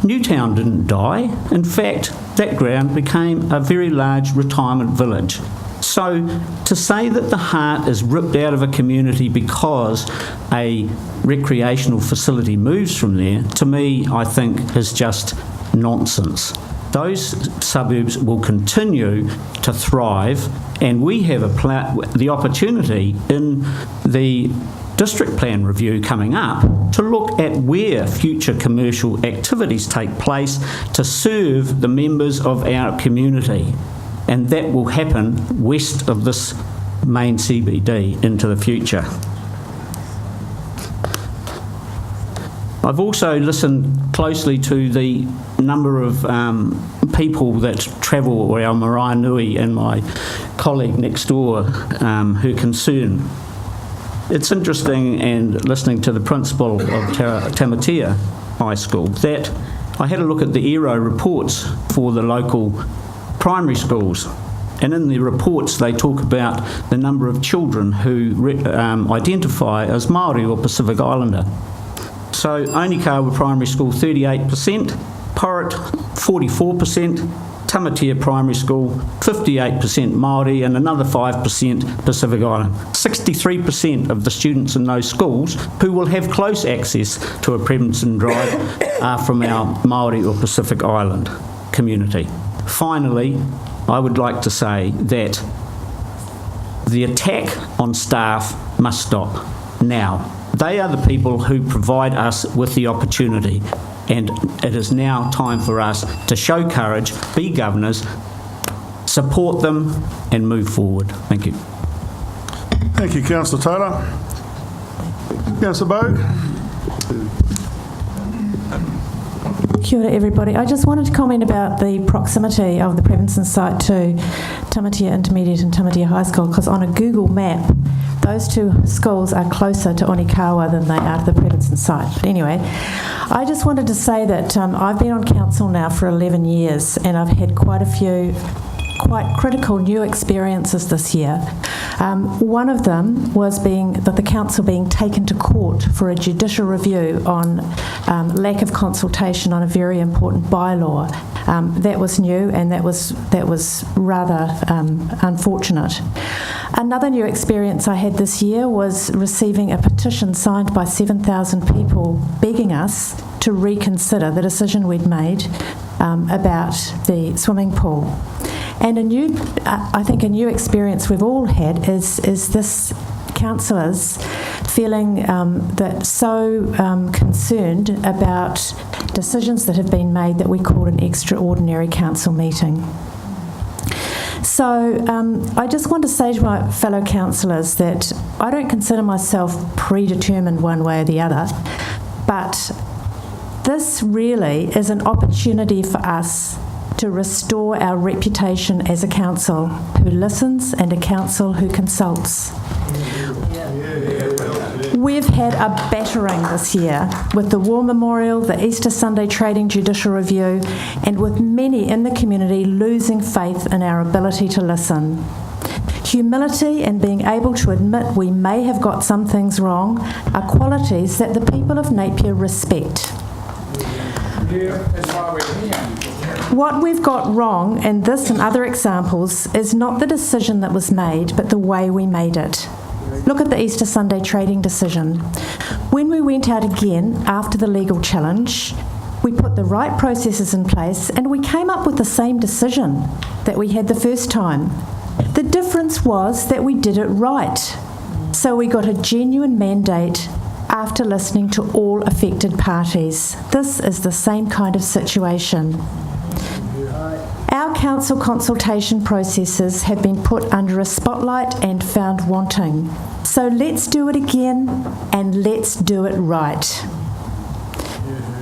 Newtown didn't die. In fact, that ground became a very large retirement village. So to say that the heart is ripped out of a community because a recreational facility moves from there, to me, I think is just nonsense. Those suburbs will continue to thrive, and we have the opportunity in the district plan review coming up to look at where future commercial activities take place to serve the members of our community. And that will happen west of this main CBD into the future. I've also listened closely to the number of people that travel, or our Maraenui and my colleague next door, who concern. It's interesting, and listening to the principal of Tamatea High School, that I had a look at the ERO reports for the local primary schools, and in the reports they talk about the number of children who identify as Māori or Pacific Islander. So Onikawa Primary School 38%, Porritt 44%, Tamatea Primary School 58% Māori and another 5% Pacific Island. 63% of the students in those schools who will have close access to a Prebendson Drive are from our Māori or Pacific Island community. Finally, I would like to say that the attack on staff must stop now. They are the people who provide us with the opportunity, and it is now time for us to show courage, be governors, support them and move forward. Thank you. Thank you, Councillor Taylor. Councillor Bogue. Kia ora, everybody. I just wanted to comment about the proximity of the Prebendson site to Tamatea Intermediate and Tamatea High School, because on a Google map, those two schools are closer to Onikawa than they are to the Prebendson site. But anyway, I just wanted to say that I've been on council now for 11 years, and I've had quite a few quite critical new experiences this year. One of them was that the council being taken to court for a judicial review on lack of consultation on a very important bylaw. That was new, and that was rather unfortunate. Another new experience I had this year was receiving a petition signed by 7,000 people begging us to reconsider the decision we'd made about the swimming pool. And I think a new experience we've all had is this councillors feeling that so concerned about decisions that have been made that we called an extraordinary council meeting. So I just want to say to my fellow councillors that I don't consider myself predetermined one way or the other, but this really is an opportunity for us to restore our reputation as a council who listens and a council who consults. We've had a battering this year with the War Memorial, the Easter Sunday Trading Judicial Review, and with many in the community losing faith in our ability to listen. Humility and being able to admit we may have got some things wrong are qualities that the people of Napier respect. Yeah, that's why we're here. What we've got wrong in this and other examples is not the decision that was made, but the way we made it. Look at the Easter Sunday trading decision. When we went out again after the legal challenge, we put the right processes in place and we came up with the same decision that we had the first time. The difference was that we did it right. So we got a genuine mandate after listening to all affected parties. This is the same kind of situation. Our council consultation processes have been put under a spotlight and found wanting. So let's do it again and let's do it right.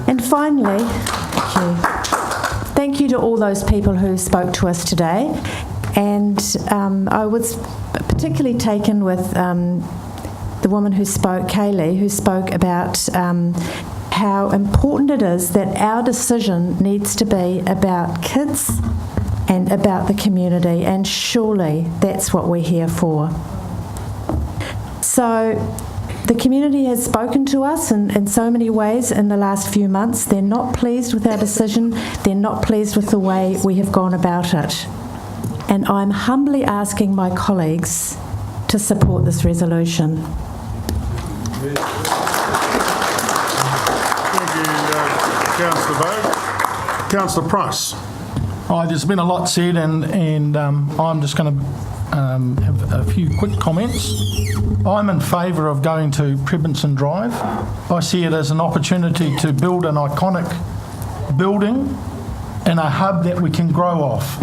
And finally, thank you to all those people who spoke to us today. And I was particularly taken with the woman who spoke, Kaylee, who spoke about how important it is that our decision needs to be about kids and about the community, and surely that's what we're here for. So the community has spoken to us in so many ways in the last few months. They're not pleased with our decision. They're not pleased with the way we have gone about it. And I'm humbly asking my colleagues to support this resolution. Thank you, Councillor Bowe. Councillor Price. There's been a lot said, and I'm just going to have a few quick comments. I'm in favour of going to Prebinson Drive. I see it as an opportunity to build an iconic building and a hub that we can grow off.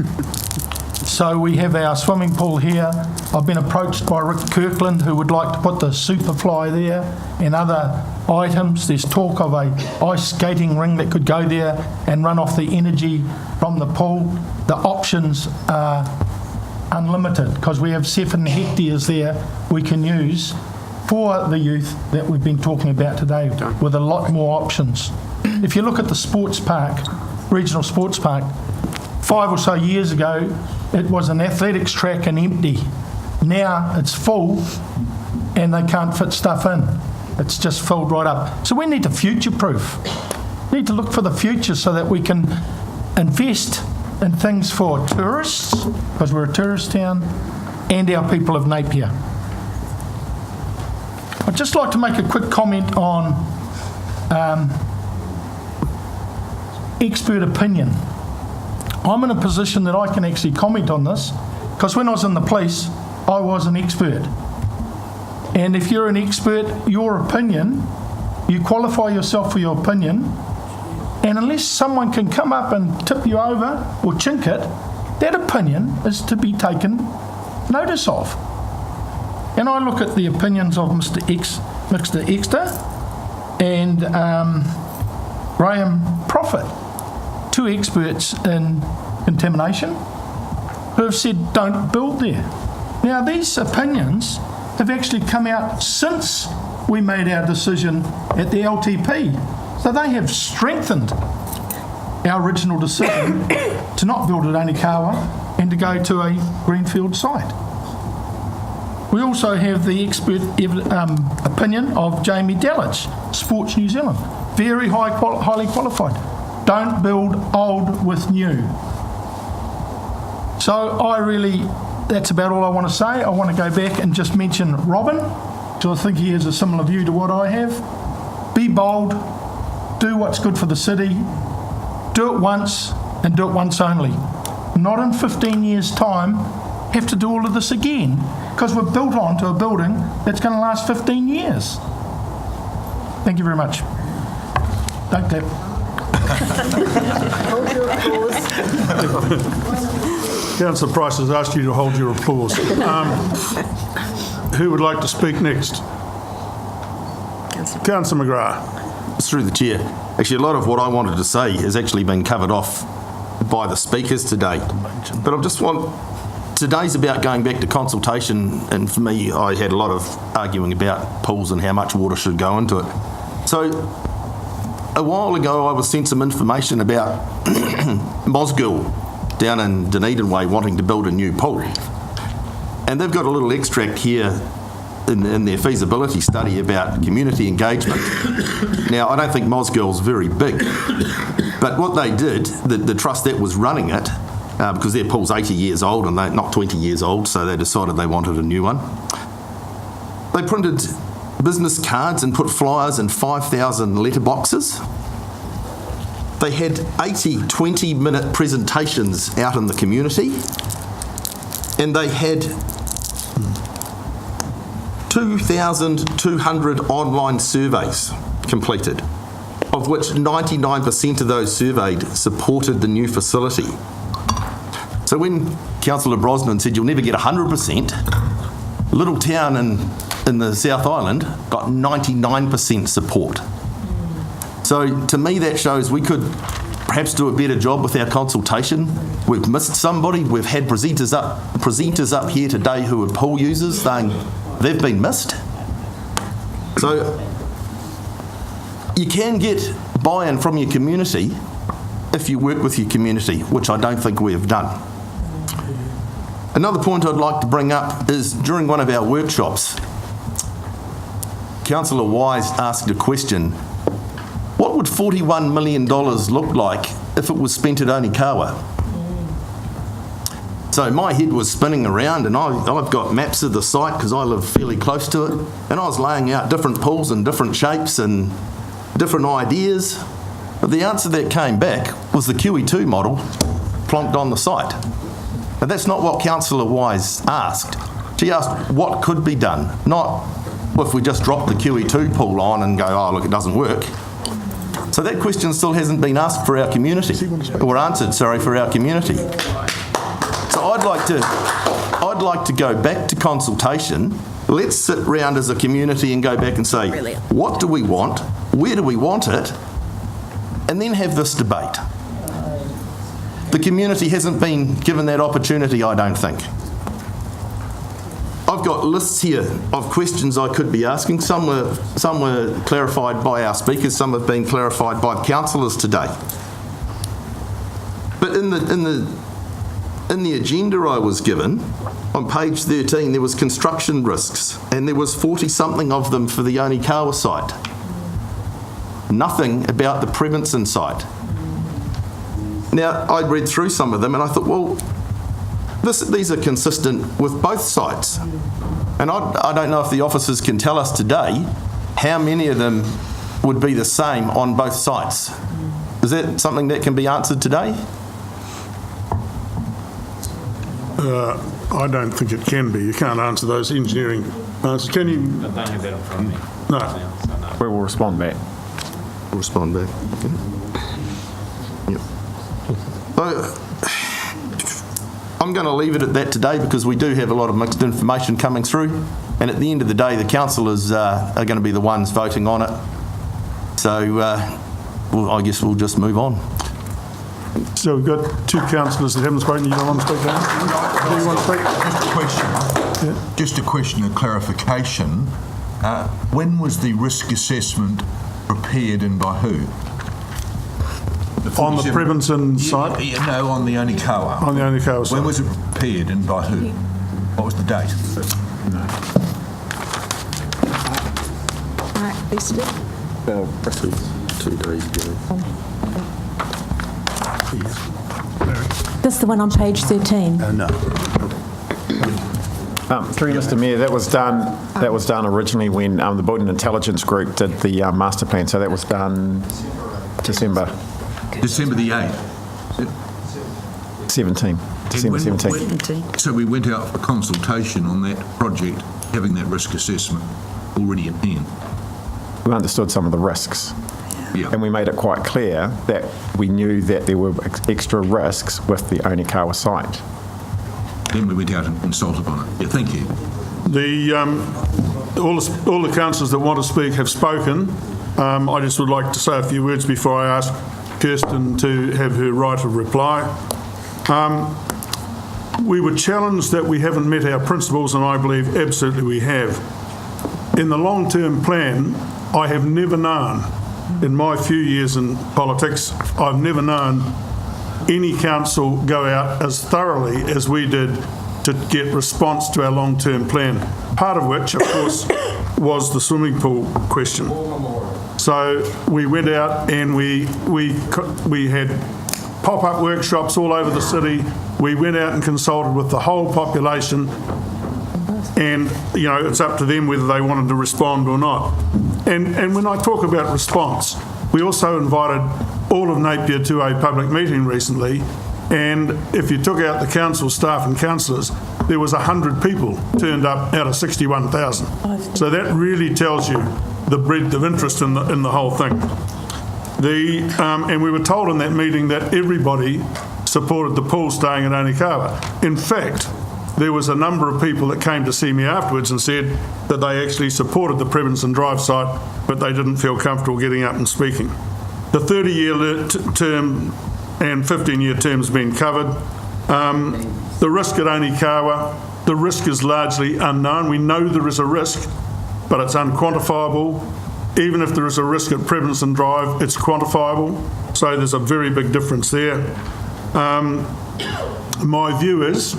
So we have our swimming pool here. I've been approached by Rick Kirkland, who would like to put the Superfly there and other items. There's talk of a ice skating ring that could go there and run off the energy from the pool. The options are unlimited because we have 7 hectares there we can use for the youth that we've been talking about today, with a lot more options. If you look at the sports park, regional sports park, 5 or so years ago, it was an athletics track and empty. Now it's full and they can't fit stuff in. It's just filled right up. So we need to future-proof. We need to look for the future so that we can invest in things for tourists, because we're a tourist town, and our people of Napier. I'd just like to make a quick comment on expert opinion. I'm in a position that I can actually comment on this, because when I was in the police, I was an expert. And if you're an expert, your opinion, you qualify yourself for your opinion, and unless someone can come up and tip you over or chink it, that opinion is to be taken notice of. And I look at the opinions of Mr. Exeter and Graham Prophet, 2 experts in contamination, who have said don't build there. Now these opinions have actually come out since we made our decision at the LTP. So they have strengthened our original decision to not build at Onikawa and to go to a greenfield site. We also have the expert opinion of Jamie Dallage, Sports New Zealand, very highly qualified. Don't build old with new. So that's about all I want to say. I want to go back and just mention Robin, because I think he has a similar view to what I have. Be bold, do what's good for the city, do it once and do it once only. Not in 15 years' time have to do all of this again, because we're built onto a building that's going to last 15 years. Thank you very much. Don't clap. Hold your applause. Councillor Price has asked you to hold your applause. Who would like to speak next? Councillor McGrath. Through the chair. Actually, a lot of what I wanted to say has actually been covered off by the speakers today. But I just want... Today's about going back to consultation, and for me, I had a lot of arguing about pools and how much water should go into it. So, a while ago, I was sent some information about Mosgiel down in Dunedin Way wanting to build a new pool. And they've got a little extract here in their feasibility study about community engagement. Now, I don't think Mosgill's very big, but what they did, the trust that was running it, because their pool's 80 years old and they're not 20 years old, so they decided they wanted a new one. They printed business cards and put flyers in 5,000 letterboxes. They had 80 20-minute presentations out in the community, and they had 2,200 online surveys completed, of which 99% of those surveyed supported the new facility. So when Councillor Brosnan said you'll never get 100%, a little town in the South Island got 99% support. So to me that shows we could perhaps do a better job with our consultation. We've missed somebody. We've had presenters up here today who are pool users saying they've been missed. So you can get buy-in from your community if you work with your community, which I don't think we have done. Another point I'd like to bring up is during one of our workshops, Councillor Wise asked a question: what would $41 million look like if it was spent at Onikawa? So my head was spinning around, and I've got maps of the site because I live fairly close to it, and I was laying out different pools in different shapes and different ideas. But the answer that came back was the QE2 model plonked on the site. But that's not what Councillor Wise asked. She asked what could be done, not if we just drop the QE2 pool on and go, oh, look, it doesn't work. So that question still hasn't been asked for our community, or answered, sorry, for our community. So I'd like to go back to consultation. Let's sit round as a community and go back and say, what do we want? Where do we want it? And then have this debate. The community hasn't been given that opportunity, I don't think. I've got lists here of questions I could be asking. Some were clarified by our speakers, some have been clarified by the councillors today. But in the agenda I was given, on page 13, there was construction risks, and there was 40-something of them for the Onikawa site. Nothing about the Prebenson site. Now, I read through some of them and I thought, well, these are consistent with both sites. And I don't know if the officers can tell us today how many of them would be the same on both sites. Is that something that can be answered today? I don't think it can be. You can't answer those engineering answers. Can you? I don't have that in front of me. No. We will respond back. We'll respond back. Yep. I'm going to leave it at that today because we do have a lot of mixed information coming through, and at the end of the day the councillors are going to be the ones voting on it. So I guess we'll just move on. So we've got two councillors that haven't spoken. You don't want to speak now? Do you want to speak? Just a question. Yeah. Just a question of clarification. When was the risk assessment prepared and by who? On the Prebenson site? No, on the Onikawa. On the Onikawa site. When was it prepared and by who? What was the date? Right, 2 days ago. This is the one on page 13. No. Through Mr. Mayor, that was done originally when the Building Intelligence Group did the master plan. So that was done December the 8th. 17. December 17. So we went out for consultation on that project, having that risk assessment already in hand. We understood some of the risks. Yeah. And we made it quite clear that we knew that there were extra risks with the Onikawa site. Then we went out and consulted on it. Yeah, thank you. All the councillors that want to speak have spoken. I just would like to say a few words before I ask Kirsten to have her right of reply. We were challenged that we haven't met our principles, and I believe absolutely we have. In the long-term plan, I have never known, in my few years in politics, I've never known any council go out as thoroughly as we did to get response to our long-term plan, part of which, of course, was the swimming pool question. So we went out and we had pop-up workshops all over the city. We went out and consulted with the whole population, and it's up to them whether they wanted to respond or not. And when I talk about response, we also invited all of Napier to a public meeting recently, and if you took out the council staff and councillors, there was 100 people turned up out of 61,000. So that really tells you the breadth of interest in the whole thing. And we were told in that meeting that everybody supported the pool staying at Onikawa. In fact, there was a number of people that came to see me afterwards and said that they actually supported the Prebinson Drive site, but they didn't feel comfortable getting up and speaking. The 30-year term and 15-year terms been covered. The risk at Onikawa, the risk is largely unknown. We know there is a risk, but it's unquantifiable. Even if there is a risk at Prebinson Drive, it's quantifiable. So there's a very big difference there. My view is,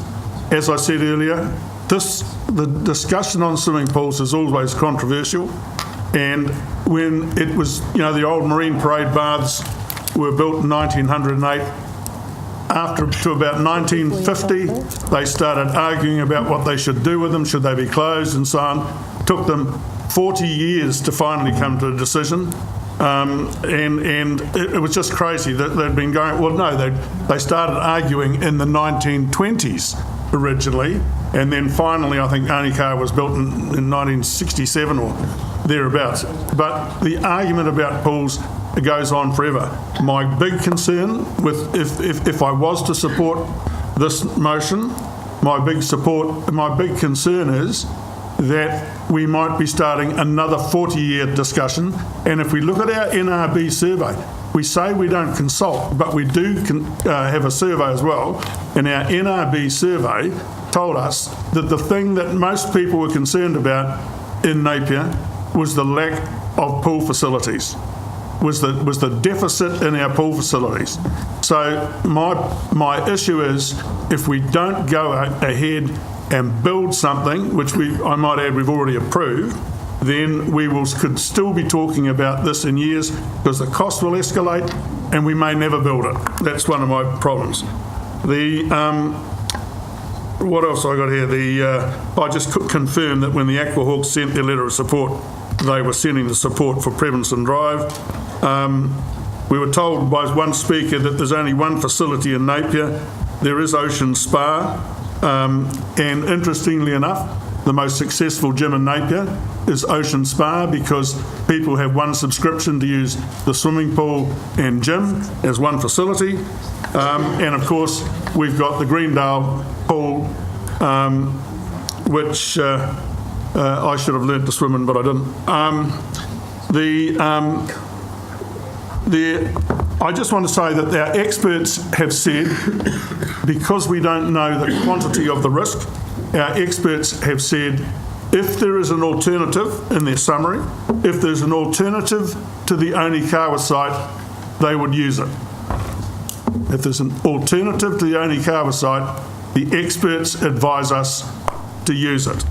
as I said earlier, the discussion on swimming pools is always controversial. And when it was, the old Marine Parade baths were built in 1908, to about 1950, they started arguing about what they should do with them, should they be closed and so on. It took them 40 years to finally come to a decision. And it was just crazy that they'd been going, they started arguing in the 1920s originally, and then finally I think Onikawa was built in 1967 or thereabouts. But the argument about pools goes on forever. My big concern with if I was to support this motion, my big concern is that we might be starting another 40-year discussion. And if we look at our NRB survey, we say we don't consult, but we do have a survey as well. And our NRB survey told us that the thing that most people were concerned about in Napier was the lack of pool facilities, was the deficit in our pool facilities. So my issue is, if we don't go ahead and build something, which I might add we've already approved, then we could still be talking about this in years, because the cost will escalate and we may never build it. That's one of my problems. What else I got here? I just could confirm that when the Hawke sent their letter of support, they were sending the support for Prebinson Drive. We were told by one speaker that there's only one facility in Napier. There is Ocean Spa, and interestingly enough, the most successful gym in Napier is Ocean Spa, because people have one subscription to use the swimming pool and gym as one facility. And of course, we've got the Greendale pool, which I should have learnt to swim in, but I didn't. I just want to say that our experts have said, because we don't know the quantity of the risk, our experts have said, if there is an alternative, in their summary, if there's an alternative to the Onikawa site, they would use it. If there's an alternative to the Onikawa site, the experts advise us to use it.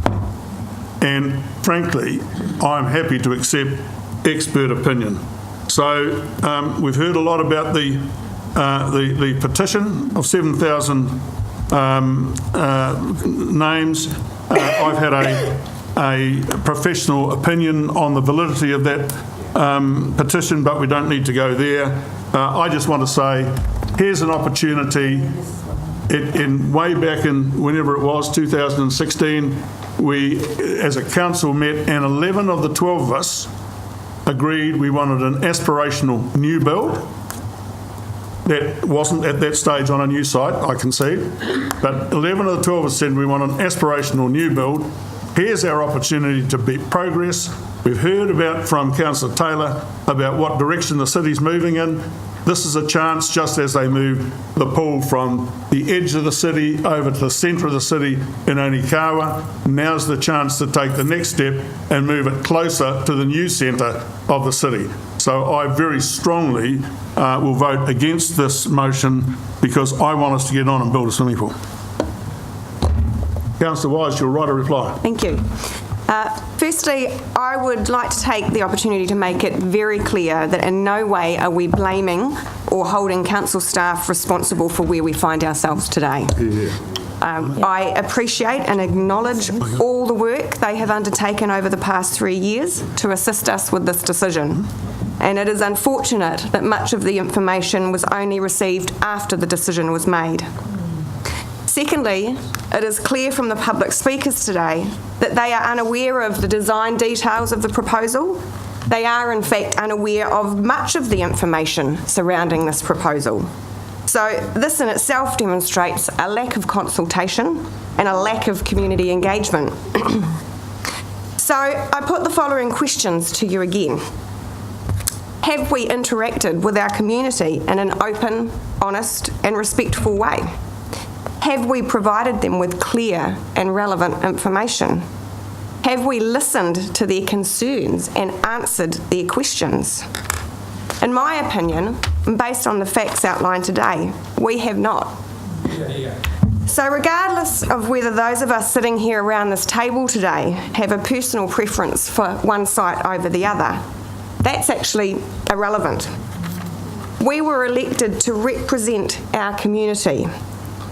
And frankly, I'm happy to accept expert opinion. So we've heard a lot about the petition of 7,000 names. I've had a professional opinion on the validity of that petition, but we don't need to go there. I just want to say, here's an opportunity. Way back in whenever it was, 2016, we as a council met, and 11 of the 12 of us agreed we wanted an aspirational new build. That wasn't at that stage on a new site, I concede, but 11 of the 12 of us said we want an aspirational new build. Here's our opportunity to beat progress. We've heard from Councillor Taylor about what direction the city's moving in. This is a chance, just as they move the pool from the edge of the city over to the centre of the city in Onikawa. Now's the chance to take the next step and move it closer to the new centre of the city. So I very strongly will vote against this motion, because I want us to get on and build a swimming pool. Councillor Wise, you're right to reply. Thank you. Firstly, I would like to take the opportunity to make it very clear that in no way are we blaming or holding council staff responsible for where we find ourselves today. I appreciate and acknowledge all the work they have undertaken over the past 3 years to assist us with this decision. And it is unfortunate that much of the information was only received after the decision was made. Secondly, it is clear from the public speakers today that they are unaware of the design details of the proposal. They are, in fact, unaware of much of the information surrounding this proposal. So this in itself demonstrates a lack of consultation and a lack of community engagement. So I put the following questions to you again. Have we interacted with our community in an open, honest and respectful way? Have we provided them with clear and relevant information? Have we listened to their concerns and answered their questions? In my opinion, and based on the facts outlined today, we have not. So regardless of whether those of us sitting here around this table today have a personal preference for one site over the other, that's actually irrelevant. We were elected to represent our community,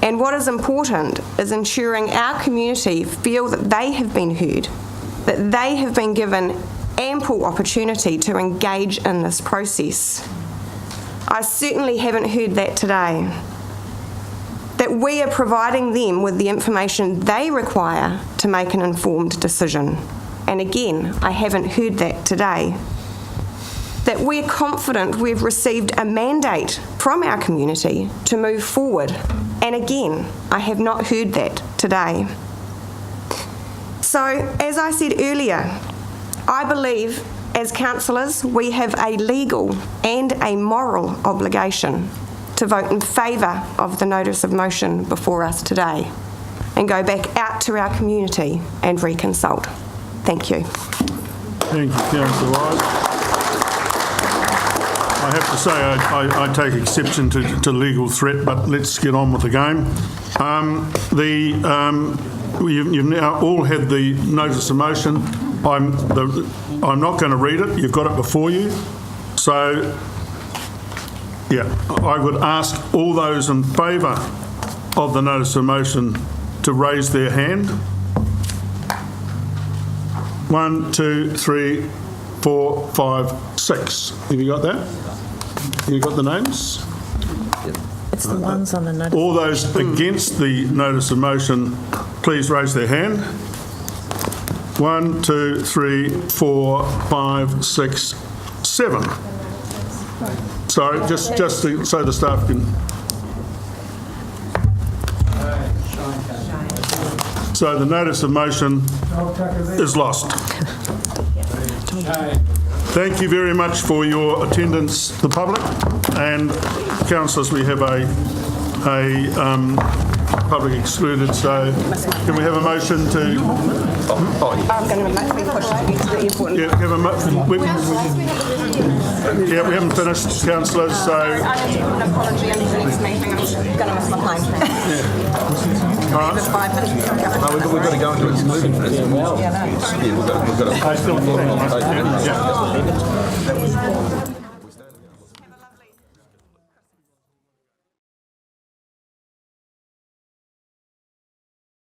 and what is important is ensuring our community feel that they have been heard, that they have been given ample opportunity to engage in this process. I certainly haven't heard that today. That we are providing them with the information they require to make an informed decision. And again, I haven't heard that today. That we're confident we've received a mandate from our community to move forward. And again, I have not heard that today. So, as I said earlier, I believe as councillors we have a legal and a moral obligation to vote in favour of the notice of motion before us today and go back out to our community and reconsult. Thank you. Thank you, Councillor Wise. I have to say I take exception to legal threat, but let's get on with the game. You've now all had the notice of motion. I'm not going to read it. You've got it before you. So, yeah, I would ask all those in favour of the notice of motion to raise their hand. 1, 2, 3, 4, 5, 6. Have you got that? You got the names? It's the ones on the notice. All those against the notice of motion, please raise their hand. 1, 2, 3, 4, 5, 6, 7. Sorry, just so the staff can. So the notice of motion is lost. Thank you very much for your attendance, the public, and councillors. We have a public excluded, so can we have a motion to... I'm going to be pushed to get to the airport. Yeah, we haven't finished, councillors, so... I need to put an apology into the next meeting. I'm going to miss my plane. All right. Just 5 minutes. No, we've got to go into exclusion for this. Yeah, we've got to... I still... Yeah.